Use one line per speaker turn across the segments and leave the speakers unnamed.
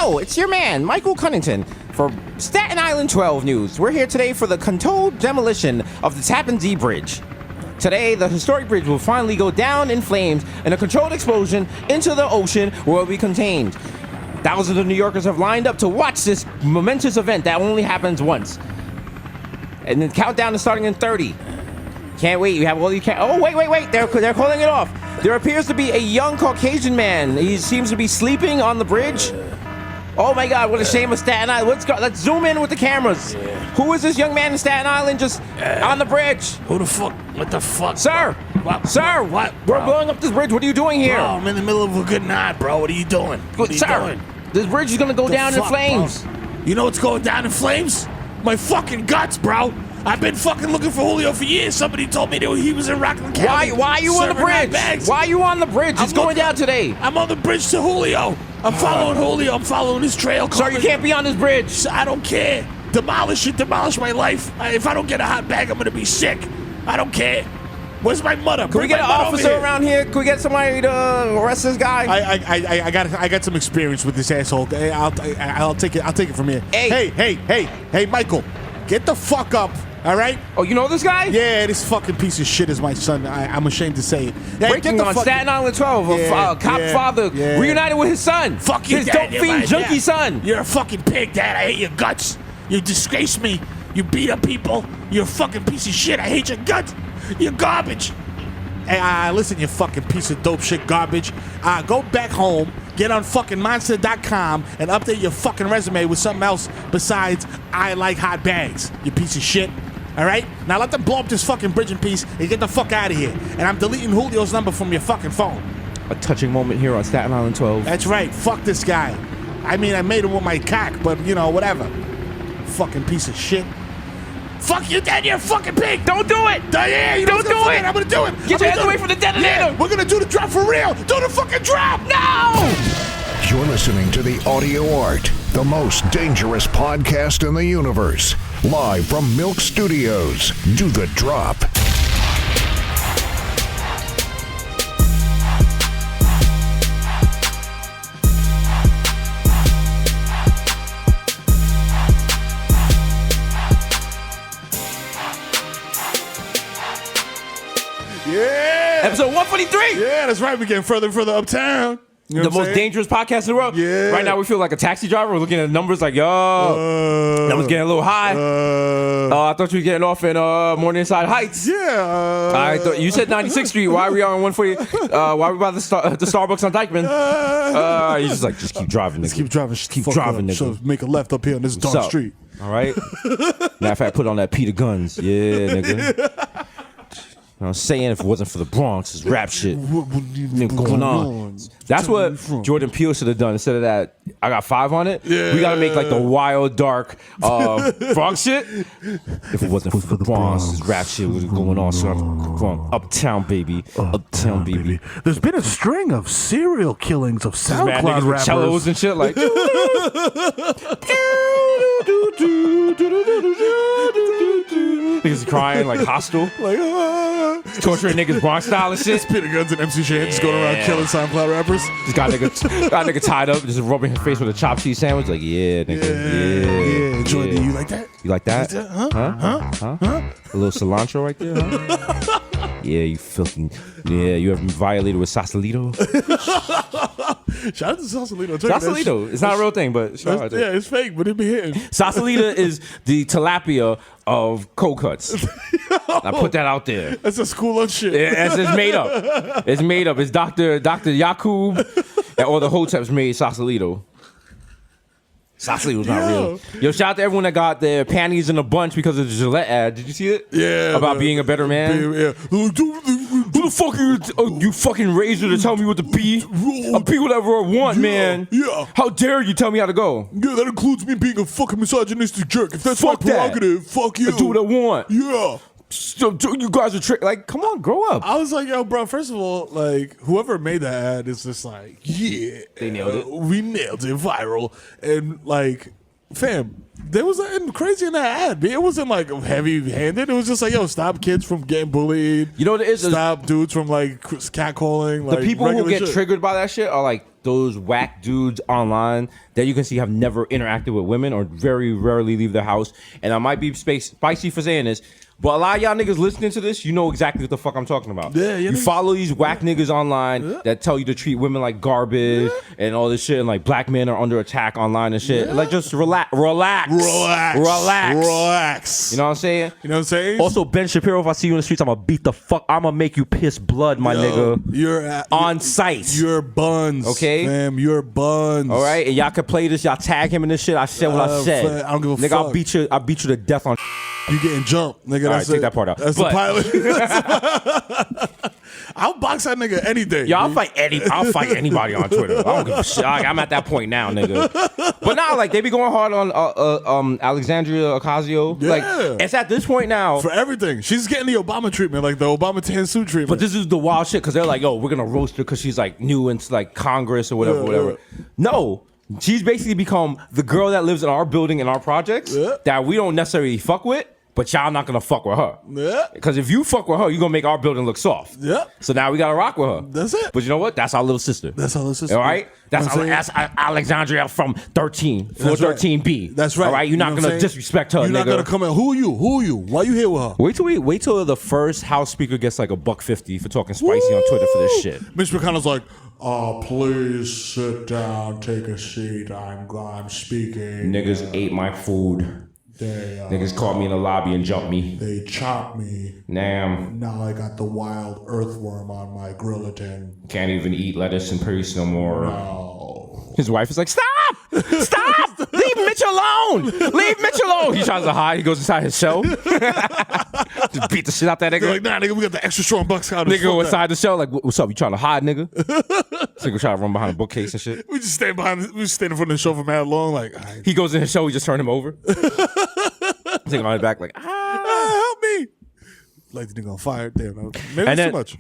Hello, it's your man, Michael Cunnington, for Staten Island 12 News. We're here today for the controlled demolition of the Tappan Zee Bridge. Today, the historic bridge will finally go down in flames in a controlled explosion into the ocean where it will be contained. Thousands of New Yorkers have lined up to watch this momentous event that only happens once. And the countdown is starting in 30. Can't wait. You have all you can. Oh, wait. They're calling it off. There appears to be a young Caucasian man. He seems to be sleeping on the bridge. Oh my God, what a shame of Staten Island. Let's zoom in with the cameras.
Yeah.
Who is this young man in Staten Island just on the bridge?
Who the fuck? What the fuck?
Sir!
What?
Sir!
What?
We're blowing up this bridge. What are you doing here?
Bro, I'm in the middle of a good night, bro. What are you doing? What are you doing?
This bridge is gonna go down in flames.
Bro? You know what's going down in flames? My fucking guts, bro. I've been fucking looking for Julio for years. Somebody told me that he was in Rockland County.
Why are you on the bridge? Why are you on the bridge? It's going down today.
I'm on the bridge to Julio. I'm following Julio. I'm following his trail.
Sir, you can't be on this bridge.
I don't care. Demolish it. Demolish my life. If I don't get a hot bag, I'm gonna be sick. I don't care. Where's my mother?
Can we get an officer around here? Can we get somebody to arrest this guy?
I got some experience with this asshole. I'll take it from here. Hey, Michael, get the fuck up. All right?
Oh, you know this guy?
Yeah, this fucking piece of shit is my son. I'm ashamed to say it. Hey,
Breaking on Staten Island 12, a cop father reunited with his son.
Fuck you,
his
Dad.
dope fiend junkie son.
You're a fucking pig, Dad. I hate your guts. You disgrace me. You beat up people. You're a fucking piece of shit. I hate your guts. You're garbage.
Hey, listen, you fucking piece of dope shit garbage. Go back home, get on fucking monster.com, and update your fucking resume with something else besides I like hot bags, you piece of shit. All right? Now let them blow up this fucking bridge in peace and get the fuck out of here. And I'm deleting Julio's number from your fucking phone.
A touching moment here on Staten Island 12.
That's right. Fuck this guy. I mean, I made him with my cock, but, you know, whatever. Fucking piece of shit.
Fuck you, Dad. You're a fucking pig.
Don't do it.
Yeah, you
don't do it.
I'm gonna do it.
Get your hands away from the detonator.
Yeah, we're gonna do the drop for real. Do the fucking drop.
No!
You're listening to The Audio Art, the most dangerous podcast in the universe. Live from Milk Studios. Do the drop.
Yeah.
Episode 143.
Yeah, that's right. We're getting further and further uptown. You know
the most dangerous podcast in the world.
Yeah.
Right now we feel like a taxi driver. We're looking at the numbers like, yo, numbers getting a little high. I thought you were getting off in Morningside Heights.
Yeah.
I thought you said 96th Street. Why are we on 140? Why are we by the Starbucks on Dykeman? You just keep driving, nigga.
Let's keep driving.
Keep driving, nigga.
So make a left up here on this dark street.
All right. Matter of fact, put on that Peter Guns. Yeah, nigga. You know what I'm saying? If it wasn't for the Bronx, this rap shit going on. That's what Jordan Peele should have done. Instead of that, I got 5 on it. Yeah. We got to make like the wild, dark Bronx shit. If it wasn't for the Bronx, this rap shit was going on. So I'm going uptown, baby. Uptown, baby.
There's been a string of serial killings of SoundCloud rappers.
Cellos and shit like. Niggas crying like hostile.
Like,
torturing niggas Bronx style and shit.
Peter Guns and MC Shan just going around killing SoundCloud rappers.
Just got nigga tied up, just rubbing his face with a chopped cheese sandwich. Like, yeah, nigga,
yeah. Jordan, you like that?
You like that?
Huh?
A little cilantro right there, huh? Yeah, you filthy. Yeah, you ever been violated with Sausalito?
Shout out to Sausalito.
Sausalito. It's not a real thing, but shout out to
yeah, it's fake, but it be hitting.
Sausalito is the tilapia of cold cuts. I put that out there.
That's a school lunch shit.
It's made up. It's made up. It's Dr. Yakub and all the Hoteps made Sausalito. Sausalito's not real. Yo, shout out to everyone that got their panties in a bunch because of the Gillette ad. Did you see it?
Yeah.
About being a better man?
Yeah.
Who the fuck are you fucking razor to tell me what to be? I'll be whatever I want, man.
Yeah.
How dare you tell me how to go?
Yeah, that includes me being a fucking misogynistic jerk. If that's
fuck
my prerogative, fuck you.
I do what I want.
Yeah.
So you guys are like, come on, grow up.
I was like, yo, bro, first of all, like, whoever made that ad is just like, yeah.
They nailed it.
We nailed it viral. And, like, fam, there was nothing crazy in that ad. It wasn't, like, heavy-handed. It was just like, yo, stop kids from getting bullied.
You know what it is?
Stop dudes from, like, catcalling.
The
like,
people who get
shit.
triggered by that shit are, like, those whack dudes online that you can see have never interacted with women or very rarely leave their house. And I might be spicy for saying this, but a lot of y'all niggas listening to this, you know exactly what the fuck I'm talking about.
Yeah,
you follow these whack niggas online that tell you to treat women like garbage and all this shit, and like black men are under attack online and shit. Like, just relax.
Relax.
You know what I'm saying?
You know what I'm saying?
Also, Ben Shapiro, if I see you in the streets, I'm gonna beat the fuck. I'm gonna make you piss blood, my nigga.
You're
on site.
You're buns.
Okay?
Fam, you're buns.
All right? And y'all can play this. Y'all tag him in this shit. I said what I said.
I don't give a
nigga,
fuck.
I'll beat you to death on.
You getting jumped, nigga.
All
That's
right, take that part out.
That's the pilot. I'll box that nigga any day.
Yeah, I'll fight anybody on Twitter. I don't give a shit. I'm at that point now, nigga. But now, like, they be going hard on Alexandria Ocasio.
Yeah.
Like, it's at this point now.
For everything. She's getting the Obama treatment, like the Obama tan suit treatment.
But this is the wild shit, because they're like, yo, we're going to roast her because she's, like, new into, like, Congress or whatever. No. She's basically become the girl that lives in our building in our projects that we don't necessarily fuck with, but y'all not gonna fuck with her. Yeah. Because if you fuck with her, you're gonna make our building look soft. Yeah. So now we gotta rock with her.
That's it.
But you know what? That's our little sister.
That's our little sister.
All right? That's Alexandria from 413B.
That's right.
All right? You're not gonna disrespect her,
You're
nigga.
not gonna come in. Who are you? Why you here with her?
Wait till the first House Speaker gets like $150 for talking spicy on Twitter for this shit.
Mitch McConnell's like, please sit down, take a seat. I'm speaking.
Niggas ate my food. Niggas caught me in the lobby and jumped me.
They chopped me.
Damn.
Now I got the wild earthworm on my grillitin.
Can't even eat lettuce and peace no more.
No.
His wife is like, stop! Leave Mitch alone! Leave Mitch alone! He tries to hide. He goes inside his shell. Just beat the shit out that nigga.
They're like, nah, nigga, we got the extra strong bucks out.
Nigga go inside the shell like, what's up? You trying to hide, nigga? Nigga trying to run behind a bookcase and shit.
We just stand in front of the show for mad long. Like,
he goes in his show. We just turn him over. Take him on his back like,
help me. Like the nigga on fire. Damn, maybe that's too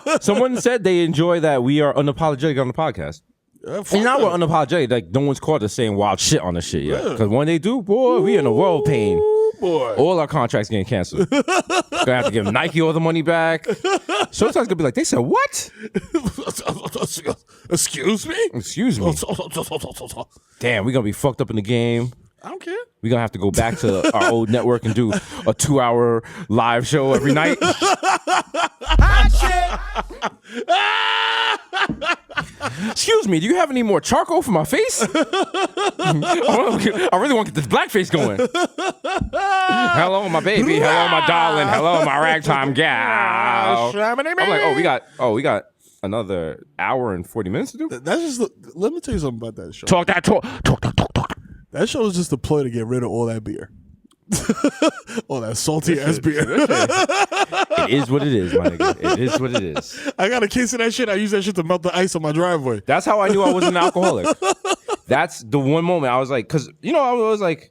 much.
Someone said they enjoy that we are unapologetic on the podcast. And now we're unapologetic. Like, no one's caught us saying wild shit on this shit yet. Because when they do, boy, we in a world pain.
Boy.
All our contracts getting canceled. Gonna have to give Nike all the money back. Showtime's gonna be like, they said what?
Excuse me?
Excuse me. Damn, we gonna be fucked up in the game.
I don't care.
We're gonna have to go back to our old network and do a 2-hour live show every night. Excuse me, do you have any more charcoal for my face? I really want to get this blackface going. Hello, my baby. Hello, my darling. Hello, my ragtime gal. I'm like, we got another hour and 40 minutes to do.
That's just. Let me tell you something about that show.
Talk.
That show is just a ploy to get rid of all that beer. All that salty ass beer.
It is what it is, my nigga. It is what it is.
I got a case of that shit. I use that shit to melt the ice on my driveway.
That's how I knew I wasn't an alcoholic. That's the one moment I was like, because, you know, I was like,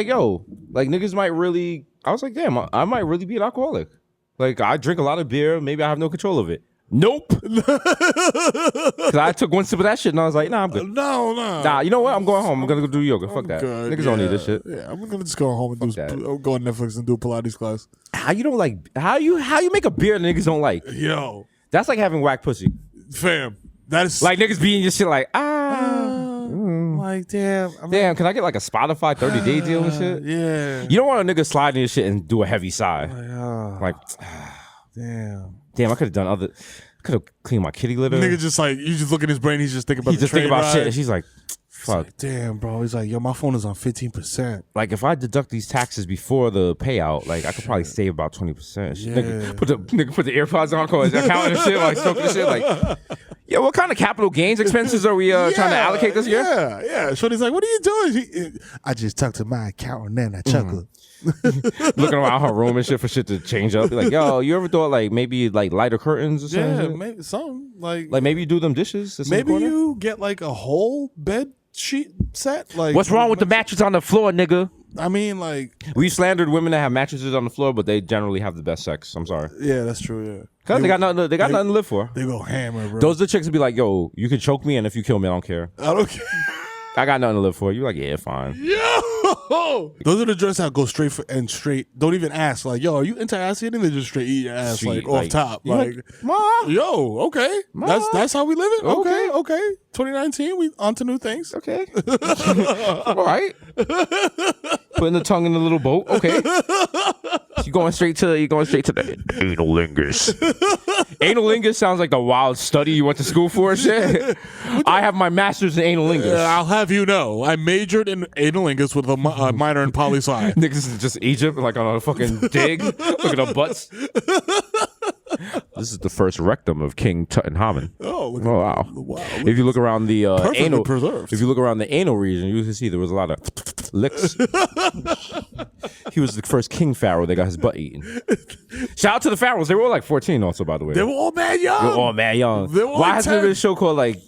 yo, like, niggas might really, I was like, damn, I might really be an alcoholic. Like, I drink a lot of beer. Maybe I have no control of it. Nope. Because I took one sip of that shit and I was like, nah, I'm good.
No.
Nah, you know what? I'm going home. I'm going to go do yoga. Fuck that.
Good.
Niggas don't need this shit.
Yeah, I'm going to just go home and go on Netflix and do a Pilates class.
How you don't like, how you make a beer that niggas don't like?
Yo.
That's like having whack pussy.
Fam. That is.
Like niggas being your shit like,
Like, damn.
Damn, can I get like a Spotify 30-day deal and shit?
Yeah.
You don't want a nigga slide in your shit and do a heavy sigh. Like, damn, I could have done other. Could have cleaned my kitty litter.
Nigga just like, you just look at his brain, he's just thinking about
shit. And she's like, fuck.
Like, damn, bro. He's like, yo, my phone is on 15%.
Like, if I deduct these taxes before the payout, like, I could probably save about 20%.
Yeah.
Nigga put the AirPods on, call his account and shit, like, smoking the shit. Like, yeah, what kind of capital gains expenses are we trying to allocate this year?
Yeah. Shorty's like, what are you doing? I just talked to my accountant and I chuckled.
Looking around her room and shit for shit to change up. Be like, yo, you ever thought like maybe like lighter curtains or something?
Yeah, maybe some like
maybe you do them dishes.
Maybe you get like a whole bed sheet set. Like,
what's wrong with the mattress on the floor, nigga?
I mean, like,
we slandered women that have mattresses on the floor, but they generally have the best sex. I'm sorry.
Yeah, that's true. Yeah,
because they got nothing to live for.
They go hammer, bro.
Those are the chicks that be like, yo, you can choke me, and if you kill me, I don't care.
I don't care.
I got nothing to live for. You're like, yeah, fine.
Yo. Those are the joints that go straight and straight. Don't even ask. Like, yo, are you into ass eating? They just straight eat your ass
Sweet,
like off top. Like,
Ma.
yo, okay,
Ma.
that's how we live it.
Okay.
Okay. 2019, we on to new things.
Okay. All right. Putting the tongue in the little boat. Okay. You're going straight to the analingus. Analingus sounds like the wild study you went to school for and shit. I have my master's in analingus.
I'll have you know, I majored in analingus with a minor in poli-sci.
Niggas is just Egypt, like on a fucking dig. Look at the butts. This is the first rectum of King Tutankhamun.
Oh,
wow!
Wow.
If you look around the anal,
preserved.
if you look around the anal region, you can see there was a lot of licks. He was the first king pharaoh that got his butt eaten. Shout out to the pharaohs; they were all like 14, also, by the way.
They were all mad young.
They were all mad young.
They were all
Why hasn't there
10.
been a show called like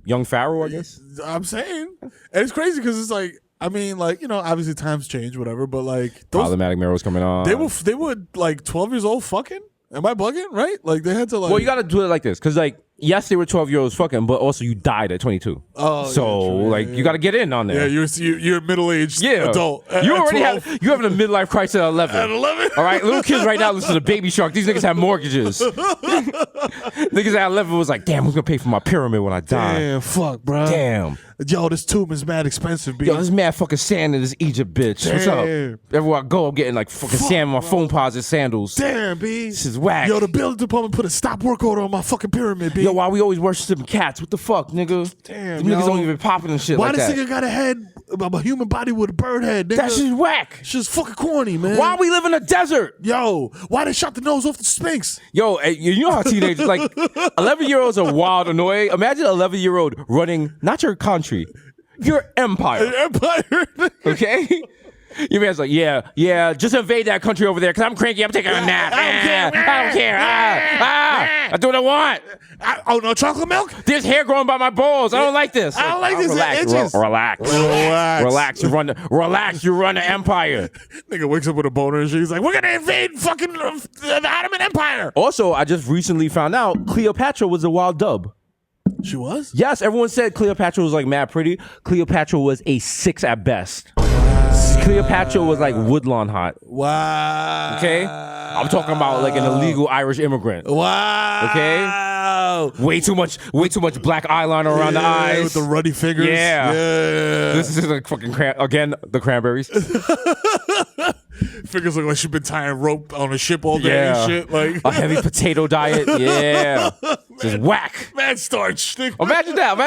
Young Pharaoh? I guess.
I'm saying, and it's crazy because it's like, I mean, like, you know, obviously times change, whatever, but like those,
Problematic Mero's coming on.
they were like 12 years old fucking. Am I bugging? Right? Like they had to like.
Well, you got to do it like this, because like, yes, they were 12-year-olds fucking, but also you died at 22.
Oh,
so
yeah, true.
like, you got to get in on there.
Yeah, you're a middle-aged adult.
You
at
already
12.
you having a midlife crisis at 11.
At 11?
All right, little kids right now listen to Baby Shark. These niggas have mortgages. Niggas at 11 was like, damn, who's gonna pay for my pyramid when I die?
Damn, fuck, bro.
Damn.
Yo, this tomb is mad expensive, B.
Yo, this mad fucking sand in this Egypt bitch. What's up?
Damn.
Everywhere I go, I'm getting like fucking sand in my phone posit sandals.
Damn, B.
This is whack.
Yo, the building department put a stop work order on my fucking pyramid, B.
Yo, why we always worshiping cats? What the fuck, nigga?
Damn,
Them niggas
yo.
don't even popping and shit
Why
like
this
that.
nigga got a head, a human body with a bird head, nigga?
That shit's whack.
Shit's fucking corny, man.
Why we live in a desert?
Yo, why they shot the nose off the Sphinx?
Yo, you know how teenagers, like, 11-year-olds are wild annoying. Imagine an 11-year-old running, not your country, your empire.
Empire.
Okay? Your man's like, yeah, just invade that country over there because I'm cranky. I'm taking a nap. I don't care. I do what I want.
Oh, no chocolate milk?
There's hair growing by my balls. I don't like this.
I don't like this.
Relax.
It itches.
Relax. You run the empire.
Nigga wakes up with a boner and shit. He's like, we're gonna invade fucking the Ottoman Empire.
Also, I just recently found out Cleopatra was a wild dub.
She was?
Yes, everyone said Cleopatra was like mad pretty. Cleopatra was a 6 at best. Cleopatra was like Woodlawn hot.
Wow.
Okay? I'm talking about like an illegal Irish immigrant.
Wow.
Okay? Way too much black eyeliner around the eyes.
With the ruddy fingers.
Yeah.
Yeah.
This is like fucking the cranberries.
Fingers look like she's been tying rope on a ship all day and shit. Like
a heavy potato diet. Yeah. Just whack.
mad starch.
Imagine that.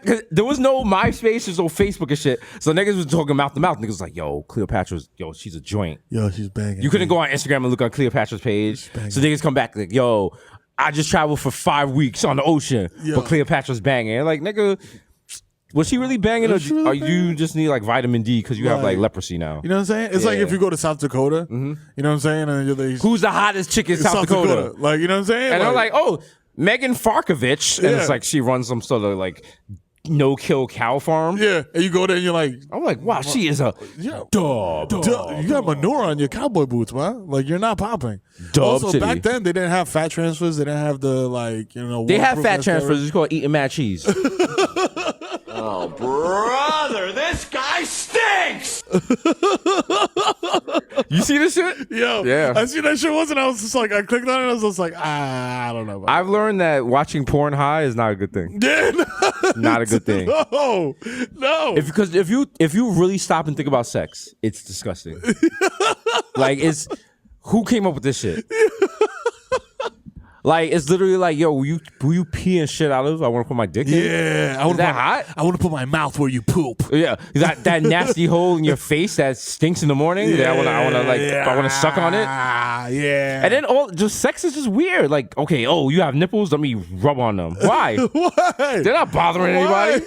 Cause there was no MySpace, there's no Facebook and shit. So niggas was talking mouth to mouth. Niggas was like, yo, Cleopatra's, she's a joint.
Yo, she's banging.
You couldn't go on Instagram and look on Cleopatra's page. So niggas come back like, yo, I just traveled for 5 weeks on the ocean, but Cleopatra's banging. And like, nigga, was she really banging, or you just need like vitamin D because you have like leprosy now?
You know what I'm saying? It's like if you go to South Dakota, you know what I'm saying? And you're like,
who's the hottest chick in South Dakota?
Like, you know what I'm saying?
And they're like, oh, Megan Farkovich. And it's like she runs some sort of like no-kill cow farm.
Yeah, and you go there and you're like,
I'm like, wow, she is a dub.
You got manure on your cowboy boots, man. Like, you're not popping.
Dub
also,
city.
back then, they didn't have fat transfers. They didn't have the, like, you know.
They have fat transfers. It's called eating mad cheese.
Oh, brother, this guy stinks!
You see this shit?
Yo,
yeah.
I see that shit once and I was just like, I clicked on it and I was just like, I don't know.
I've learned that watching porn high is not a good thing. Not a good thing.
No.
Because if you really stop and think about sex, it's disgusting. Like, who came up with this shit? Like, it's literally like, yo, will you pee and shit out of? I want to put my dick in.
Yeah,
Is that hot?
I want to put my mouth where you poop.
Yeah, that nasty hole in your face that stinks in the morning. Yeah, I want to suck on it.
Yeah.
And then just sex is just weird. Like, okay, you have nipples. Let me rub on them. Why?
Why?
They're not bothering anybody.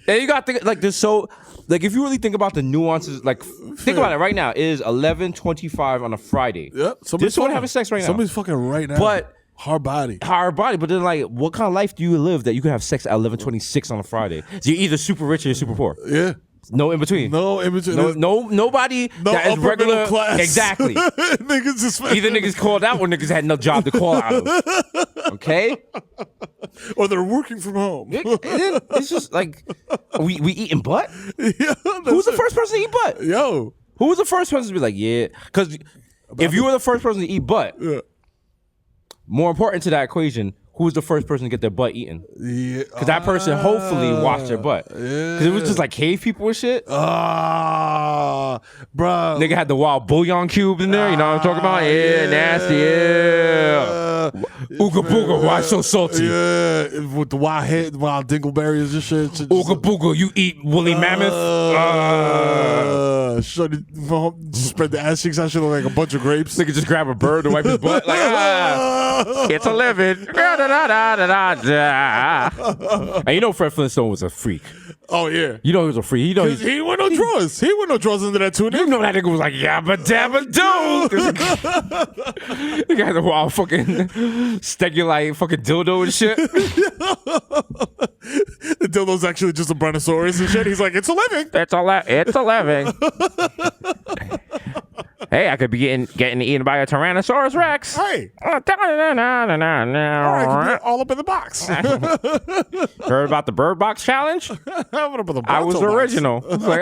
And you got to think, like, there's so, like, if you really think about the nuances, like, think about it right now. It is 11:25 on a Friday.
Yep.
This one having sex right now.
Somebody's fucking right now.
But
hard body.
But then, like, what kind of life do you live that you can have sex at 11:26 on a Friday? So you're either super rich or you're super poor.
Yeah.
No in between.
No in between.
Nobody
No
that is
upper
regular.
middle class.
Exactly.
Niggas just
Either niggas called out or niggas had no job to call out of. Okay?
or they're working from home.
It's just like we eating butt?
Yeah,
Who's the first person to eat butt?
Yo.
Who was the first person to be like, yeah? Because if you were the first person to eat butt,
Yeah.
more important to that equation, who was the first person to get their butt eaten?
Yeah.
Because that person hopefully washed their butt. Because it was just like cave people and shit.
Bro.
Nigga had the wild bouillon cube in there. You know what I'm talking about? Yeah, nasty. Yeah. Ooga booga, why so salty?
Yeah, with the wild head, wild dingleberries and shit.
Ooga booga, you eat woolly mammoth?
Spread the ass cheeks out, shit look like a bunch of grapes.
Nigga just grab a bird and wipe his butt. Like, it's a living. And you know Fred Flintstone was a freak.
Oh, yeah.
You know he was a freak. You know
He ain't wear no drawers. He ain't wear no drawers into that tunic.
You know that nigga was like, yabba dabba doo. Nigga had a wild fucking stegulite fucking dildo and shit.
The dildo's actually just a brontosaurus and shit. He's like, it's a living.
It's a living. Hey, I could be getting eaten by a Tyrannosaurus Rex.
Hey.
All
right, all up in the box.
Heard about the Bird Box Challenge?
What about the
I was
Bronto box?
original. I was like,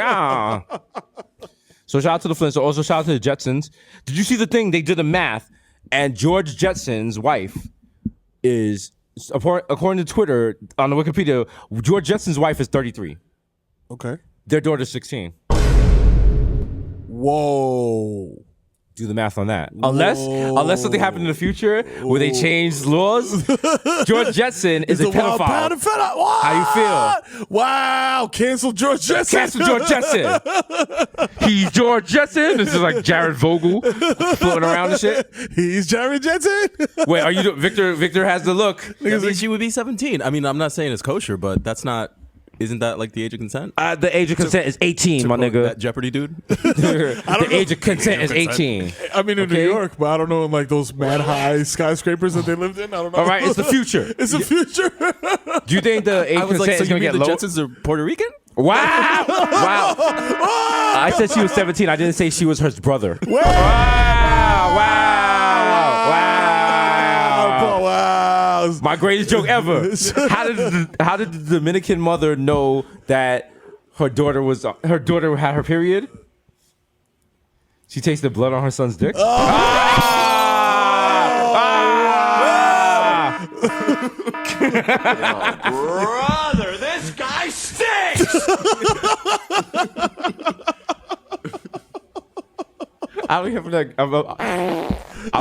So shout out to the Flintstones. Also shout out to the Jetsons. Did you see the thing? They did the math, and George Jetson's wife is, according to Twitter, on the Wikipedia, George Jetson's wife is 33.
Okay.
Their daughter's 16.
Whoa.
Do the math on that. Unless something happened in the future where they changed laws. George Jetson is a pedophile. How you feel?
Wow. Cancel George Jetson.
Cancel George Jetson. He's George Jetson. This is like Jared Vogel floating around and shit.
He's Jared Jetson.
Wait, are you Victor? Victor has the look.
I mean, she would be 17. I mean, I'm not saying it's kosher, but that's not. Isn't that like the age of consent?
The age of consent is 18, my nigga.
That Jeopardy dude.
The age of consent is 18.
I mean, in New York, but I don't know in like those mad high skyscrapers that they lived in. I don't know.
All right, it's the future.
It's the future.
Do you think the age of consent is going to get low?
The Jetsons are Puerto Rican?
Wow! Wow! I said she was 17. I didn't say she was her brother. Wow! My greatest joke ever. How did the Dominican mother know that her daughter had her period? She tasted blood on her son's dick.
Brother, this guy stinks!
I would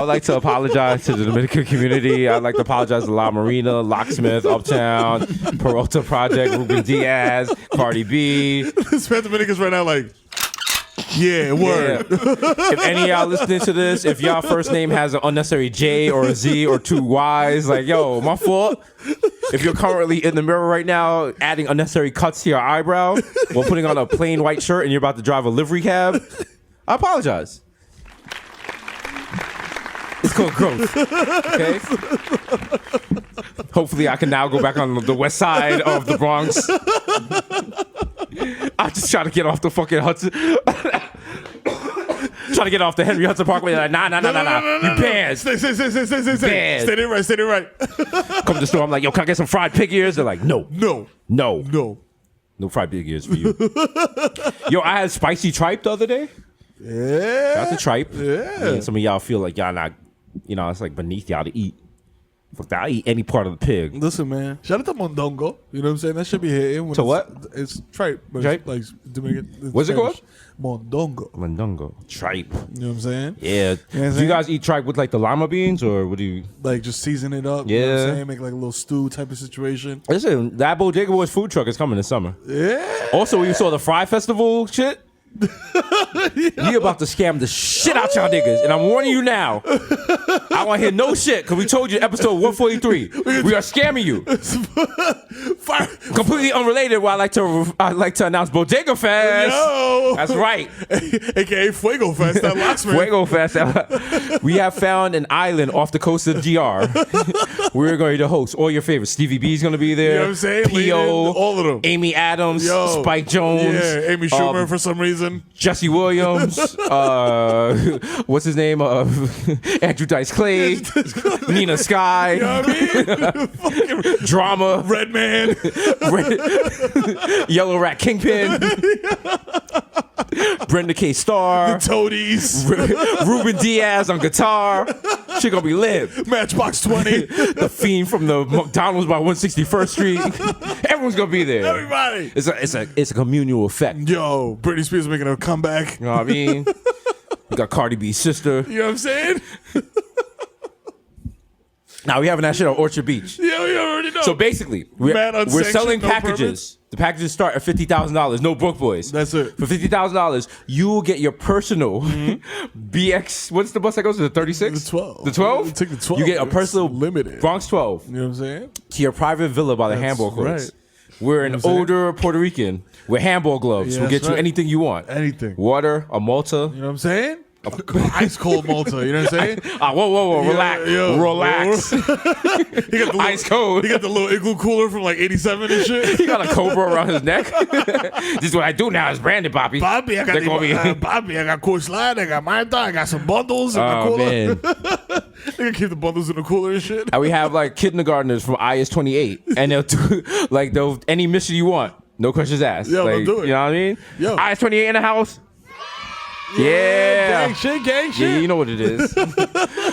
like to apologize to the Dominican community. I'd like to apologize to La Marina, Locksmith, Uptown, Peralta Project, Ruben Diaz, Cardi B.
This man Dominicans right now like, yeah, word.
Yeah. If any of y'all listening to this, if y'all first name has an unnecessary J or a Z or two Y's, like, yo, my fault. If you're currently in the mirror right now adding unnecessary cuts to your eyebrow while putting on a plain white shirt and you're about to drive a livery cab, I apologize. It's called growth. Okay? Hopefully I can now go back on the west side of the Bronx. I just try to get off the fucking Hudson. Try to get off the Henry Hudson Parkway. Like, nah. You banned.
Stay there right.
Come to the store. I'm like, yo, can I get some fried pig ears? They're like, no.
No
fried pig ears for you. Yo, I had spicy tripe the other day.
Yeah.
Shout out to tripe.
Yeah.
I mean, some of y'all feel like y'all not, it's like beneath y'all to eat. Fuck that, I'll eat any part of the pig.
Listen, man. Shout out to Mondongo. You know what I'm saying? That should be hitting.
To what?
It's tripe. But
Tripe?
It's like Dominican.
What's it called?
Mondongo.
Tripe.
You know what I'm saying?
Yeah. Do you guys eat tripe with like the lima beans or what do you?
Like just season it up.
Yeah.
You know what I'm saying? Make like a little stew type of situation.
Listen, that Bodega Boys food truck is coming this summer.
Yeah.
Also, we saw the Fry Festival shit. We about to scam the shit out y'all niggas, and I'm warning you now. I want to hear no shit, because we told you in episode 143. We are scamming you. Completely unrelated, I like to announce Bodega Fest.
Yo.
That's right.
AKA Fuego Fest, that last man.
Fuego Fest. We have found an island off the coast of GR. We're going to host all your favorites. Stevie B's going to be there.
You know what I'm saying?
P.O.,
all of them.
Amy Adams,
Yo.
Spike Jones.
Yeah, Amy Schumer for some reason.
Jesse Williams. What's his name? Andrew Dice Clay. Nina Sky.
You know what I mean?
Drama.
Red Man.
Yellow Rat Kingpin. Brenda K. Starr.
The Toadies.
Ruben Diaz on guitar. She gonna be lit.
Matchbox 20.
The Fiend from the McDonald's by 161st Street. Everyone's gonna be there.
Everybody.
It's a communal effect.
Yo, Britney Spears making a comeback.
You know what I mean? We got Cardi B's sister.
You know what I'm saying?
Now we having that shit on Orchard Beach.
Yeah, you already know.
So basically, we're
unsanctioned,
selling
no
packages.
permits.
The packages start at $50,000. No broke boys.
That's it.
For $50,000, you will get your personal BX. What's the bus that goes to the 36?
The 12.
The 12?
Take the 12.
You get a personal
It's limited.
Bronx 12
You know what I'm saying?
to your private villa by the
That's
handball courts.
right.
We're an older Puerto Rican with handball gloves.
Yeah,
We'll get
that's
you
right.
anything you want.
Anything.
Water, a Malta.
You know what I'm saying? Ice cold Malta. You know what I'm saying?
Whoa,
Yeah,
relax.
yo.
Relax.
He got the little,
Ice cold.
He got the little igloo cooler from like 87 and shit.
He got a cobra around his neck. This is what I do now is branded, Bobby.
Bobby, I got
They call me-
Bobby, I got Coors Light, I got Manta, I got some bundles in the
Oh,
cooler.
man.
They can keep the bundles in the cooler and shit.
And we have like kindergartners from IS 28, and they'll do they'll any mission you want, no questions asked.
Yo,
like,
they'll do it.
You know what I mean?
Yo.
IS 28 in the house. Yeah.
Gang shit.
Yeah, you know what it is.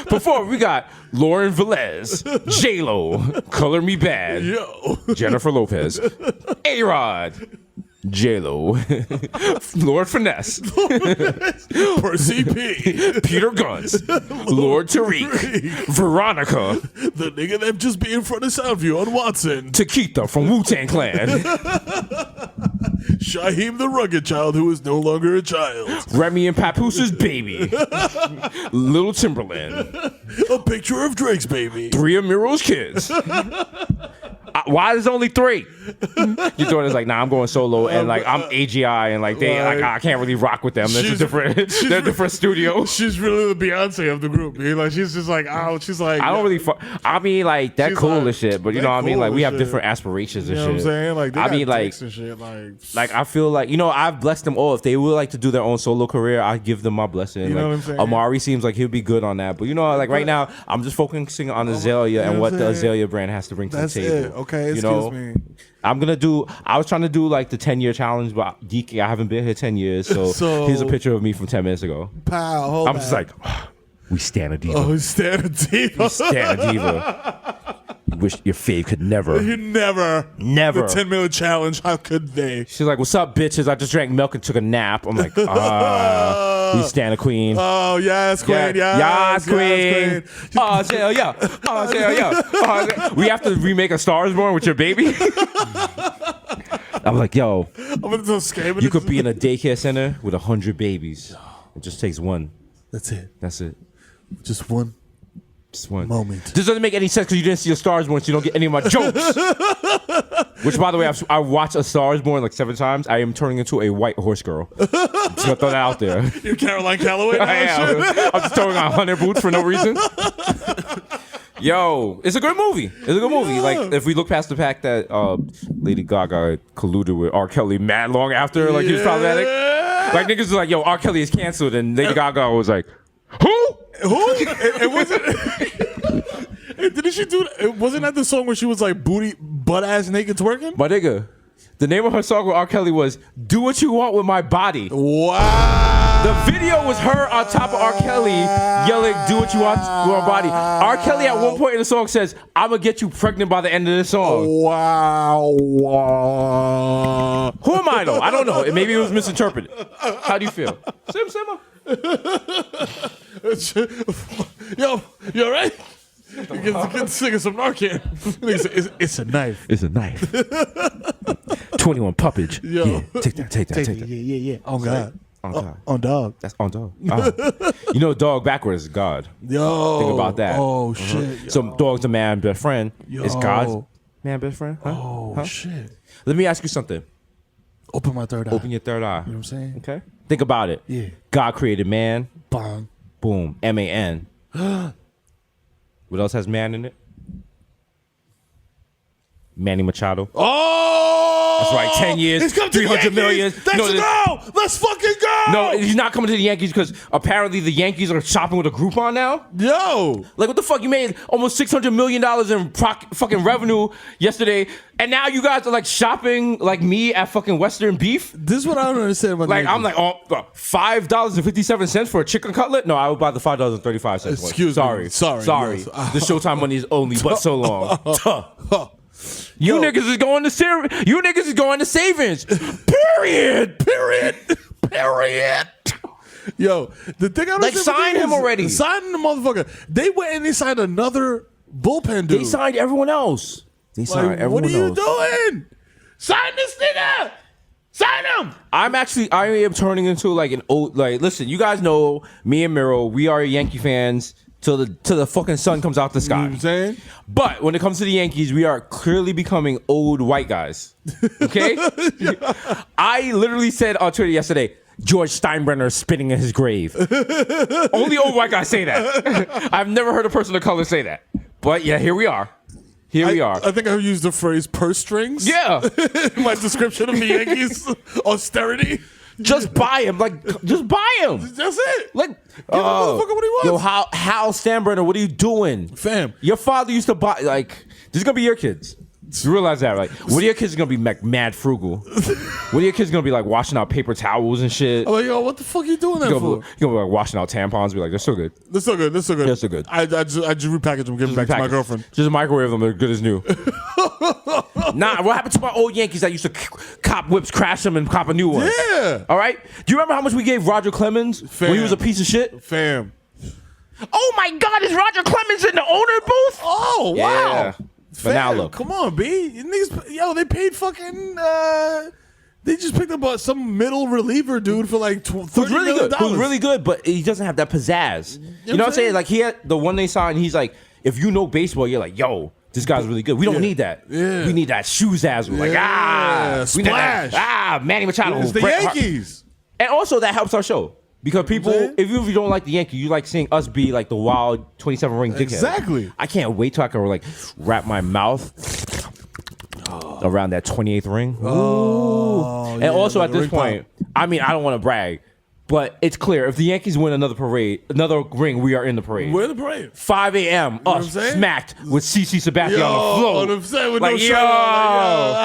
Before we got Lauren Velez, J-Lo, Color Me Bad,
Yo.
Jennifer Lopez, A-Rod, J-Lo, Lord Finesse,
Percy P.
Peter Guns, Lord Tariq, Veronica,
The nigga that just be in front of Soundview on Watson.
Taquita from Wu-Tang Clan,
Shaheem the rugged child who is no longer a child.
Remy and Papooses' baby, Little Timberland,
A picture of Drake's baby.
3 of Mero's kids. Why is only 3? Your daughter's like, nah, I'm going solo, and like I'm AGI, and like I can't really rock with them. This is different. They're different studios.
She's really the Beyonce of the group. Dude. Like she's just like, oh, she's like,
I don't really. I mean, like that
She's
cool
like,
as shit, but you
that
know what I mean.
cool
Like we
as
have
shit.
different aspirations and
you know
shit.
what I'm saying? Like they
I
got
mean, like
dicks and shit.
Like I feel like I've blessed them all. If they would like to do their own solo career, I give them my blessing.
You know
like,
what I'm saying?
Amari seems like he'll be good on that, but like right now, I'm just focusing on Azalea and
know
what
what
the
I'm saying?
Azalea brand has to bring to
That's
the table.
it. Okay,
you
excuse
know,
me.
I was trying to do like the 10-year challenge, but DK, I haven't been here 10 years, so here's a picture of me from 10 minutes ago.
Pow, hold
I'm just like, we stand a diva.
oh, stand a diva.
Stand a diva. Wish your fave could never.
You never.
Never.
The 10 minute challenge. How could they?
She's like, what's up, bitches? I just drank milk and took a nap. I'm like, we stand a queen.
Oh, yes, queen. Yes,
queen. Oh, yeah. We have to remake A Star Is Born with your baby. I'm like, yo,
I'm gonna do scamming.
you could be in a daycare center with 100 babies. It just takes one.
That's it.
That's it.
Just one.
Just one
Moment.
This doesn't make any sense because you didn't see A Star Is Born, so you don't get any of my jokes. Which, by the way, I watched A Star Is Born like 7 times. I am turning into a white horse girl. I'm just gonna throw that out there.
You're Caroline Calloway now?
I am. I'm just throwing on hunter boots for no reason. Yo, it's a good movie. It's a good movie. Like, if we look past the fact that Lady Gaga colluded with R. Kelly mad long after, like, he was problematic. Like, niggas was like, yo, R. Kelly is canceled, and Lady Gaga was like, who?
It wasn't. Didn't she do? It wasn't that the song where she was like butt ass naked twerking?
My nigga, the name of her song with R. Kelly was "Do What You Want with My Body."
Wow.
The video was her on top of R. Kelly yelling, "Do what you want with my body." R. Kelly at one point in the song says, "I'm gonna get you pregnant by the end of this song."
Wow.
Who am I though? I don't know. Maybe it was misinterpreted. How do you feel? Simmer.
Yo, you alright? You can sing some Narcan. It's a knife.
It's a knife. 21 puppage.
Yo.
Yeah, take that.
Yeah. Oh God.
On God.
On dog.
That's on dog. You know, dog backwards is God.
Yo.
Think about that.
Oh, shit.
So dog's a man best friend.
Yo.
Is God's man best friend? Huh?
Oh, shit.
Let me ask you something.
Open my third eye.
Open your third eye.
You know what I'm saying?
Okay. Think about it.
Yeah.
God created man.
Bong.
Boom. M-A-N. What else has man in it? Manny Machado.
Oh!
That's right. 10 years.
He's come to
300 million.
Let's go! Let's fucking go!
No, he's not coming to the Yankees because apparently the Yankees are shopping with a Groupon now.
Yo!
Like, what the fuck? You made almost $600 million in fucking revenue yesterday, and now you guys are like shopping like me at fucking Western Beef?
This is what I don't understand about
Like,
the
I'm like, oh, $5.57 for a chicken cutlet? No, I would buy the $5.35.
Excuse me. Sorry. Yes.
The Showtime money is only but so long. You niggas is going to You niggas is going to savings. Period.
Yo, the thing I don't
Like, sign him already.
Sign the motherfucker. They went and they signed another bullpen dude.
They signed everyone else.
Like, what are you doing? Sign this nigga. Sign him.
I am turning into like an old, like, listen, you guys know me and Mero, we are Yankee fans till the fucking sun comes out the sky.
You know what I'm saying?
But when it comes to the Yankees, we are clearly becoming old white guys. Okay? I literally said on Twitter yesterday, George Steinbrenner is spitting in his grave. Only old white guys say that. I've never heard a person of color say that. But yeah, here we are.
I think I used the phrase purse strings.
Yeah.
In my description of the Yankees austerity.
Just buy him. Like, just buy him.
That's it.
Like,
give the motherfucker what he wants.
Yo, Hal Steinbrenner, what are you doing?
Fam.
Your father used to buy, like, this is going to be your kids. You realize that, right? What are your kids going to be mad frugal? What are your kids going to be like washing out paper towels and shit?
I'm like, yo, what the fuck are you doing that for?
You're going to be like washing out tampons, be like, they're so good.
They're so good.
They're so good.
I just repackage them, give them back to my girlfriend.
Just microwave them, they're good as new. Nah, what happened to my old Yankees that used to cop whips, crash them, and cop a new one?
Yeah.
All right? Do you remember how much we gave Roger Clemens when he was a piece of shit?
Fam.
Oh my God, is Roger Clemens in the owner booth?
Oh, wow.
Yeah. But now look.
Come on, B. Niggas, yo, they paid fucking. They just picked up some middle reliever dude for like $30 million.
Who's really good, but he doesn't have that pizzazz. You know what I'm saying? Like, he had the one they signed, he's like, if you know baseball, you're like, yo, this guy's really good. We don't need that.
Yeah.
We need that shoe-zazzle. Like,
splash.
Manny Machado.
It's the Yankees.
And also, that helps our show. Because people, if you don't like the Yankees, you like seeing us be like the wild 27-ring dickhead.
Exactly.
I can't wait till I can like wrap my mouth around that 28th ring.
Oh,
and also at this point, I mean, I don't want to brag, but it's clear if the Yankees win another ring, we are in the parade.
We're in the parade.
5 a.m. us smacked with CC Sabathia on the floor.
With
like,
no shirt
yo.
on.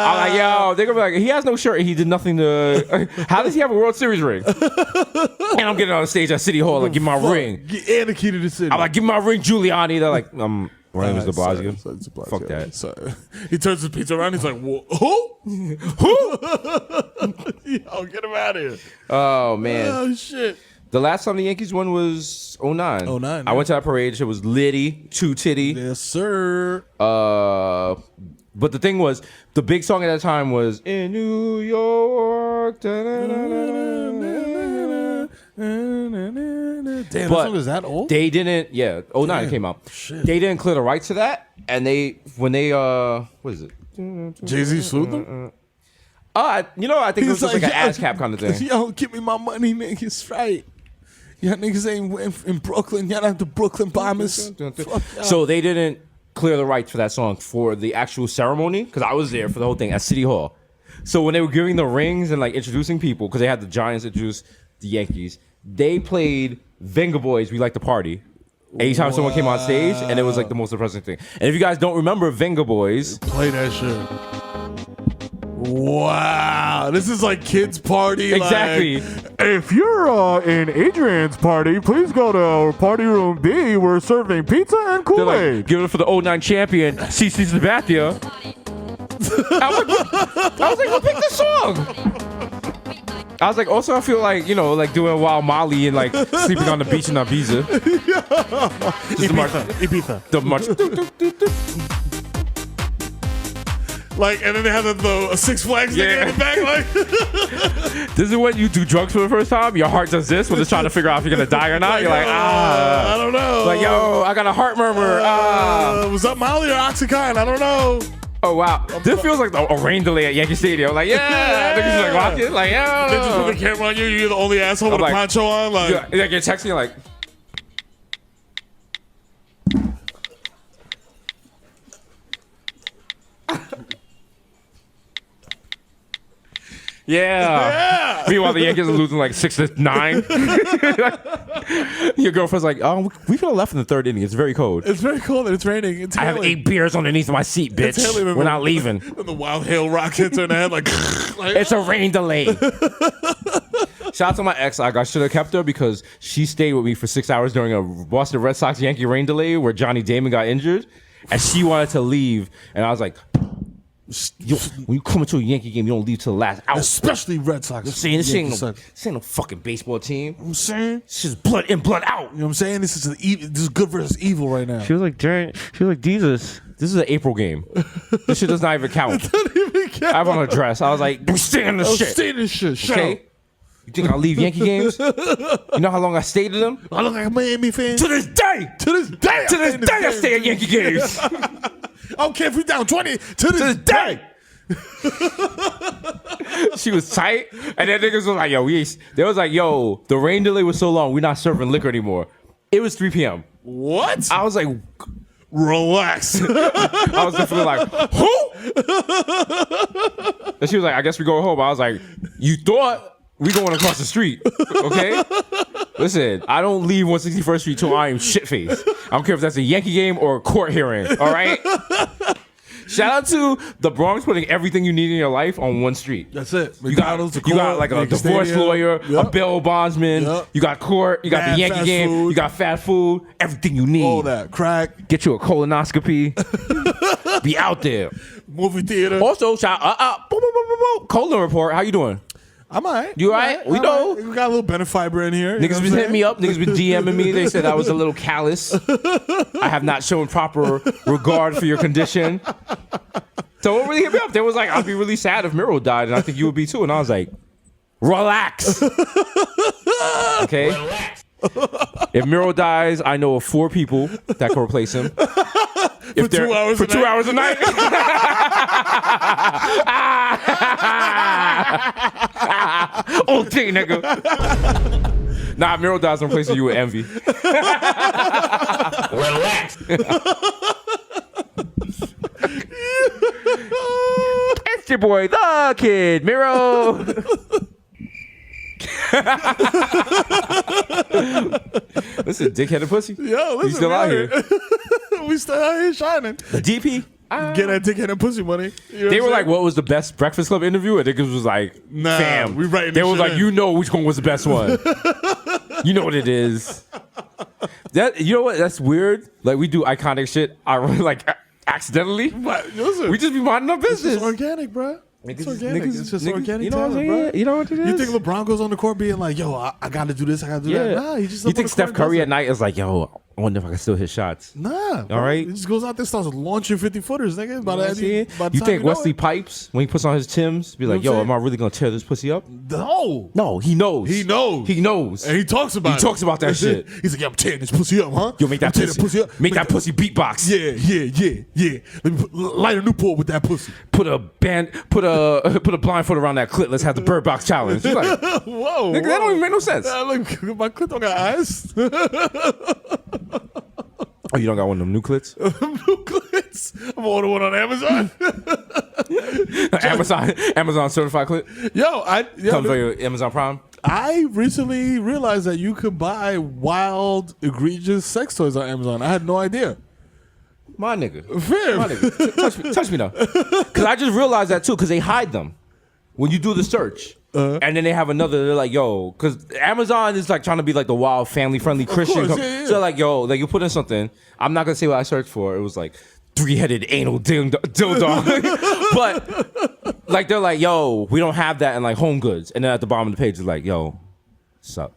I'm like, yo, they're gonna be like, he has no shirt. He did nothing to. How does he have a World Series ring? And I'm getting on stage at City Hall, like, give me my ring.
And the key to the city.
I'm like, give me my ring, Giuliani. They're like, Ryan is de Blasio. Fuck that.
Sorry. He turns his pizza around. He's like, who? Yo, get him out of here.
Oh, man.
Oh, shit.
The last time the Yankees won was 09.
09.
I went to that parade. It was litty, too titty.
Yes, sir.
But the thing was, the big song at that time was In New York.
Damn, that song is that old?
They didn't. 09 it came out.
Shit.
They didn't clear the rights to that, and what is it?
Jay-Z sued them?
I think it was just like an ASCAP kind of thing.
Yo, give me my money, niggas. Right. Y'all niggas ain't in Brooklyn. Y'all have the Brooklyn Bombers.
So they didn't clear the rights for that song for the actual ceremony, because I was there for the whole thing at City Hall. So when they were giving the rings and like introducing people, because they had the Giants introduce the Yankees, they played Bodega Boys, We Like to Party. Anytime someone came on stage, and it was like the most depressing thing. And if you guys don't remember Bodega Boys,
play that shit. Wow, this is like kids' party.
Exactly.
Like, if you're in Adrian's party, please go to party room B. We're serving pizza and
they're
Kool-Aid.
like, give it for the 09 champion, CC Sabathia. I was like, who picked this song? I was like, also, I feel like, like doing Wild Molly and like sleeping on the beach in Ibiza.
Ibiza.
The march.
Like, and then they have the Six Flags thing in the back. Like,
this is when you do drugs for the first time. Your heart does this when it's trying to figure out if you're gonna die or not. You're like,
I don't know.
Like, yo, I got a heart murmur.
Was that Molly or Oxycontin? I don't know.
Oh wow, this feels like a rain delay at Yankee Stadium. Like, yeah, niggas just like rocking. Like, yeah.
They just put the camera on you. You're the only asshole with a poncho on. Like,
you're texting like. Yeah. Meanwhile, the Yankees are losing like 6-9. Your girlfriend's like, "Oh, we could have left in the third inning. It's very cold.
It's very cold and it's raining. It's
I have 8 beers underneath my seat, bitch. We're not leaving."
And the wild hail rock hits her in the head like
it's a rain delay. Shout out to my ex. I should have kept her because she stayed with me for 6 hours during a Boston Red Sox Yankee rain delay where Johnny Damon got injured, and she wanted to leave, and I was like, yo, when you come into a Yankee game, you don't leave till the last out.
Especially Red Sox.
I'm saying this ain't no fucking baseball team.
I'm saying
it's just blood in, blood out.
You know what I'm saying? This is good versus evil right now.
She was like, Desus, this is an April game. This shit does not even count.
It doesn't even count.
I have on a dress. I was like, stay in this shit.
Stay in this shit.
Okay? You think I'll leave Yankee games? You know how long I stayed to them?
I look like a Miami fan.
To this day! I stay at Yankee games.
I don't care if we down 20. To this day.
She was tight, and then niggas was like, "Yo, they was like, yo, the rain delay was so long, we're not serving liquor anymore." It was 3 p.m.
What?
I was like,
relax.
I was definitely like, who? And she was like, "I guess we go home." I was like, "You thought we going across the street, okay?" Listen, I don't leave 161st Street till I am shit-faced. I don't care if that's a Yankee game or a court hearing, all right? Shout out to the Bronx putting everything you need in your life on one street.
That's it.
You got like a divorce lawyer, a bail bondsman, you got court, you got the Yankee game, you got fast food, everything you need.
All that. Crack.
Get you a colonoscopy. Be out there.
Movie theater.
Also, colon report, how you doing?
I'm all right.
You all right? We know.
We got a little benefiber in here.
Niggas been hitting me up. Niggas been DMing me. They said I was a little callous. I have not shown proper regard for your condition. So what really hit me up? They was like, I'd be really sad if Mero died, and I think you would be too. And I was like, relax. Okay? Relax. If Mero dies, I know of 4 people that can replace him.
For 2 hours
for 2 hours a night. Okay, nigga. Nah, if Mero dies, I'm replacing you with envy. Relax. It's your boy, the kid, Mero. Listen, dickheaded pussy.
Yo, listen,
you still out here.
We still out here shining.
The DP.
Get that dickhead and pussy money. You know
they were like, what was the best Breakfast Club interview? And niggas was like,
nah,
fam.
We writing
they
this
was
shit
like,
in.
you know which one was the best one. You know what it is. That, you know what? That's weird. Like, we do iconic shit. I like accidentally.
Listen,
we just be minding our business.
It's organic, bro. It's organic. It's just organic.
You know what I'm
talent,
saying?
bro.
You know what it is?
You think LeBron goes on the court being like, yo, I got to do this, I got to do that? Nah, he just
You think Steph Curry at night is like, yo, I wonder if I can still hit shots.
Nah.
All right.
He just goes out there, starts launching 50-footers, nigga.
You think Wesley Pipes, when he puts on his Timbs, be like, yo, am I really going to tear this pussy up?
No,
he knows.
He knows.
He knows.
And he talks about
He talks about that shit.
He's like, yeah, I'm tearing this pussy up, huh?
Yo, make that pussy
up.
Make that pussy beatbox.
Yeah. Let me light a Newport with that pussy.
Put a blindfold around that clit. Let's have the bird box challenge. You're like,
whoa.
Nigga, that don't even make no sense.
Look, my clit don't got eyes.
Oh, you don't got one of them new clits?
New clits? I'm ordering one on Amazon.
Amazon certified clit?
Yo,
Come for your Amazon Prime?
I recently realized that you could buy wild, egregious sex toys on Amazon. I had no idea.
My nigga.
Fair.
My nigga. Touch me though. Because I just realized that too, because they hide them when you do the search. And then they have another, they're like, yo, because Amazon is like trying to be like the wild, family-friendly Christian.
Course, yeah.
So like, yo, like you put in something. I'm not going to say what I searched for. It was like 3-headed anal dildo. But like, they're like, yo, we don't have that in like Home Goods. And then at the bottom of the page, it's like, yo, sup.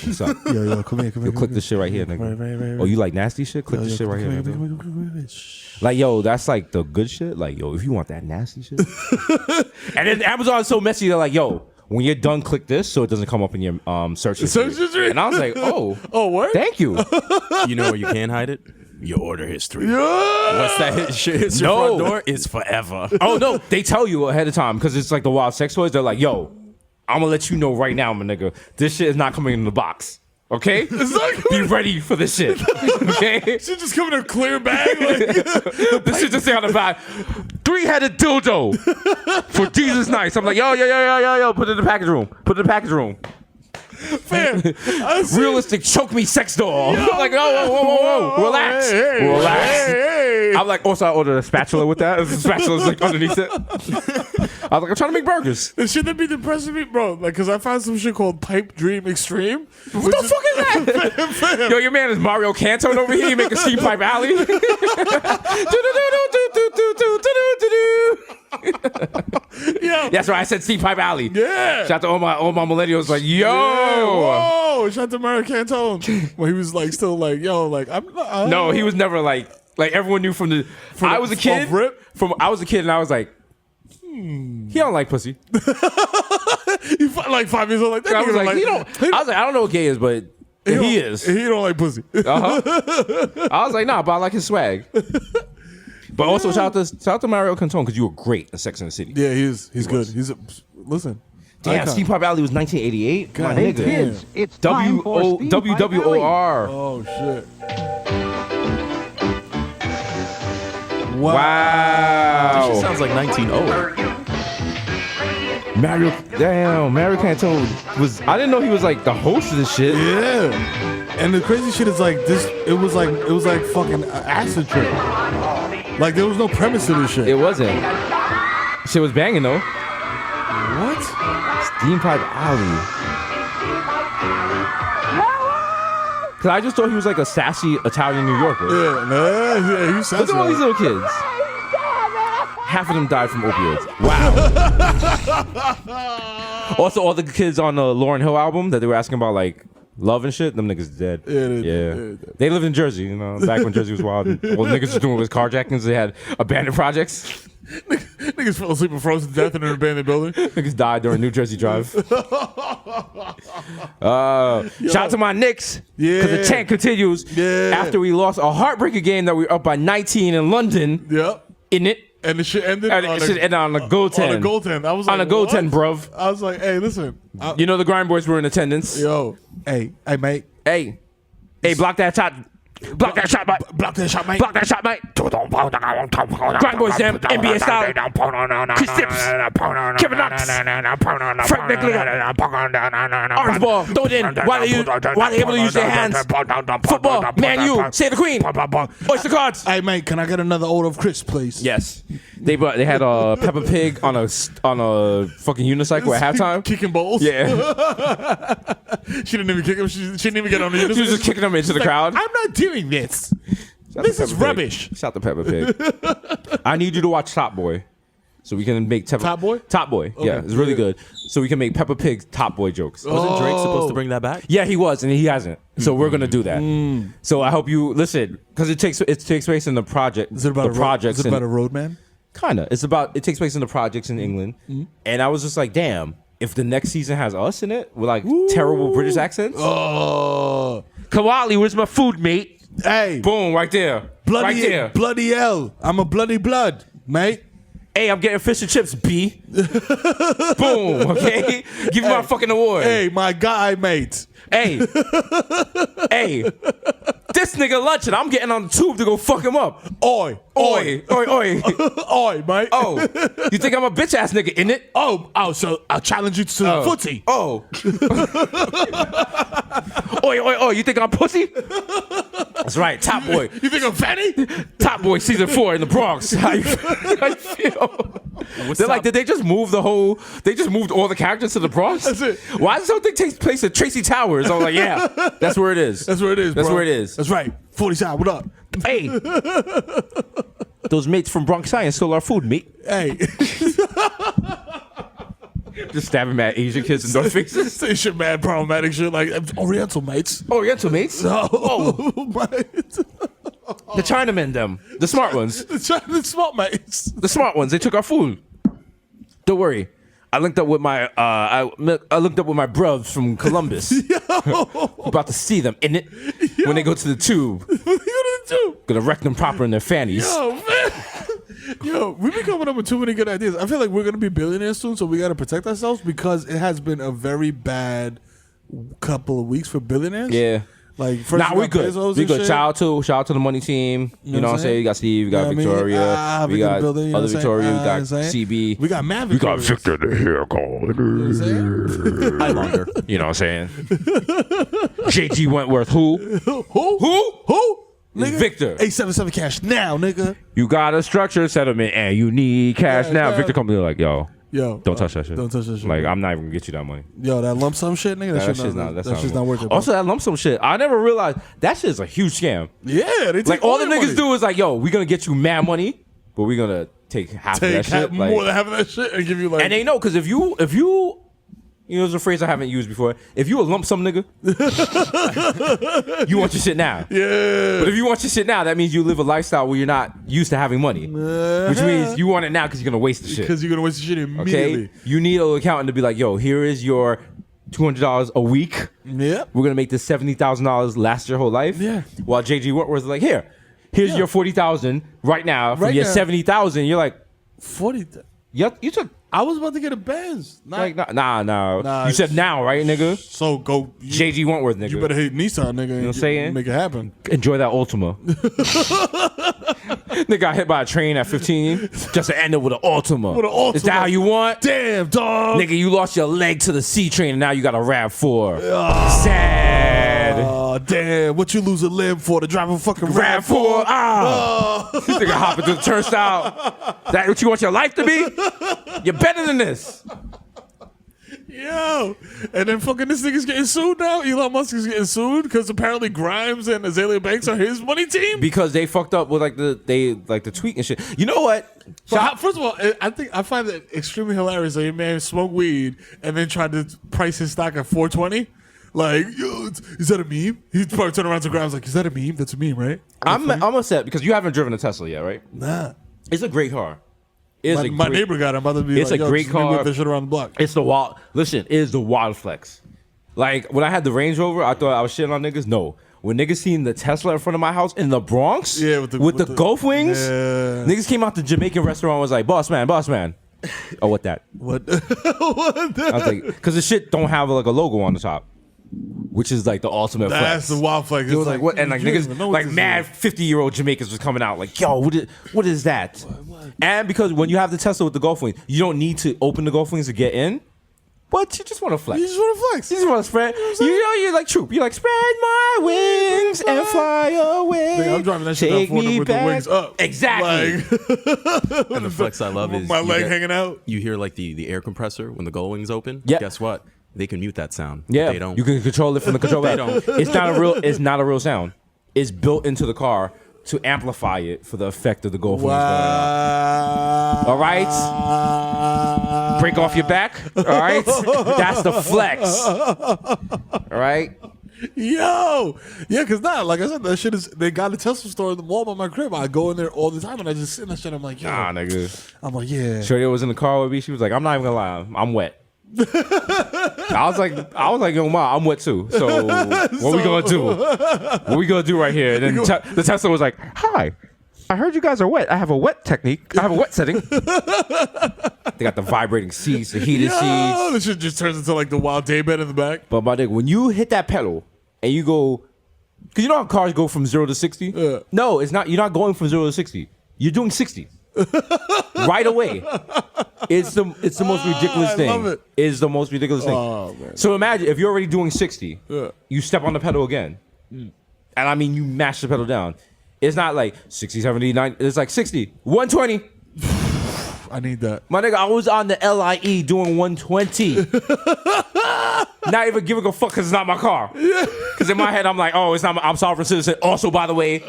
What's up?
Yo, come here.
Yo, click this shit right here, nigga.
Right.
Oh, you like nasty shit? Click this shit right here, nigga. Like, yo, that's like the good shit. Like, yo, if you want that nasty shit. And then Amazon is so messy. They're like, yo, when you're done, click this so it doesn't come up in your search history. And I was like, oh,
what?
Thank you.
You know where you can hide it? Your order history.
Yeah.
Once that hits your front door, it's forever.
Oh, no, they tell you ahead of time because it's like the wild sex toys. They're like, yo, I'm gonna let you know right now, my nigga. This shit is not coming in the box. Okay? Be ready for this shit. Okay?
Shit just come in a clear bag.
This shit just say on the back, 3-headed dildo for Jesus Nice. I'm like, yo, put it in the package room.
Fam,
Realistic choke me sex doll. I'm like, whoa, relax.
Hey.
I'm like, also I ordered a spatula with that. The spatula's like underneath it. I was like, I'm trying to make burgers.
Shouldn't that be depressing me, bro? Like, cause I found some shit called Pipe Dream Extreme.
What the fuck is that?
Fam.
Yo, your man is Mario Cantone over here. You make a steam pipe alley.
Yo.
That's right. I said steam pipe alley.
Yeah.
Shout out to all my millennials. Like, yo.
Whoa. Shout out to Mero Cantone. When he was like, still like, yo, like, I'm not.
No, he was never like everyone knew from I was a kid. I was a kid and I was like, he don't like pussy.
He like 5 years old, like that.
I was like, I was like, I don't know what gay is, but he is.
He don't like pussy.
I was like, nah, but I like his swag. But also shout out to Mario Cantone because you were great in Sex and the City.
Yeah, he's good. Listen.
Damn,
icon.
Steam Pipe Alley was 1988.
God,
my nigga.
kids,
it's time for Steam Pipe
WWOR.
Oh shit.
Wow.
She sounds like 1900.
Mario Cantone was. I didn't know he was like the host of this shit.
Yeah. And the crazy shit is like this. It was like fucking acid trip. Like there was no premise to this shit.
It wasn't. Shit was banging though.
What?
Steam Pipe Alley. Cause I just thought he was like a sassy Italian New Yorker.
Yeah, he sounds
Look at all these little kids. Half of them died from opioids. Wow. Also, all the kids on the Lauryn Hill album that they were asking about like love and shit, them niggas dead.
Yeah.
They lived in Jersey, you know, back when Jersey was wild. All the niggas was doing was carjackings. They had abandoned projects.
Niggas fell asleep and froze to death in an abandoned building.
Niggas died during New Jersey Drive. Shout out to my Knicks.
Yeah.
Because the chant continues.
Yeah.
After we lost a heartbreaking game that we were up by 19 in London.
Yep.
In it.
And the shit ended
on a goaltend.
On a goaltend. I was like,
on a goaltend, bruv.
I was like, hey, listen.
You know the Grind Boys were in attendance.
Yo. Hey, mate.
Hey, block that shot. Block that shot, mate.
Block that shot, mate.
Block that shot, mate. Grind Boys, damn. NBA style. Chris Tips. Kevin Knox. Frank Nicola. Orange ball. Throw it in. Why they able to use their hands? Football. Man U. Save the Queen. Oyster cards.
Hey, mate, can I get another order of crisps, please?
Yes. They had Peppa Pig on a fucking unicycle at halftime.
Kicking balls?
Yeah.
She didn't even kick him. She didn't even get on the unicycle.
She was just kicking them into the crowd.
I'm not doing this. This is rubbish.
Shout to Peppa Pig. I need you to watch Top Boy. So we can make
Top Boy?
Top Boy. Okay. Yeah, it's really good. So we can make Peppa Pig's Top Boy jokes.
Wasn't Drake supposed to bring that back?
Yeah, he was, and he hasn't. So we're gonna do that. So I hope you listen, because it takes place in the project.
Is it about
projects?
Is it about a roadman?
Kinda. It takes place in the projects in England, and I was just like, damn. If the next season has us in it with like terrible British accents, Kawali, where's my food, mate?
Hey,
boom, right there, right there.
Bloody hell, I'm a bloody blood, mate.
Hey, I'm getting fish and chips, B. Boom, okay? Give me my fucking award.
Hey, my guy, mate.
Hey, this nigga lunching. I'm getting on the tube to go fuck him up.
Oi.
Oi,
mate.
Oh, you think I'm a bitch ass nigga, innit?
Oh, so I'll challenge you to the footy.
Oh. Oi, you think I'm pussy? That's right, Top Boy.
You think I'm fatty?
Top Boy season 4 in the Bronx. How you feel? They're like, did they just move they just moved all the characters to the Bronx?
That's it.
Why does something take place at Tracy Towers? I'm like, yeah, that's where it is.
That's where it is,
That's
bro.
where it is.
That's right. 40 side, what up?
Hey. Those mates from Bronx Science stole our food, mate.
Hey.
Just stabbing mad Asian kids in their faces.
Say shit mad problematic shit like Oriental mates.
Oriental mates?
Oh, right.
The Chinamen, them. The smart ones.
The smart mates.
The smart ones. They took our food. Don't worry. I linked up with my I linked up with my bruvs from Columbus. About to see them in it when they go to the tube. Gonna wreck them proper in their fannies.
Yo, man. Yo, we've been coming up with too many good ideas. I feel like we're gonna be billionaires soon, so we gotta protect ourselves because it has been a very bad couple of weeks for billionaires.
Yeah.
Like, first
Nah, we good. We good. Shout out to the money team. You know what I'm saying? You got Steve, you got Victoria, we got other Victoria, we got CB.
We got Matt.
We got Victor the hair call.
I longer.
You know what I'm saying? JG Wentworth, who?
Who? Nigga?
Victor.
877 cash now, nigga.
You got a structured settlement and you need cash now. Victor comes in like, yo, don't touch that shit.
Don't touch that shit.
Like, I'm not even gonna get you that money.
Yo, that lump sum shit, nigga. That shit's not worth it. Bro.
Also, that lump sum shit, I never realized that shit is a huge scam.
Yeah, they take
like all the niggas
money.
do is like, yo, we gonna get you mad money, but we gonna take half of that shit.
More than half of that shit and give you like.
And they know because if you know, there's a phrase I haven't used before. If you a lump sum nigga, you want your shit now.
Yeah.
But if you want your shit now, that means you live a lifestyle where you're not used to having money. Which means you want it now because you're going to waste the shit.
Because you're going to waste the shit immediately.
Okay? You need an accountant to be like, yo, here is your $200 a week.
Yeah.
We're going to make this $70,000 last your whole life.
Yeah.
While JG Wentworth is like, here's your $40,000 right now from your $70,000. You're like,
40.
you took.
I was about to get a Benz.
Nah. You said now, right, nigga?
So go.
JG Wentworth, nigga.
You better hit Nissan, nigga. You know
what I'm saying?
Make it happen.
Enjoy that Ultima. Nigga got hit by a train at 15 just to end up with an Ultima. Is that how you want?
Damn, dog.
Nigga, you lost your leg to the C train and now you got a RAV4. Sad.
Oh, damn. What you lose a limb for to drive a fucking
RAV4? This nigga hopping through the turnstile. That what you want your life to be? You're better than this.
Yo. And then fucking this nigga's getting sued now? Elon Musk is getting sued because apparently Grimes and Azalea Banks are his money team?
Because they fucked up with the tweet and shit. You know what?
First of all, I find that extremely hilarious that your man smoked weed and then tried to price his stock at 420. Like, yo, is that a meme? He probably turned around to Grimes like, is that a meme? That's a meme, right?
I'm upset because you haven't driven a Tesla yet, right?
Nah.
It's a great car.
My neighbor got it. I'm about to be
it's
like,
a great car.
Whip that shit around the block.
It's the wild. Listen, it is the wild flex. Like when I had the Range Rover, I thought I was shitting on niggas. No, when niggas seen the Tesla in front of my house in the Bronx, with the Gulf wings, niggas came out the Jamaican restaurant and was like, boss man. Oh, what that?
What?
What? I was like, because the shit don't have like a logo on the top. Which is like the ultimate flex.
That's the wild flex.
It was like what? And like niggas, like mad 50-year-old Jamaicans was coming out like, yo, what is that? What? And because when you have the Tesla with the Gulf wings, you don't need to open the Gulf wings to get in. But you just want to flex.
You just want to flex.
You just want to spread. You're like Troop. You're like, spread my wings and fly away.
Nigga, I'm driving that shit down with the wings up.
Exactly.
Like,
and the flex I love is
my leg hanging out.
You hear like the air compressor when the gull wings open.
Yeah.
Guess what? They can mute that sound.
Yeah,
they don't.
You can control it from the control.
They don't.
It's not a real sound. It's built into the car to amplify it for the effect of the Gulf wings. All right, break off your back. All right, that's the flex. All right.
Yo, yeah, cause like I said, that shit is. They got a Tesla store in the mall by my crib. I go in there all the time and I just sit in that shit. I'm like, yo,
nah, nigga.
I'm like, yeah.
Shorty was in the car with me. She was like, I'm not even gonna lie, I'm wet. I was like, yo, ma, I'm wet too. So what we gonna do? What we gonna do right here? And then the Tesla was like, hi, I heard you guys are wet. I have a wet technique. I have a wet setting. They got the vibrating seats, the heated seats.
This shit just turns into like the wild daybed in the back.
But my nigga, when you hit that pedal and you go, because you know how cars go from 0 to 60?
Yeah.
No, it's not. You're not going from 0 to 60. You're doing 60 right away. It's the most ridiculous thing.
I love it.
It's the most ridiculous thing.
Oh, man.
So imagine if you're already doing 60, you step on the pedal again.
Mm.
And I mean, you mash the pedal down. It's not like 60, 70, 90. It's like 60, 120.
I need that.
My nigga, I was on the LIE doing 120. Not even giving a fuck because it's not my car. Because Because in my head, I'm like, oh, it's not. I'm sovereign citizen. Also, by the way,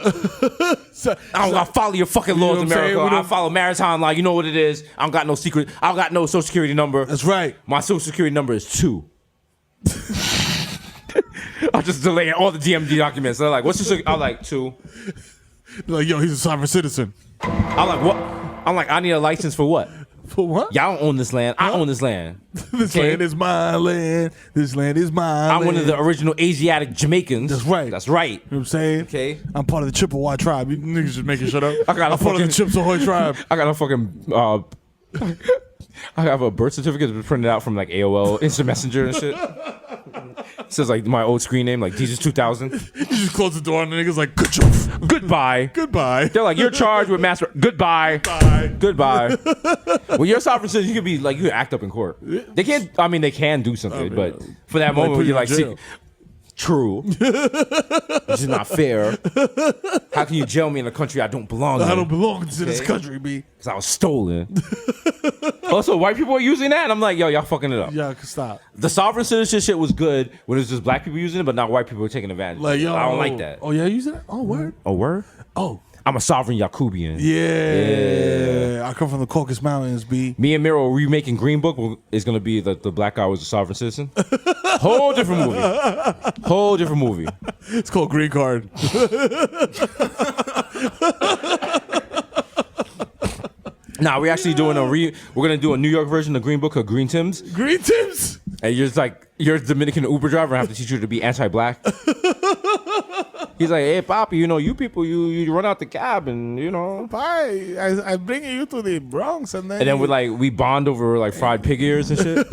I follow your fucking laws, America. I follow maritime law. You know what it is. I don't got no secret. I don't got no social security number.
That's right.
My social security number is 2. I'm just delaying all the DMD documents. They're like, what's your? I'm like 2.
Like, yo, he's a sovereign citizen.
I'm like, what? I'm like, I need a license for what?
For what?
Y'all don't own this land. I own this land.
This land is my land. This land is my
I'm
land.
one of the original Asiatic Jamaicans.
That's right.
That's right.
You know what I'm saying?
Okay.
I'm part of the Chippewa tribe. You niggas just making shit up.
I'm
part of the Chips Ahoy tribe.
I got a fucking I have a birth certificate that's printed out from like AOL Instant Messenger and shit. It says like my old screen name, like Desus 2000.
You just close the door and the niggas like, good job.
Goodbye.
Goodbye.
They're like, you're charged with master. Goodbye.
Bye.
Goodbye. When you're a sovereign citizen, you can be like, you can act up in court. They can't. I mean, they can do something, but for that moment, you're like, see, true. Which is not fair. How can you jail me in a country I don't belong in?
I don't belong to this country, B.
Because I was stolen. Also, white people are using that, and I'm like, yo, y'all fucking it up.
Y'all can stop.
The sovereign citizenship shit was good when it was just black people using it, but now white people are taking advantage.
Like, yo,
I don't like that.
Oh, yeah, using it? Oh, word?
Oh, word?
Oh.
I'm a sovereign Yakubian.
Yeah. I come from the Caucasus Mountains, B.
Me and Mero remaking Green Book is going to be that the black guy was a sovereign citizen. Whole different movie. Whole different movie.
It's called Green Card.
Nah, we're actually doing we're gonna do a New York version of Green Book of Green Tims.
Green Tims?
And you're just like, you're a Dominican Uber driver, I have to teach you to be anti-black. He's like, hey, Papi, you know, you people, you run out the cab and, you know.
Bye. I bring you to the Bronx and then
we bond over like fried pig ears and shit.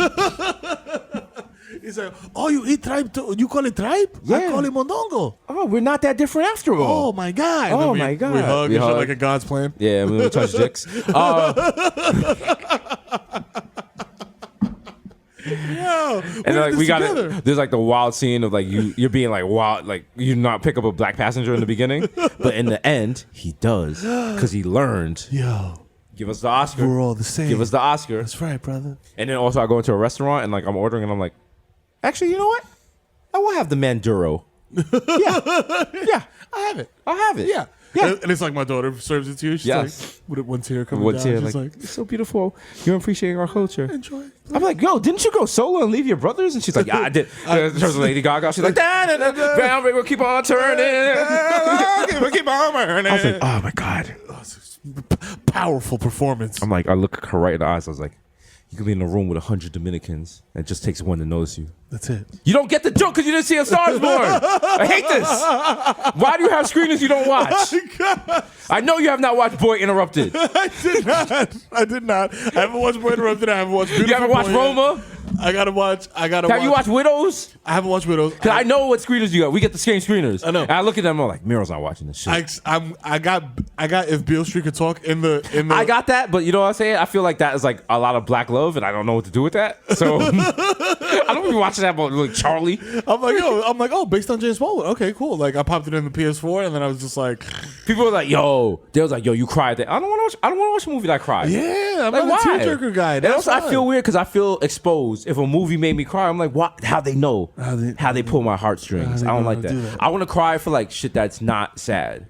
He's like, oh, you eat tripe too? You call it tripe?
Yeah.
I call it mondongo.
Oh, we're not that different after all.
Oh, my God.
Oh,
And then
my God.
We hug
We
and shit
hug.
like a God's plan.
Yeah, we don't touch dicks.
Yo,
And like we got
together.
it. There's like the wild scene of like you're being like wild, like you not pick up a black passenger in the beginning, but in the end he does because he learned.
Yo,
Give us the Oscar.
we're all the same.
Give us the Oscar.
That's right, brother.
And then also I go into a restaurant and like I'm ordering and I'm like, actually, you know what? I will have the Manduro. Yeah,
I have it.
I'll have it.
Yeah.
Yeah.
And it's like my daughter serves it to you. She's
Yes.
like, with one tear coming
One
down.
tear,
She's
like, it's so beautiful. You're appreciating our culture.
enjoy.
I'm like, yo, didn't you go solo and leave your brothers? And she's like, yeah, I did. In terms of Lady Gaga, she's like, round we'll keep on turning.
Keep on burning.
I was like, oh my God.
Powerful performance.
I'm like, I look her right in the eyes. I was like, you could be in a room with 100 Dominicans. And it just takes one to notice you.
That's it.
You don't get the joke because you didn't see A Star Is Born. I hate this. Why do you have screeners you don't watch? I know you have not watched Boy Interrupted.
I did not. I haven't watched Boy Interrupted. I haven't watched Beautiful
You haven't watched
Boy yet.
Roma?
I gotta watch.
Have you watched Widows?
I haven't watched Widows.
Because I know what screeners you got. We get the same screeners.
I know.
And I look at them, I'm like, Mero's not watching this shit.
I got If Beale Street Could Talk in the.
I got that, but you know what I'm saying? I feel like that is like a lot of black love, and I don't know what to do with that. So I don't be watching that, but like Charlie.
I'm like, oh, based on James Baldwin. Okay, cool. Like I popped it in the PS4, and then I was just like,
People were like, they was like, yo, you cried. I don't want to watch a movie that I cried.
yeah, I'm
Like,
not a
why?
tearjerker guy.
And
That's
also, I
fine.
feel weird because I feel exposed. If a movie made me cry, I'm like, what? How they know? How they pull my heartstrings?
they
I don't
know
like
how
that.
to do that.
I want to cry for like shit that's not sad.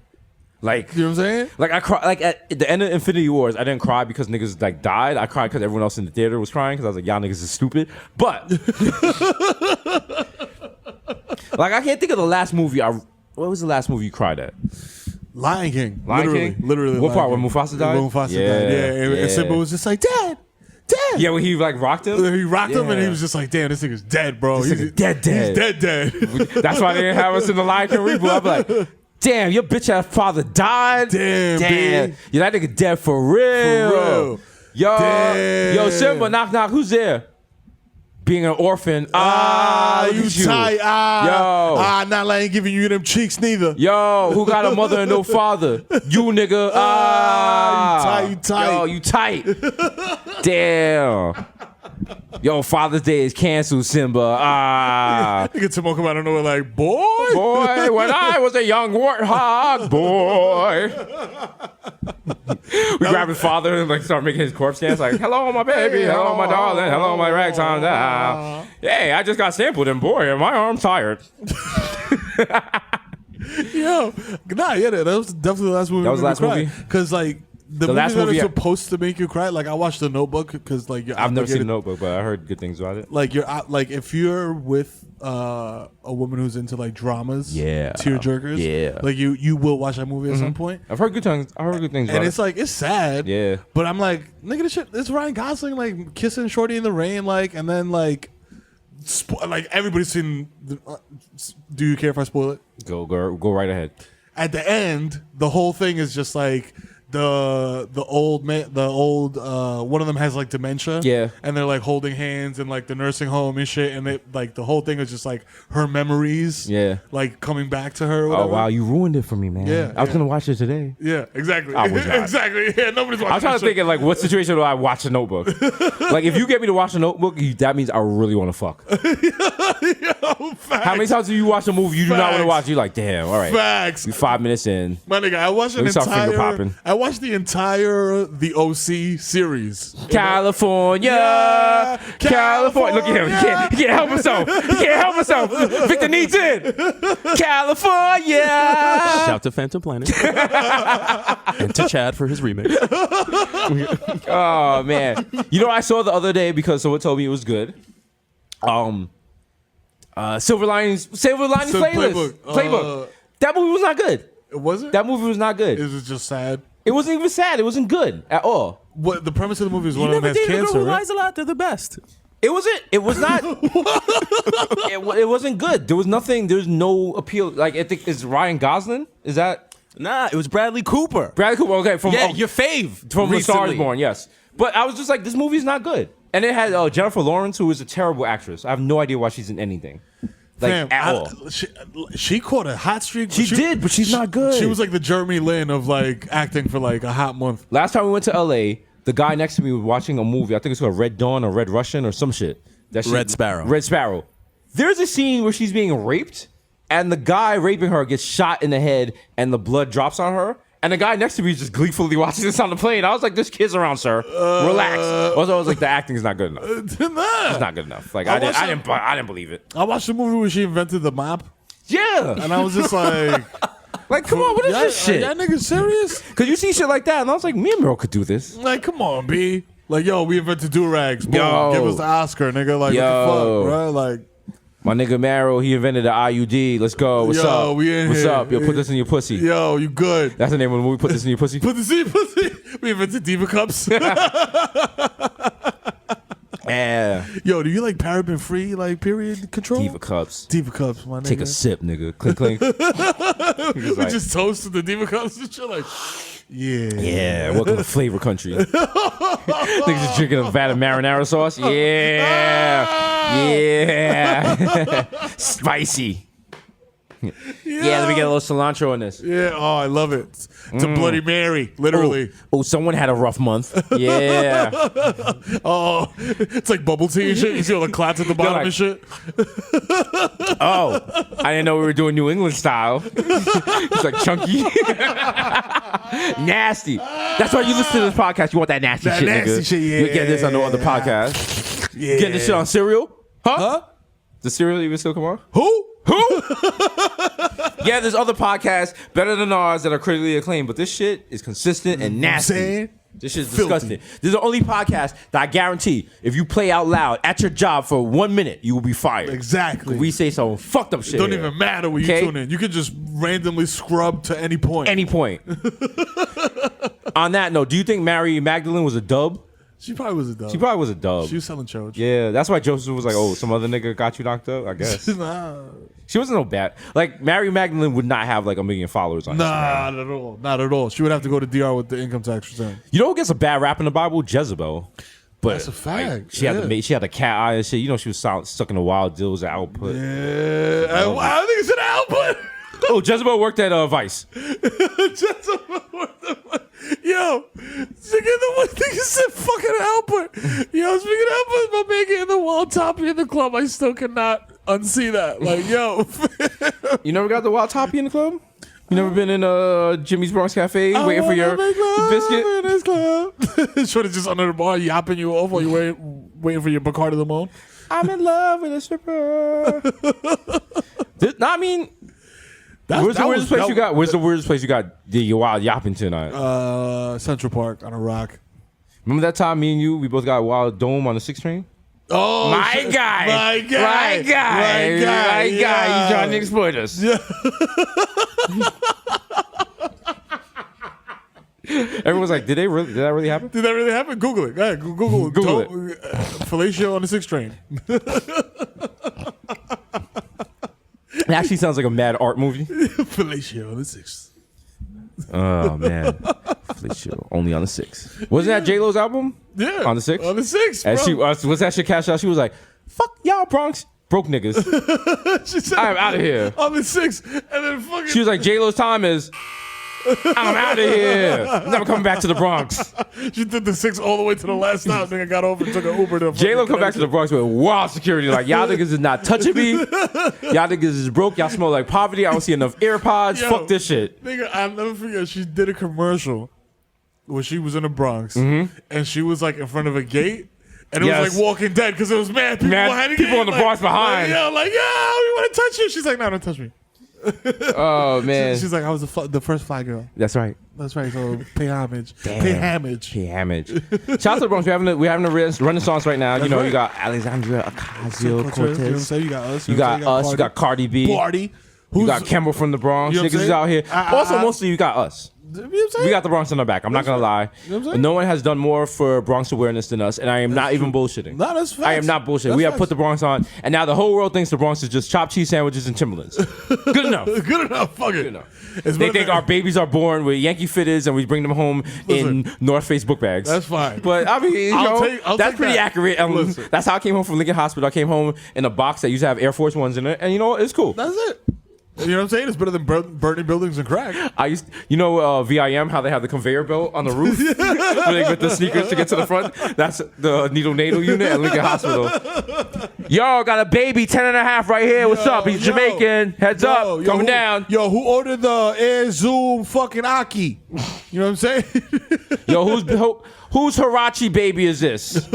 Like,
You know what I'm saying?
like I cry. Like at the end of Infinity Wars, I didn't cry because niggas like died. I cried because everyone else in the theater was crying because I was like, y'all niggas is stupid. But like, I can't think of the last movie. What was the last movie you cried at?
Lion King.
Lion King?
Literally.
What part,
Lion
when
King.
Mufasa died?
When Mufasa
Yeah,
died. Yeah. And Simba
yeah.
was just like, Dad.
Yeah, when he like rocked him.
He rocked him, and he
Yeah.
was just like, "Damn, this nigga's dead, bro.
This nigga dead.
He's dead."
That's why they didn't have us in the Lion King reboot. I'm like, damn, your bitch ass father died.
Damn.
Yeah, that nigga dead for real.
For real.
Yo,
Damn.
yo, Simba, knock, knock. Who's there? Being an orphan.
You
look at
tight.
Yo.
Not like giving you them cheeks neither.
Yo, who got a mother and no father? You nigga.
You tight.
Yo, you tight. Damn. Yo, Father's Day is canceled, Simba.
Nigga Timo come out of nowhere like, boy.
Boy, when I was a young warthog, boy. We grab his father and like start making his corpse dance, like, hello, my baby, hello, my darling, hello, my ragtime doll. Hey, I just got sampled, and boy, my arm's tired.
Yo, that was definitely the last movie.
That was the last movie?
Because like the
last
movies that
movie
are supposed to make you cry. Like I watched The Notebook because like
I've never seen The Notebook, but I heard good things about it.
Like you're like if you're with a woman who's into like dramas, tearjerkers, like you will watch that movie at some point.
I've heard good things. I heard good things about
And
it.
it's like it's sad, but I'm like, nigga, this shit. It's Ryan Gosling like kissing Shorty in the rain, like, and then like everybody's seen. Do you care if I spoil it?
Go right ahead.
At the end, the whole thing is just like the old man, one of them has like dementia, and they're like holding hands in like the nursing home and shit, and they like the whole thing is just like her memories, like coming back to her. Or whatever.
Oh wow, you ruined it for me, man. I was gonna watch it today.
Yeah, exactly.
I was not.
Exactly. Yeah, nobody's watching.
I'm trying to think of like what situation do I watch The Notebook? Like if you get me to watch The Notebook, that means I really want to fuck.
Yo,
how many times do you watch a movie you do not want to watch? You're like, damn, all right.
Facts.
We 5 minutes in.
My nigga, I watched I watched the entire The OC series.
California. Look at him. He can't help himself. Victor needs it. California.
Shout to Phantom Planet and to Chad for his remix.
Oh man, you know what I saw the other day because someone told me it was good. Silver Linings Playbook. That movie was not good.
Was it?
That movie was not good.
It was just sad.
It wasn't even sad. It wasn't good at all.
What the premise of the movie is one of them has cancer.
Who lies a lot? They're the best.
It wasn't. It was not. it wasn't good. There was nothing. There's no appeal. Like I think is Ryan Gosling. Is that?
Nah, it was Bradley Cooper.
Okay, from
your fave
from The Star Is Born. Yes, but I was just like, this movie's not good. And it had Jennifer Lawrence, who is a terrible actress. I have no idea why she's in anything. Like
Fam,
at all.
She caught a hot streak.
She did, but she's not good.
She was like the Jeremy Lin of like acting for like a hot month.
Last time we went to LA, the guy next to me was watching a movie. I think it's called Red Dawn or Red Russian or some shit.
Red Sparrow.
Red Sparrow. There's a scene where she's being raped, and the guy raping her gets shot in the head, and the blood drops on her. And the guy next to me is just gleefully watching this on the plane. I was like, "There's kids around, sir. Relax." Also, I was like, "The acting is not good enough. It's not good enough." Like I didn't believe it.
I watched the movie where she invented the mop.
Yeah,
and I was just like,
come on, what is this shit?
Are y'all niggas serious?
Because you see shit like that, and I was like, me and Mero could do this.
Like, come on, B. Like, yo, we invented do-rags. Boom, give us the Oscar, nigga. Like, what the fuck, bro? Like.
My nigga Mero, he invented the IUD. Let's go. What's up? What's up? Yo, put this in your pussy.
Yo, you good.
That's the name of the movie, Put This in Your Pussy.
Put this in your pussy. We invented Diva Cups.
Yeah.
Yo, do you like paraben-free, like, period control?
Diva Cups.
Diva Cups, my nigga.
Take a sip, nigga. Clink, clink.
We just toasted the Diva Cups and shit like, yeah.
Yeah, welcome to flavor country. Niggas just drinking a vat of marinara sauce. Yeah. Spicy. Yeah, let me get a little cilantro in this.
Yeah, oh, I love it. It's a Bloody Mary, literally.
Oh, someone had a rough month. Yeah.
Oh, it's like bubble tea and shit. You see all the clots at the bottom and shit.
Oh, I didn't know we were doing New England style. It's like chunky. Nasty. That's why you listen to this podcast. You want that nasty shit, nigga.
Shit, yeah.
You get this on no other podcast.
Yeah.
You getting this shit on cereal? Huh? Does cereal even still come on?
Who?
Yeah, there's other podcasts better than ours that are critically acclaimed, but this shit is consistent and nasty. This shit is disgusting. This is the only podcast that I guarantee if you play out loud at your job for 1 minute, you will be fired.
Exactly.
We say some fucked up shit.
It don't even matter where you tune in. You can just randomly scrub to any point.
Any point. On that note, do you think Mary Magdalene was a dub?
She probably was a dub.
She probably was a dub.
She was selling church.
Yeah, that's why Joseph was like, "Oh, some other nigga got you knocked up." I guess.
Nah.
She wasn't no bad. Like Mary Magdalene would not have like 1 million followers on Instagram.
Not at all. Not at all. She would have to go to DR with the income tax return.
You know who gets a bad rap in the Bible? Jezebel. But
that's a fact.
Like, she had the cat eye and shit. You know she was stuck in the wild deals at Output.
Yeah. I think it's an Output.
Oh, Jezebel worked at Vice.
Jezebel worked at Vice. Yo, the thing you said fucking Output. Yo, speaking of Output, my man getting the wall toppy in the club. I still cannot unsee that. Like, yo.
You never got the wild toppy in the club? You never been in Jimmy's Bronx Cafe waiting for your biscuit?
Shorty just under the bar yapping you off while you waiting for your Bacardi Limon.
I'm in love with a stripper. I mean, Where's the weirdest place you got? Where's the weirdest place you got the wild yapping tonight?
Central Park on a rock.
Remember that time me and you, we both got a wild dome on the 6 train?
Oh,
My guy. You trying to exploit us. Yeah. Everyone's like, did that really happen?
Did that really happen? Google it. Go ahead, Google
it.
Fellatio on the 6 train.
It actually sounds like a mad art movie.
Fellatio on the 6.
Oh, man. Fellatio, only on the 6. Wasn't that J-Lo's album?
Yeah.
On the 6?
On the 6, bro.
And she, what's that shit cash out? She was like, fuck y'all Bronx. Broke niggas.
She said,
I'm out of here.
On the 6. And then fucking...
She was like, J-Lo's time is... I'm out of here. Never coming back to the Bronx.
She did the 6 all the way to the last stop. Nigga got over and took an Uber to
J-Lo come back to the Bronx with wild security. Like, y'all niggas is not touching me. Y'all niggas is broke. Y'all smell like poverty. I don't see enough AirPods.
Yo,
fuck this shit.
Nigga, I'll never forget. She did a commercial where she was in the Bronx.
Mm-hmm.
And she was like in front of a gate. And it was like Walking Dead because it was mad people behind the gate.
People in the Bronx behind.
We want to touch you. She's like, no, don't touch me.
Oh, man.
She's like, I was the first fly girl.
That's right.
That's right. So pay homage.
Damn.
Pay homage.
Shout out to the Bronx. We're having a renaissance right now.
That's
You
right.
got Alexandria Ocasio-Cortez.
You got us.
You got us. You got Cardi B.
Party.
You got Kemba from the Bronx.
You know what I'm
Niggas is
saying?
out here. Also, mostly you got us.
You know what I'm saying?
We got the Bronx on our back. I'm not going to lie.
You know what I'm saying?
No one has done more for Bronx awareness than us, and I am not even bullshitting.
No, that's facts.
I am not bullshitting. We have put the Bronx on, and now the whole world thinks the Bronx is just chopped cheese sandwiches and Timberlands. Good enough.
Good enough. Fuck it.
Good enough. They think our babies are born with Yankee fitteds, and we bring them home in North Face book bags.
That's fine.
But I mean,
I'll
that's
take
pretty
that.
accurate. That's how I came home from Lincoln Hospital. I came home in a box that used to have Air Force Ones in it, and you know what? It's cool.
That's it. You know what I'm saying? It's better than burning buildings and crack.
VIM, how they have the conveyor belt on the roof where they get the sneakers to get to the front. That's the needle unit at Lincoln Hospital. Yo, got a baby 10 and a half right here. What's up? He's Jamaican. Heads up. Coming down.
Yo, who ordered the Air Zoom fucking Aki? You know what I'm saying?
Yo, whose Hirachi baby is this?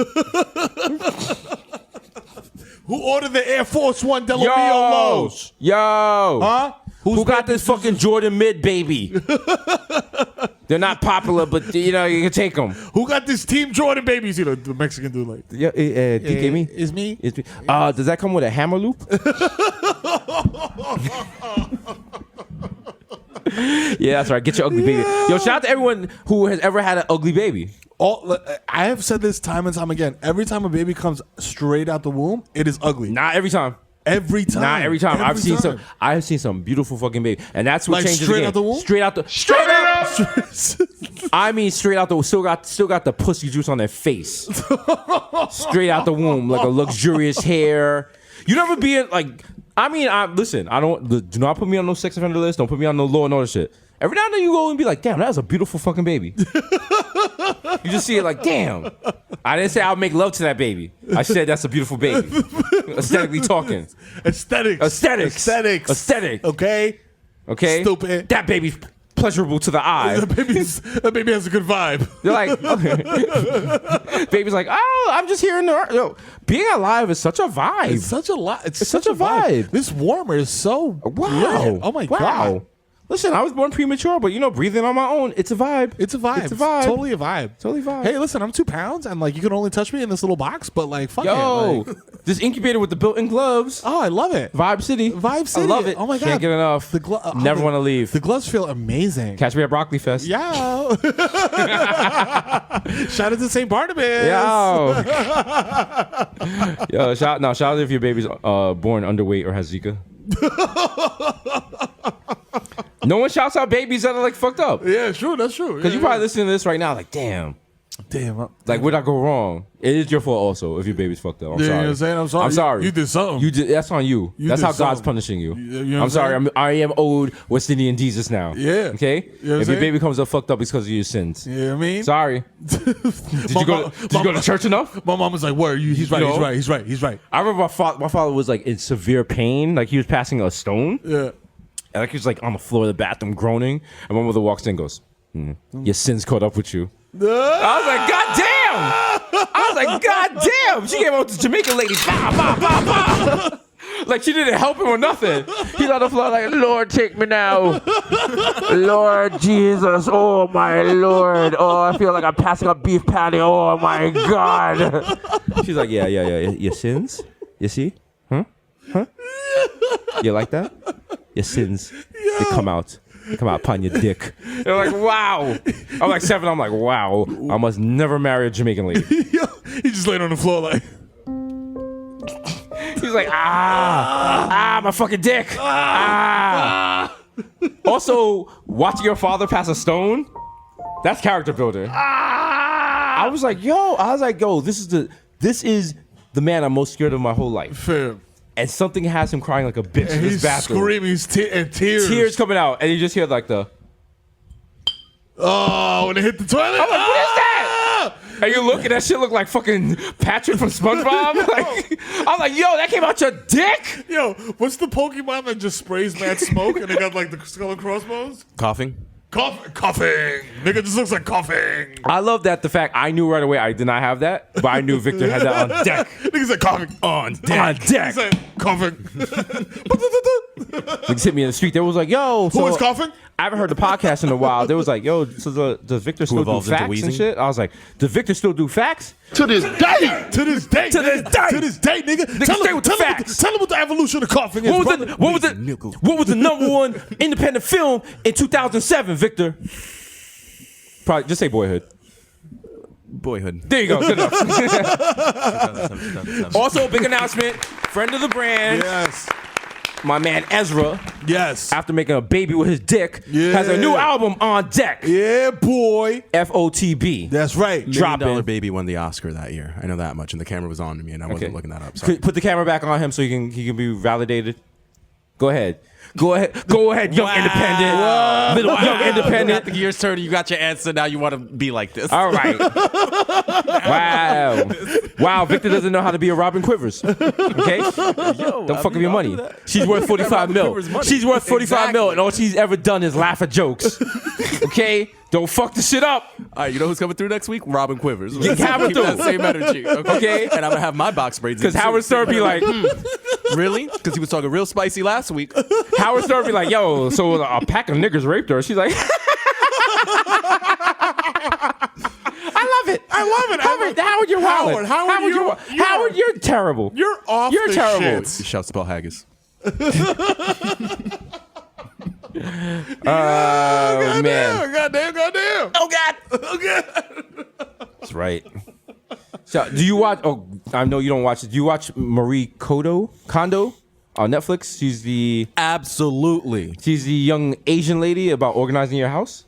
Who ordered the Air Force One Del Rio lows?
Yo.
Huh?
Who got this fucking Jordan mid baby? They're not popular, but you can take them.
Who got this Team Jordan babies? You know, the Mexican dude like.
Yeah, DK me.
It's me.
It's me. Does that come with a hammer loop? Yeah, that's right. Get your ugly baby. Yo, shout out to everyone who has ever had an ugly baby.
I have said this time and time again. Every time a baby comes straight out the womb, it is ugly.
Not every time.
Every time.
Not every time. I've seen some beautiful fucking baby, and that's what
Like
changes
straight
the game.
out the womb?
Straight out. I mean, straight out the still got the pussy juice on their face. Straight out the womb, like a luxurious hair. You never be in like. I mean, listen. I don't. Do not put me on no sex offender list. Don't put me on no law and order shit. Every now and then you go and be like, damn, that was a beautiful fucking baby. You just see it like, damn. I didn't say I'll make love to that baby. I said that's a beautiful baby. Aesthetically talking.
Aesthetics. Okay. Stupid.
That baby's pleasurable to the eye.
That baby has a good vibe.
You're like, okay. Baby's like, oh, I'm just here in the. Yo, being alive is such a vibe.
It's such a lot. It's
such a vibe.
This warmer is so
wow.
lit. Oh my god.
Listen, I was born premature, but breathing on my own, it's a vibe.
It's a vibe. Totally a vibe. Hey, listen, I'm 2 pounds, and like you can only touch me in this little box, but like fuck
Yo,
it. Like,
this incubator with the built-in gloves.
Oh, I love it.
Vibe City.
I love it. Oh my god.
Can't get enough. Never want to leave.
The gloves feel amazing.
Catch me at Broccoli Fest.
Yo. Shout out to St. Barnabas.
Yo, shout out if your baby's born underweight or has Zika. No one shouts out babies that are like fucked up.
Yeah, true. That's true.
Because you probably listening to this right now, like, damn. Like, where'd I go wrong? It is your fault also if your baby's fucked up. I'm sorry.
You know what I'm saying?
I'm sorry.
You did something.
That's on you. That's how God's punishing you. I'm sorry. I am owed West Indian Jesus now.
Yeah.
Okay?
You know
if your baby comes up fucked up, it's because of your sins.
You know what I mean?
Sorry. Did you go to church enough?
My mom was like, word, he's right.
I remember my father was like in severe pain. Like he was passing a stone.
Yeah.
And like he was like on the floor of the bathroom groaning. And my mother walks in and goes, your sins caught up with you. I was like, God damn! I was like, God damn! She came out to Jamaican lady. Bah, bah, bah, bah. Like she didn't help him or nothing. He's on the floor like, Lord, take me now. Lord Jesus, oh my Lord. Oh, I feel like I'm passing a beef patty. Oh my God. She's like, yeah. Your sins, you see? Huh? You like that? Your sins, they come out. They come out upon your dick. They're like, wow. I'm like 7. I'm like, wow. I must never marry a Jamaican lady.
He just laid on the floor like.
He's like, my fucking dick. Also, watching your father pass a stone, that's character building. I was like, yo, this is the man I'm most scared of my whole life.
Fair.
And something has him crying like a bitch in his bathroom.
Screaming, and tears.
Tears coming out, and you just hear like the.
Oh, when it hit the toilet.
I'm like, what is that? And you look, and that shit look like fucking Patrick from SpongeBob. Like, I'm like, yo, that came out your dick?
Yo, what's the Pokemon that just sprays mad smoke and they got like the skull and crossbones?
Coughing.
Coughing. Nigga just looks like coughing.
I love that the fact I knew right away I did not have that, but I knew Victor had that on deck.
Nigga said coughing.
On deck.
He said coughing.
Niggas hit me in the street. They was like, yo.
Who is coughing?
I haven't heard the podcast in a while. They was like, yo, so does Victor still do facts and shit? I was like, does Victor still do facts?
To this day. To this day, nigga. Tell him what the evolution of coughing is.
What was the number one independent film in 2007, Victor? Probably just say Boyhood.
Boyhood.
There you go. Good enough. Also, big announcement. Friend of the brand.
Yes.
My man Ezra.
Yes.
After making a baby with his dick, has a new album on deck.
Yeah, boy.
FOTB.
That's right.
$1 Million Baby won the Oscar that year. I know that much, and the camera was on me, and I wasn't looking that up. Sorry.
Put the camera back on him so he can be validated. Go ahead, young independent. Little young independent.
The year's turn, you got your answer, now you want to be like this.
All right. Wow, Victor doesn't know how to be a Robin Quivers. Okay? Don't fuck with your money. She's worth 45 mil. She's worth 45 mil, and all she's ever done is laugh at jokes. Okay? Don't fuck the shit up.
All right, you know who's coming through next week? Robin Quivers.
Keep
that same energy. Okay? And I'm going to have my box braids.
Because Howard Stern be like,
really? Because he was talking real spicy last week.
Howard Stern be like, yo, so a pack of niggas raped her. She's like, I love it. Howard, you're wild. Howard, you're terrible.
You're off.
You're terrible.
Shits.
He shouts spell haggis.
Man.
Goddamn.
Oh God. That's right. So, do you watch? Oh, I know you don't watch it. Do you watch Marie Kondo on Netflix? She's the young Asian lady about organizing your house.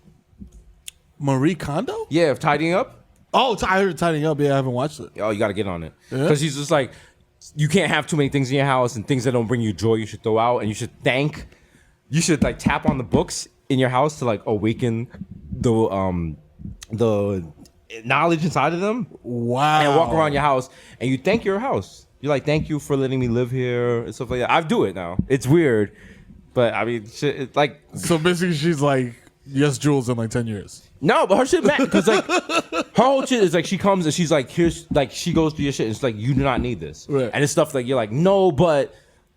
Marie Kondo?
Yeah, of tidying up.
Oh, I heard tidying up. Yeah, I haven't watched it.
Oh, you got to get on it because she's just like, you can't have too many things in your house and things that don't bring you joy. You should throw out, and you should like tap on the books in your house to like awaken the knowledge inside of them.
Wow.
And walk around your house and you thank your house. You're like, thank you for letting me live here and stuff like that. I do it now. It's weird, but I mean, shit, it's like.
So basically, she's like, yes, Jules in like 10 years.
No, but her shit mad because like her whole shit is like she comes and she's like, here's like she goes through your shit and it's like, you do not need this.
Right.
And it's stuff like you're like, no, but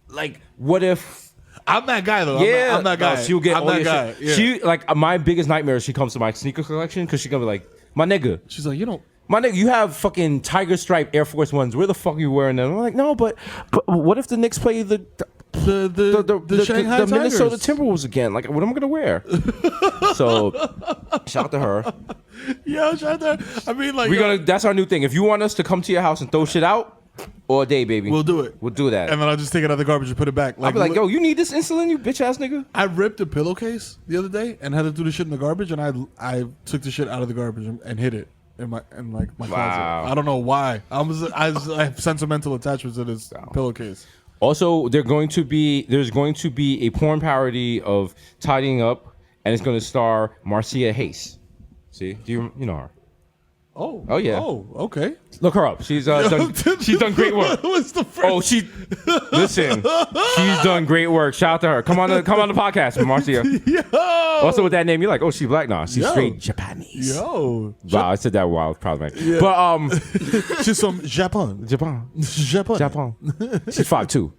like, what if?
I'm that guy though.
Yeah,
I'm that guy.
No, she'll get all
that
your
guy.
shit.
Yeah.
She like my biggest nightmare is she comes to my sneaker collection because she gonna be like, my nigga.
She's like, you don't.
My nigga, you have fucking tiger stripe Air Force Ones. Where the fuck are you wearing them? I'm like, no, but what if the Knicks play the Minnesota Timberwolves again? Like, what am I gonna wear? So, shout out to her.
Yo, shout out to her. I mean, like,
that's our new thing. If you want us to come to your house and throw shit out, all day, baby,
we'll do it.
We'll do that.
And then I'll just take it out of the garbage and put it back.
I'll be like, yo, you need this insulin, you bitch ass nigga.
I ripped a pillowcase the other day and had to do the shit in the garbage, and I took the shit out of the garbage and hid it in my closet. I don't know why. I have sentimental attachments to this pillowcase.
Also, there's going to be a porn parody of tidying up, and it's going to star Marcia Hayes. See, do you know her? Oh yeah.
Oh, okay.
Look her up. She's done great work.
What's the first?
She's done great work. Shout out to her. Come on the podcast, Marcia.
Yo.
Also with that name, you're like, oh, she's black. Nah, she's straight Japanese.
Yo.
Wow, I said that while problematic. Yeah. But
she's from Japan.
Japan.
She's 5'2".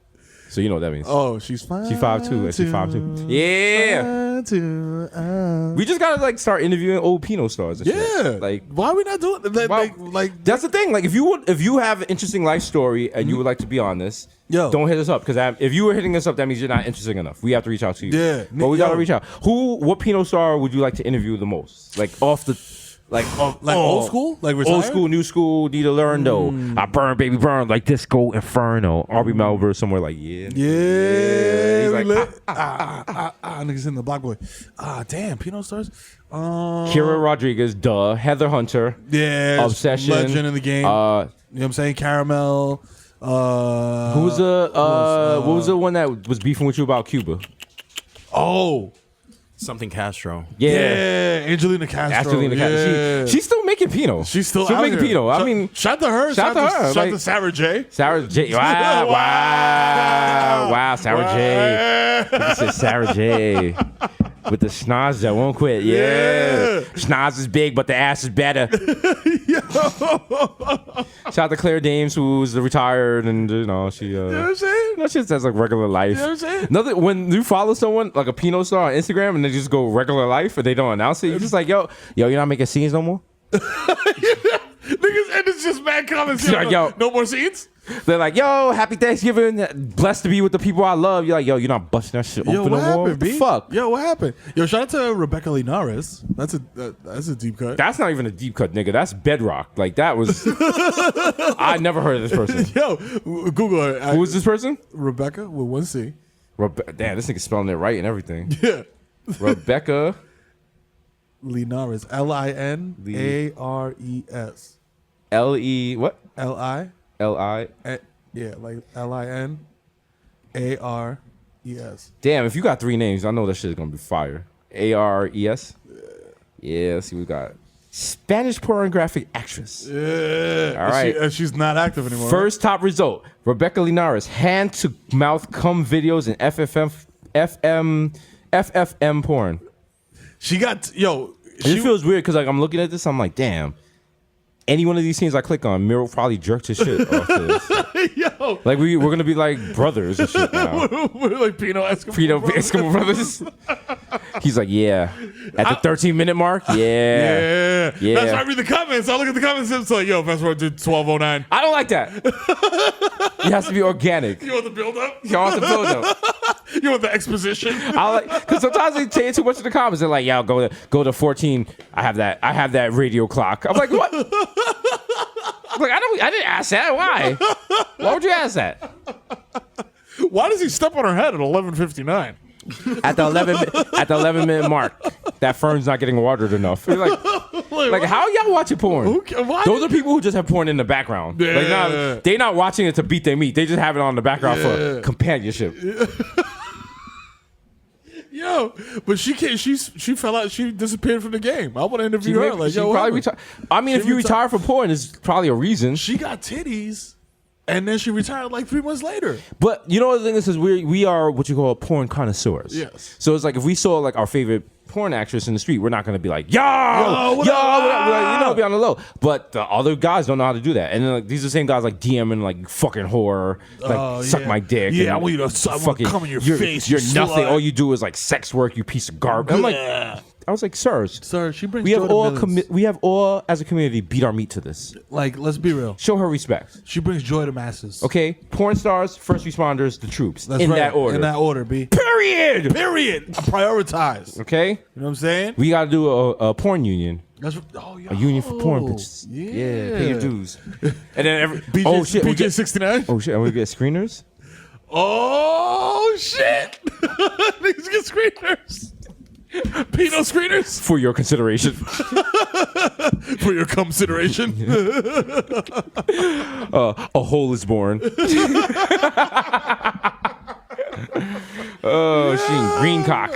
So you know what that means.
Oh, she's 5'2".
She's 5'2". She's 5'2". Yeah.
5'2".
We just gotta like start interviewing old Pinot stars. And
Yeah.
shit. Like
why are we not doing that? Like
that's the thing. Like if you have an interesting life story and you would like to be on this, don't hit us up because if you were hitting us up, that means you're not interesting enough. We have to reach out to you.
Yeah.
But we gotta reach out. What Pinot star would you like to interview the most? Like off the.
old school, like retired?
Old school, new school, need to learn though. I burn, baby, burn like Disco Inferno. Aubrey Melver somewhere like
Yeah,
he's like
niggas in the Block Boy. Damn, Pinot stars.
Kira Rodriguez, duh. Heather Hunter,
Yeah,
Obsession,
legend in the game. You know what I'm saying? Caramel.
Who was the what was the one that was beefing with you about Cuba?
Oh.
Something Castro.
Yeah,
Angelina Castro.
She's still making Pinot.
She's still
making
here.
Pinot. I mean,
shout to her.
Shout to her.
Shout to Sarah J.
Sarah J. Wow, Sarah J. You said Sarah J. With the schnoz that won't quit. Yeah. Schnoz is big, but the ass is better. Shout out to Claire Dames, who's retired, and she
you know what I'm saying?
she just has like regular life.
You know what I'm saying?
When you follow someone like a Pinot star on Instagram and they just go regular life and they don't announce it, you're just like, yo, you're not making scenes no more?
Niggas, and it's just mad comments.
Like, yo,
no more scenes?
They're like, yo, happy Thanksgiving. Blessed to be with the people I love. You're like, yo, you're not busting that shit open no more. What the fuck?
Yo, what happened? Yo, shout out to Rebecca Linares. That's a deep cut.
That's not even a deep cut, nigga. That's bedrock. Like, that was... I never heard of this person.
Yo, Google her.
Who is this person?
Rebecca with one C.
Damn, this nigga's spelling it right and everything.
Yeah.
Rebecca...
Linares. Linares.
L-E... What?
L-I.
L-I...
Yeah, like Linares.
Damn, if you got 3 names, I know that shit is gonna be fire. A-R-E-S? Yeah, let's see what we got. Spanish pornographic actress.
Yeah.
All right.
She's not active anymore.
First top result. Rebecca Linares. Hand-to-mouth cum videos and FFM porn.
She got... Yo.
It feels weird because like I'm looking at this, I'm like, damn. Any one of these scenes I click on, Mero probably jerked his shit off to this.
Yo.
Like we're gonna be like brothers and shit now.
We're like Pinot Eskimo
brothers. He's like, yeah. At the 13-minute mark, yeah.
That's why I read the comments. I look at the comments and it's like, yo, fast forward to 12:09.
I don't like that. It has to be organic.
You want the build up?
You want the build up.
You want the exposition?
I like because sometimes they say too much in the comments. They're like, "Yeah, go to 14. I have that radio clock." I'm like, "What?" I'm like, I didn't ask that. Why? Why would you ask that?
Why does he step on her head at 11:59?
At the 11-minute mark, that fern's not getting watered enough. You're like how are y'all watching porn? Those are people who just have porn in the background.
Yeah.
Like, they're not watching it to beat their meat. They just have it on the background for companionship.
Yo, but she can't. She fell out. She disappeared from the game. I want to interview her. Like,
she
yo,
probably I mean, if you retire from porn, there's probably a reason.
She got titties, and then she retired like 3 months later.
But you know what the thing is we are what you call porn connoisseurs.
Yes.
So it's like if we saw like our favorite porn actress in the street, we're not gonna be like, yo, what up? You know, be on the low. But the other guys don't know how to do that. And then like these are the same guys like DMing like fucking whore, like suck my dick.
Yeah,
and,
I want you to come in your face.
You're nothing.
Slut.
All you do is like sex work, you piece of garbage. I'm like, I was like, sirs,
she brings.
We have all as a community beat our meat to this.
Like, let's be real.
Show her respect.
She brings joy to masses.
Okay, porn stars, first responders, the troops.
That's
in
right.
that order.
In that order, B.
Period.
Prioritize.
Okay.
You know what I'm saying?
We got to do a porn union.
That's
a union for porn bitches. Yeah, pay your dues. And then
BJ 69.
Oh shit, and we get screeners.
Oh shit! Niggas get screeners. Pinot screeners
for your consideration.
For your consideration.
A hole is born. Oh, she in green cock.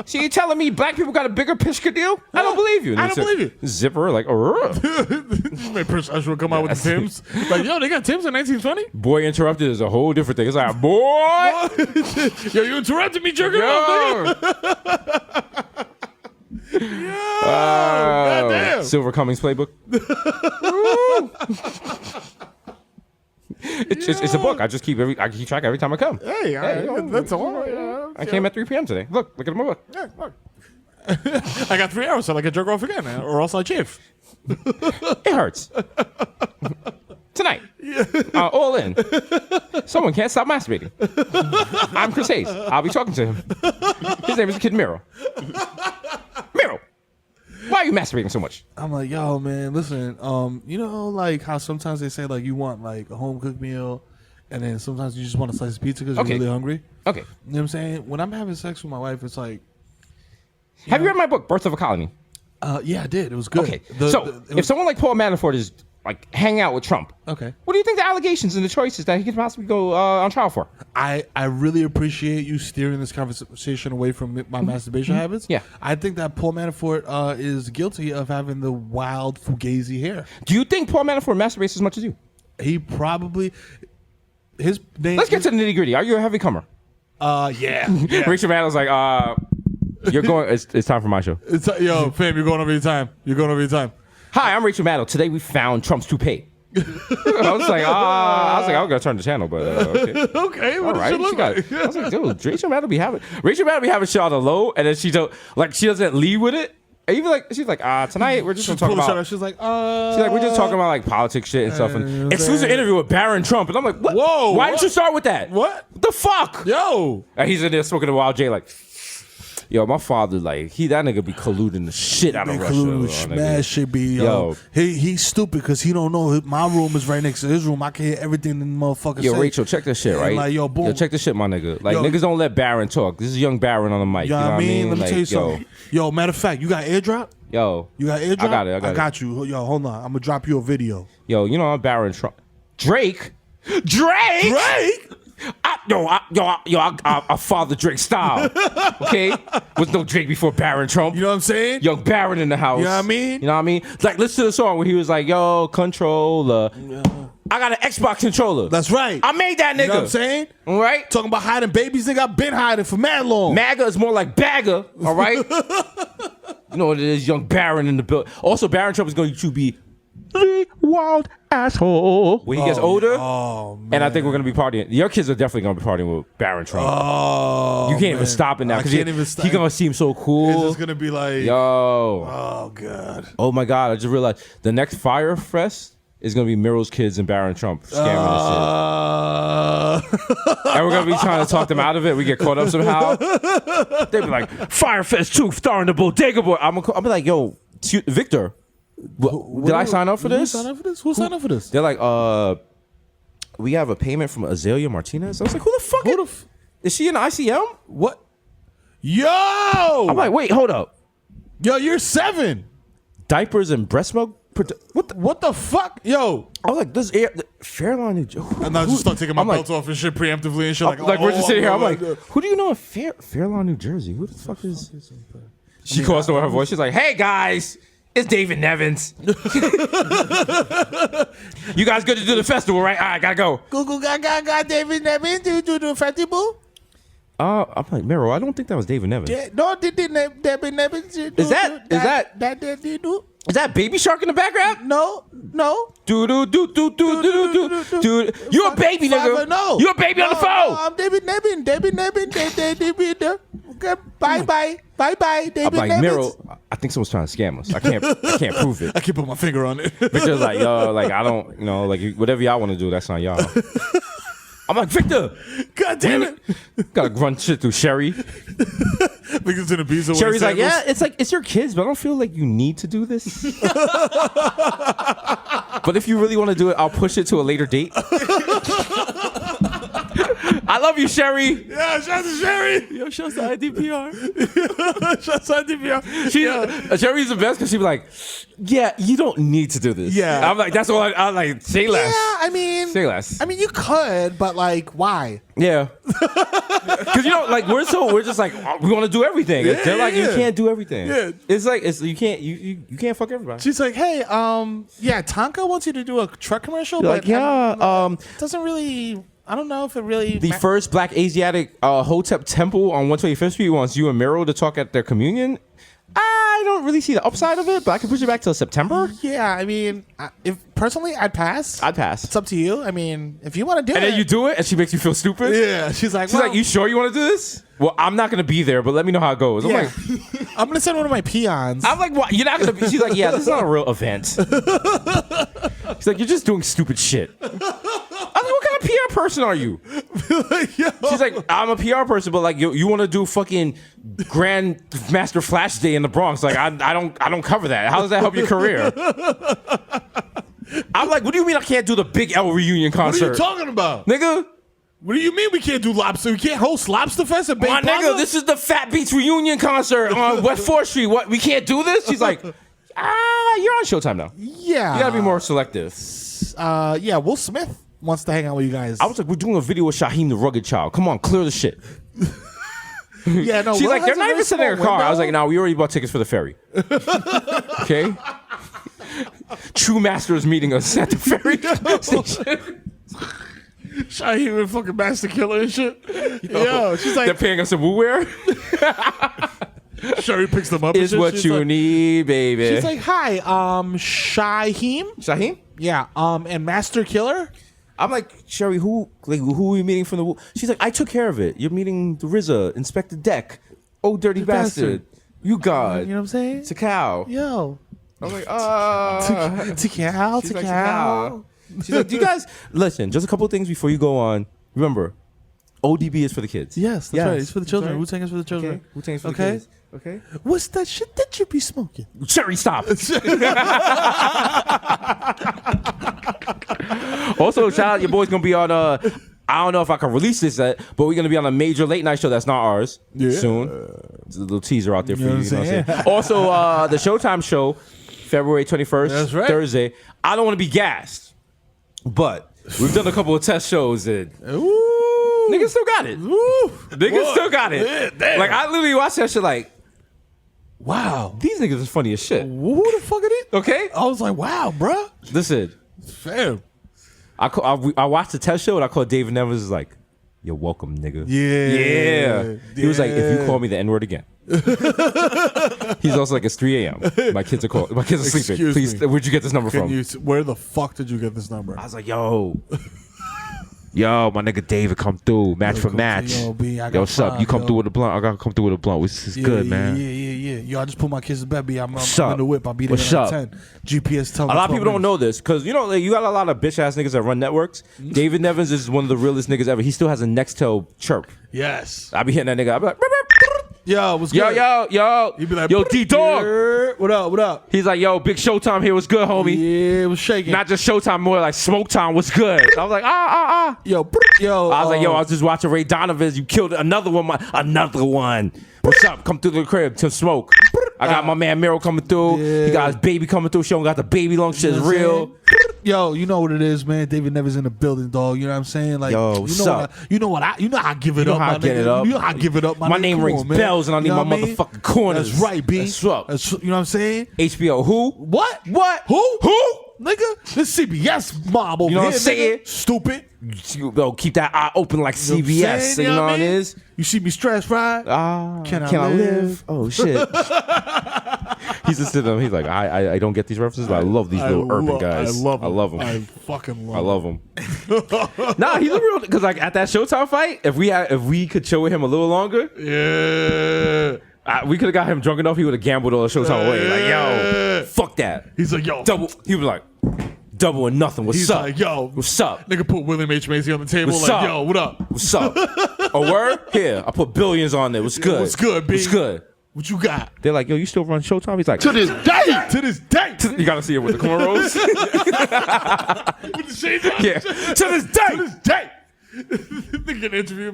So you telling me black people got a bigger pishka deal? I don't believe you.
I don't believe you.
Zipper, like,
my Prince Usher will come out with the Timbs. Like, yo, they got Timbs in 1920?
Boy interrupted is a whole different thing. It's like, boy.
Yo, you interrupted me, jerking off, nigga. Yo, goddamn.
Silver Cummings playbook. It It's a book. I just keep track every time I come.
Hey, that's all.
I came at 3 p.m. today. Look at my book.
Yeah, look. I got 3 hours, so I can jerk off again, or else I chafe.
It hurts. Tonight, all in. Someone can't stop masturbating. I'm Chris Hayes. I'll be talking to him. His name is the kid Mero. Mero, why are you masturbating so much?
I'm like, yo, man, listen, you know, like how sometimes they say like you want like a home cooked meal, and then sometimes you just want a slice of pizza because you're really hungry.
Okay.
You know what I'm saying? When I'm having sex with my wife, it's like.
Have you read my book, Birth of a Colony?
Yeah, I did. It was good.
Okay. If someone like Paul Manafort is like hanging out with Trump,
okay,
what do you think the allegations and the choices that he could possibly go on trial for?
I really appreciate you steering this conversation away from my masturbation habits.
Yeah.
I think that Paul Manafort is guilty of having the wild fugazi hair.
Do you think Paul Manafort masturbates as much as you?
He probably. His name.
Let's get to the nitty gritty. Are you a heavy comer?
Yeah.
Rachel Maddow's like, you're going. It's time for my show.
Yo, fam, you're going over your time.
Hi, I'm Rachel Maddow. Today we found Trump's toupee. I was like, I'm gonna turn the channel, but okay.
Okay,
All right, she got it. I was like, dude, Rachel Maddow be having shit on the low, and then she doesn't lead with it. And even like she's like, tonight we're just gonna talk about.
She's like,
we're just talking about like politics shit and stuff. And exclusive interview with Barron Trump, and I'm like, what?
Whoa,
why didn't you start with that?
What
the fuck?
Yo,
and he's in there smoking a wild J like. Yo, my father, like, that nigga be colluding the shit out of Russia.
Smash shit be, yo. He's stupid because he don't know my room is right next to his room. I can hear everything the motherfucker say.
Yo, Rachel, check this shit, right?
Like, yo, boom.
Yo, check this shit, my nigga. Like, niggas don't let Barron talk. This is young Barron on the mic.
You know what I mean? Let me
like,
tell you something. Yo, matter of fact, you got airdrop?
Yo.
You got airdrop?
I got you.
Yo, hold on. I'm going to drop you a video.
Yo, you know I'm Barron Trump. Drake? I father Drake style. Okay? Was no Drake before Barron Trump.
You know what I'm saying?
Young Barron in the house.
You know what I mean?
You know what I mean? Like, listen to the song where he was like, yo, controller. I got an Xbox controller.
That's right.
I made that nigga.
You know what I'm saying?
All right?
Talking about hiding babies, nigga. I've been hiding for mad long.
MAGA is more like bagger, all right? You know what it is, young Barron in the building. Also, Barron Trump is going to be the wild asshole when he gets older.
Oh, man.
And I think we're going to be partying. Your kids are definitely going to be partying with Barron Trump.
Oh,
you can't even stop it now because he's going to seem so cool.
It's just going to be like,
yo.
Oh, God.
Oh, my God. I just realized the next Fire Fest is going to be Mero's kids and Barron Trump scamming and shit. And we're going to be trying to talk them out of it. We get caught up somehow. They'll be like, Fire Fest 2 starring the Bodega Boys. I'll be like, yo, Victor. Did I sign up for this?
Who signed up for this?
They're like, we have a payment from Azalea Martinez. I was like, who the fuck is she in ICM?
What? Yo!
I'm like, wait, hold up.
Yo, you're 7.
Diapers and breast milk?
What the fuck? Yo.
I was like, this Fairlawn, New Jersey.
And I just start taking my belt off and shit preemptively and shit.
We're just sitting here. I'm like, who do you know in Fairlawn, New Jersey? Who the fuck is... She calls to her voice. She's like, hey, guys. It's David Nevins. You guys good to do the festival, right? All right, gotta go.
Google got David Nevins to do the festival?
I'm like, Mero, I don't think that was David Nevins.
No, David Nevins.
Is that Baby Shark in the background?
No.
Dude, you a baby, nigga.
No.
You a baby on the phone.
I'm David Nevins. Okay, bye, David
I'm like,
Nevins.
Mero, I think someone's trying to scam us. I can't prove it.
I can't put my finger on it.
Victor's like, yo, like, I don't, like, whatever y'all want to do, that's on y'all. I'm like, Victor.
God damn it.
Gotta run shit through Sherry.
Victor's in a pizza.
Sherry's like, yeah, it's your kids, but I don't feel like you need to do this. But if you really want to do it, I'll push it to a later date. I love you, Sherry.
Yeah, shout out to Sherry.
Yo, shouts to IDPR.
Shouts out to IDPR.
Sherry's the best because she'd be like, yeah, you don't need to do this.
Yeah.
I'm like, that's all I'm like, say less.
Yeah, I mean,
say less.
I mean, you could, but like, why?
Yeah. Because like we're just like we want to do everything. They're like you can't do everything. Yeah. It's like you can't fuck everybody.
She's like, hey, Tonka wants you to do a truck commercial,
but
like, doesn't really. I don't know if it really.
The first Black Asiatic Hotep temple on 125th Street wants you and Mero to talk at their communion. I don't really see the upside of it, but I can push it back till September.
Yeah, I mean, if
personally, I'd pass.
I'd pass.
It's up to you. I mean, if you want to do
And
it.
then you do it, and she makes you feel stupid?
Yeah. She's like,
you sure you want to do this? Well, I'm not going to be there, but let me know how it goes. I'm
Yeah.
like,
I'm going to send one of my peons.
I'm like, what? You're not going to be. She's like, yeah, this is not a real event. She's like, you're just doing stupid shit. I'm like, what kind of PR person are you? She's like, I'm a PR person, but like, you want to do fucking Grand Master Flash Day in the Bronx? Like, I don't cover that. How does that help your career? I'm like, what do you mean I can't do the Big L reunion
What
concert?
are you talking about?
Nigga.
What do you mean we can't do lobster? We can't host Lobster Fest at Bay
My
Plaza?
nigga, this is the Fat Beats reunion concert on West 4th Street. What? We can't do this? She's like, you're on Showtime now.
Yeah.
You gotta be more selective.
Yeah, Will Smith wants to hang out with you guys.
I was like, we're doing a video with Shaheem the Rugged Child. Come on, clear the shit.
Yeah, no.
She's
Will
like,
has
they're
a
not
very
even sitting in a
small
car. I was
window.
like, nah, we already bought tickets for the ferry. Okay? True Masters meeting us at the ferry station.
Shaheem and fucking Master Killer and shit. Yo, she's like,
They're paying us in woo-wear.
Sherry picks them up.
Is
and shit.
what
She's
you
like,
need, baby.
She's like, hi, Shaheem.
Shaheem?
Yeah, and Master Killer.
I'm like, Sherry, who are you meeting from the... She's like, I took care of it. You're meeting the RZA, Inspector Deck, Oh Dirty Bastard, You God,
You know what I'm saying?
Takao.
Yo.
I'm like,
Takao.
She's like, Takao. She's like, do you guys... Listen, just a couple of things before you go on. Remember, ODB is for the kids.
Yes, that's right. It's for the children.
Right.
Wu-Tang is for the children.
Okay. Wu-Tang is for the
Okay.
kids. Okay.
What's that shit that you be smoking?
Sherry, stop. Also, shout out, your boy's gonna be on I don't know if I can release this yet, but we're gonna be on a major late night show that's not ours soon. There's a little teaser out there for you. You know what I'm saying? Also, the Showtime show, February 21st,
That's right.
Thursday. I don't want to be gassed, but we've done a couple of test shows and niggas still got it. Niggas still got it.
Damn.
Like I literally watched that shit like,
Wow.
these niggas is funny as shit.
Who the fuck it is?
Okay?
I was like, wow, bruh.
Listen,
Fam.
I watched the test show and I called David Nevers. Is like, you're welcome, nigga.
Yeah.
He was like, if you call me the N-word again. He's also like, it's 3 a.m. My kids are sleeping.
Excuse
Please,
me.
where'd you get this number from?
Where the fuck did you get this number?
I was like, yo, my nigga David come through, match for match.
Yo, B, I got
Yo, what's up?
prime,
You come
yo.
through with a blunt. I gotta come through with a blunt. This is good, man.
Yeah. Yo, I just put my kids to bed, B. I'm
What's up?
in the whip. I'll be there
What's
at
up?
10. GPS tell me
A lot of
12
people don't
minutes.
know this because you know like, you got a lot of bitch ass niggas that run networks. David Nevins is one of the realest niggas ever. He still has a Nextel chirp.
Yes.
I be hitting that nigga. I be like,
Yo, what's good?
yo.
You be like,
yo, D-Dog.
"Yeah, what up?
He's like, yo, big Showtime here. What's good, homie?
Yeah, it was shaking.
Not just Showtime, more like Smoke Time. What's good? I was like,
Yo.
I was like, yo, I was just watching Ray Donovan's. You killed another one. What's up? Come through the crib to smoke. I got my man Mero coming through.
Yeah.
He got his baby coming through. Showing got the baby long shit is
You know what I'm
real.
Yo, you know what it is, man. David Nevers in the building, dog. You know what I'm saying? Like,
Yo,
you
what's
know
up?
you know how I give it
You know
up,
how I
my
get
nigga.
it up.
You know how I give it up, my
My
nigga.
name
Come
rings
on, man.
bells and I need
You know
my
what I mean?
motherfucking corners.
That's right, B.
That's up.
You know what I'm saying?
HBO, who?
What?
Who?
Nigga, this CBS mob over
You know
here,
what I'm saying?
nigga. Stupid.
Yo, keep that eye open like
You know what I'm
CBS.
saying?
You know what
I
it
mean?
is?
You see me stressed, right?
Can I live? Oh shit. He's just sitting there. He's like, I don't get these references, but I love these little urban guys.
I love them.
them.
I fucking love
I love him. Nah, he's a real because like at that Showtime fight, if we could chill with him a little longer,
Yeah.
we could have got him drunk enough. He would have gambled all the Showtime away. Like, yo, fuck that.
He's like, yo.
Double. He was like, double or nothing. What's
He's
up?
like, yo.
What's up?
Nigga put William H. Macy on the table.
What's
like,
up?
yo, what up?
What's up? A word? Here, I put billions on there. What's good?
What's good, B?
What's good?
What you got?
They're like, yo, you still run Showtime? He's like,
To this day.
you gotta see it with the cornrows.
With the shades on.
Yeah. To this day.
To this day. Nigga an interview.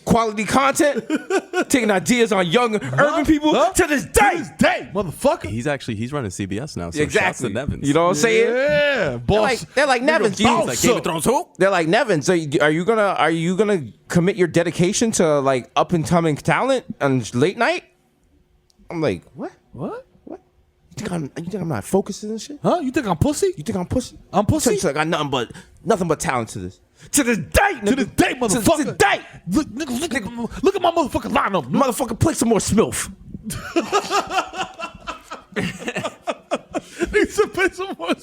Quality content, taking ideas on young urban people to this day.
To this day, motherfucker.
He's running CBS now. So
Exactly.
shouts to Nevins.
You know what I'm saying?
Yeah, boss.
They're like Nevins.
Nigga,
He's like Game of Thrones who?
They're like Nevins. So are you gonna commit your dedication to like up and coming talent on late night? I'm like, what? You think I'm not focusing and shit?
Huh? You think I'm pussy?
You think I'm pussy?
I'm pussy?
So I got nothing but talent to this. To this day, nigga.
To this day, motherfucker.
To this day.
Look at my motherfucking lineup.
Motherfucker, play some more Smilf.
He said,
pay some more.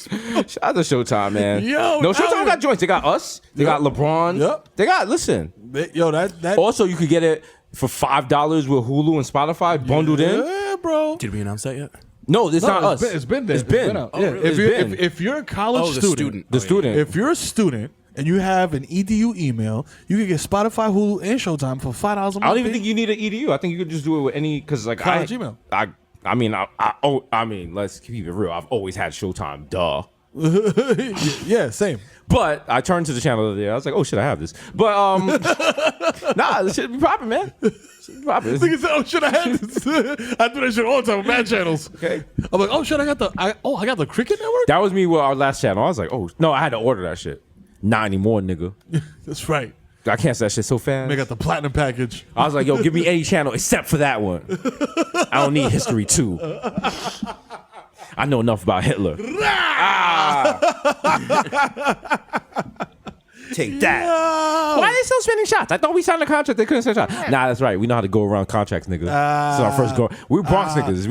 Shout out to Showtime, man.
Yo,
no, Showtime got joints. They got us. They got LeBron.
Yep.
They got, listen.
Yo, that.
Also, you could get it for $5 with Hulu and Spotify bundled in.
Yeah, bro.
Did we announce that yet?
No, it's not us.
It's been there.
It's been
out.
Oh,
Yeah.
really?
If you're a college student,
The student.
if you're a student and you have an EDU email, you can get Spotify, Hulu, and Showtime for $5 a month.
I don't even think you need an EDU. I think you could just do it with any, because like
college email.
I mean, let's keep it real. I've always had Showtime, duh.
Yeah, same.
But I turned to the channel the other day. I was like, oh shit, I have this. But nah, this shit be popping, man. Should be popping.
Nigga said, oh shit, I had this. I do that shit all the time with mad channels.
Okay.
I'm like, oh shit, I got the Cricket Network?
That was me with our last channel. I was like, oh no, I had to order that shit. Not anymore, nigga.
That's right.
I cancel that shit so fast.
They got the platinum package.
I was like, yo, give me any channel except for that one. I don't need History 2. I know enough about Hitler. Take that. Yo. Why are they still spending shots? I thought we signed a contract. They couldn't send shots. Nah, that's right. We know how to go around contracts, nigga. This is our first go. We're Bronx niggas.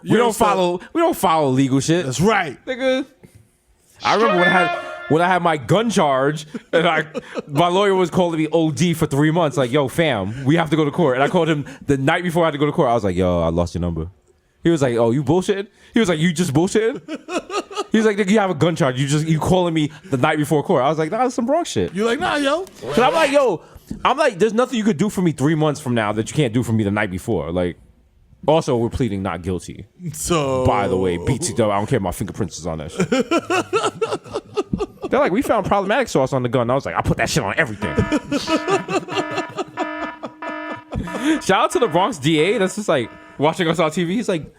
We don't follow legal shit.
That's right,
nigga. I remember when I had my gun charge, and my lawyer was calling me OD for 3 months. Like, yo, fam, we have to go to court. And I called him the night before I had to go to court. I was like, yo, I lost your number. He was like, oh, you bullshitting? He was like, you just bullshitting? He was like, nigga, you have a gun charge. You calling me the night before court. I was like, nah, that's some Bronx shit.
You're like, nah, yo.
Cause I'm like, there's nothing you could do for me 3 months from now that you can't do for me the night before. Like, also, we're pleading not guilty.
So,
by the way, BTW, I don't care if my fingerprints is on that shit. They're like, we found problematic sauce on the gun. I was like, I put that shit on everything. Shout out to the Bronx DA that's just like watching us on TV. He's like,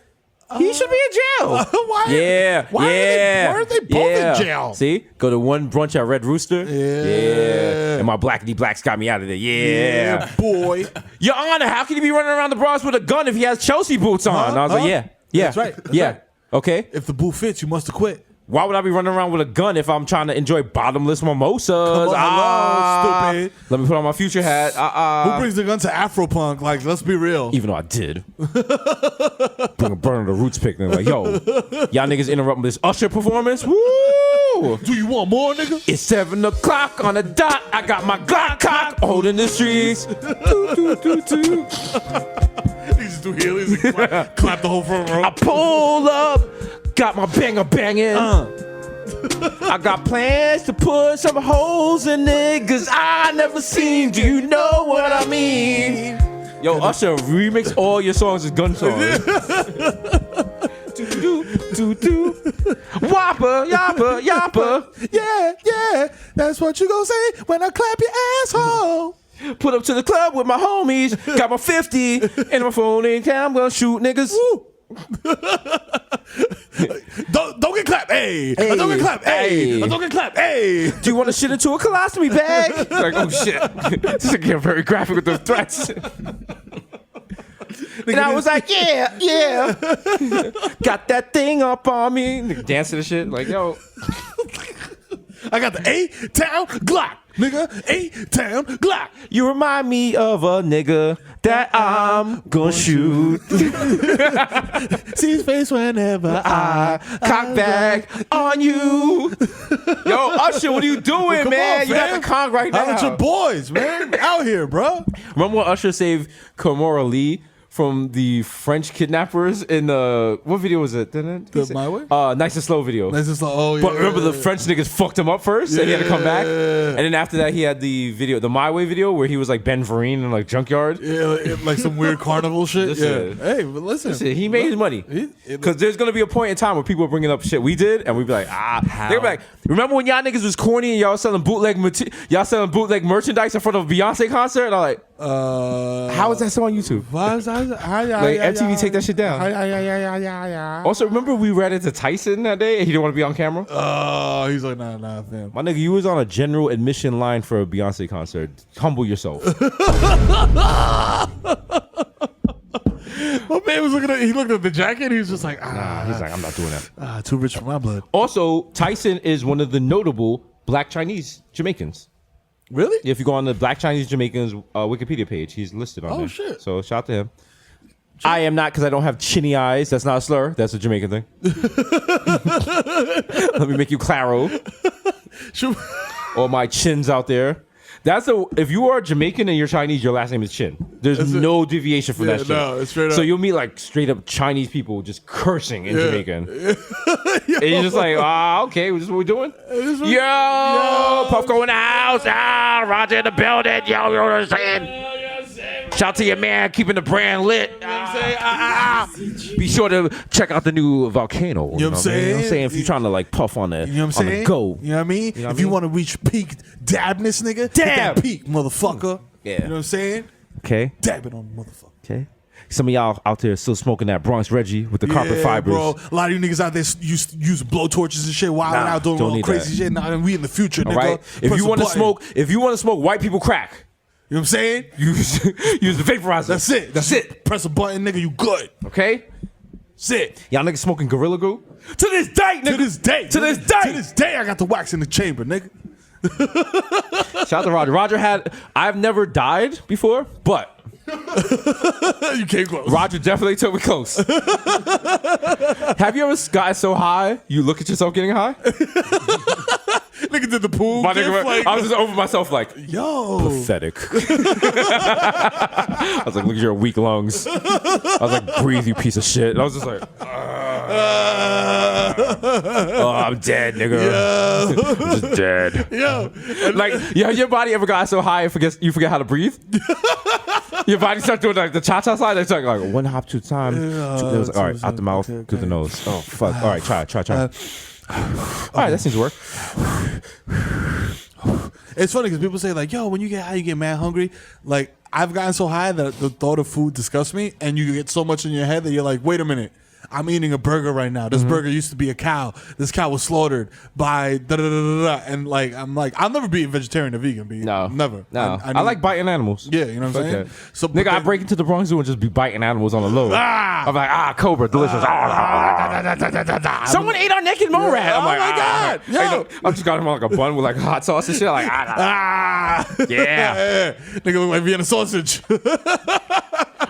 he should be in jail.
Why? Why are they both in jail?
See? Go to one brunch at Red Rooster. Yeah. And my blackity blacks got me out of there. Yeah.
Boy.
Your Honor, how can you be running around the Bronx with a gun if he has Chelsea boots on? And I was like, yeah.
That's right. Right.
Okay.
If the boot fits, you must have quit.
Why would I be running around with a gun if I'm trying to enjoy bottomless mimosas?
Come on, stupid.
Let me put on my future hat.
Who brings the gun to Afropunk? Like, let's be real.
Even though I did. Bring a burn the roots picnic. Like, yo, y'all niggas interrupt this Usher performance? Woo!
Do you want more, nigga?
It's 7 o'clock on the dot. I got my Glock cock holding the streets.
Niggas do heelys and clap the whole front row.
I pull up. Got my banger banging. I got plans to put some holes in niggas I never seen. Do you know what I mean? Yo, Usher, remix all your songs as gun songs. Do. Whopper, yapper, yapper.
Yeah. That's what you gon' say when I clap your asshole.
Put up to the club with my homies. Got my 50 and my phone in town. I'm gonna shoot niggas.
Woo. Don't get clapped, hey. Don't get clapped, hey. Don't get clapped, hey.
Do you want to shit into a colostomy bag? Like, oh shit. This is getting very graphic with the threats. And I was like, yeah. Got that thing up on me. Dancing and shit. Like, yo.
I got the A-Town Glock. Nigga, A-Town Glock.
You remind me of a nigga that I'm gonna shoot.
See his face whenever I
cock back on you. Yo, Usher, what are you doing, man? You got the Kong right now.
How about your boys, man? Out here, bro.
Remember when Usher saved Kamora Lee from the French kidnappers in what video was it?
The My Way?
Nice and Slow video.
Nice and Slow, oh yeah.
But remember the French niggas fucked him up first and he had to come back? And then after that he had the video, the My Way video where he was like Ben Vereen in like Junkyard.
Yeah, like some weird carnival shit.
Listen,
Hey, but listen.
He made his money. Because there's going to be a point in time where people are bringing up shit we did and we'd be like, they're like, remember when y'all niggas was corny and y'all selling bootleg merchandise in front of a Beyonce concert? And I'm like, how is that so on YouTube? Like MTV take that shit down. Also, remember we read it to Tyson that day and he didn't want to be on camera?
He's like, nah, fam.
My nigga, you was on a general admission line for a Beyonce concert. Humble yourself.
My man was he looked at the jacket, he was just like,
he's like, I'm not doing that.
Too rich for my blood.
Also, Tyson is one of the notable Black Chinese Jamaicans.
Really?
If you go on the Black Chinese Jamaicans Wikipedia page, he's listed on there.
Oh, shit.
So shout out to him. I am not because I don't have chinny eyes. That's not a slur. That's a Jamaican thing. Let me make you claro. All my chins out there. If you are Jamaican and you're Chinese, your last name is Chin. There's no deviation from that shit.
No, it's straight up.
So you'll meet like straight up Chinese people just cursing in Jamaican. And you're just like, okay, this is what we're doing? Yo, Puffco in the house. Roger in the building. Yo, you know what I'm saying? Shout out to your man keeping the brand lit. You know what I'm saying? Be sure to check out the new Volcano.
You know what I'm saying?
You know what I'm saying? If you're trying to like puff on the,
you know what I'm saying?
Go.
You know what I mean? If you want to reach peak dabness, nigga, hit that peak, motherfucker.
Yeah.
You know what I'm saying?
Okay.
Dab it on the motherfucker.
Okay. Some of y'all out there still smoking that Bronx Reggie with the carpet fibers.
Bro. A lot of you niggas out there use blowtorches and shit while out doing all crazy shit. Nah, we in the future, nigga.
Right? If you want to smoke white people crack.
You know what I'm saying?
Use the vaporizer.
That's it. That's it. Press a button, nigga, you good.
Okay?
That's it.
Y'all niggas smoking Gorilla Glue? To this day, nigga.
To this day.
To this day.
To this day, I got the wax in the chamber, nigga.
Shout out to Roger. I've never died before, but
you came close.
Roger definitely took me close. Have you ever gotten so high you look at yourself getting high?
Nigga did the pool.
My nigga,
like,
I was just over myself like,
yo.
Pathetic. I was like, look at your weak lungs. I was like, breathe, you piece of shit. And I was just like, oh, I'm dead, nigga. Yeah. I'm just dead.
Yo.
Like, your body ever got so high you forget how to breathe? Your body starts doing like the cha-cha slide. It's like 1 hop, 2 times. All right, out the mouth, through the nose. Oh, fuck. All right, try. All right, that seems to work.
It's funny because people say like, yo, when you get high, you get mad hungry. Like, I've gotten so high that the thought of food disgusts me, and you get so much in your head that you're like, wait a minute. I'm eating a burger right now. This burger used to be a cow. This cow was slaughtered by da-da-da-da-da. And like, I'm like, I'll never be a vegetarian or vegan.
No.
Never.
No. I like biting animals.
Yeah, you know what I'm saying?
So, nigga, I break into the Bronx Zoo and just be biting animals on the low. I'm like, cobra, delicious. Someone ate our naked mole rat. I'm like,
my God. Yo.
I'm just got him on like a bun with like hot sauce and shit. Like, yeah.
Nigga look like Vienna sausage.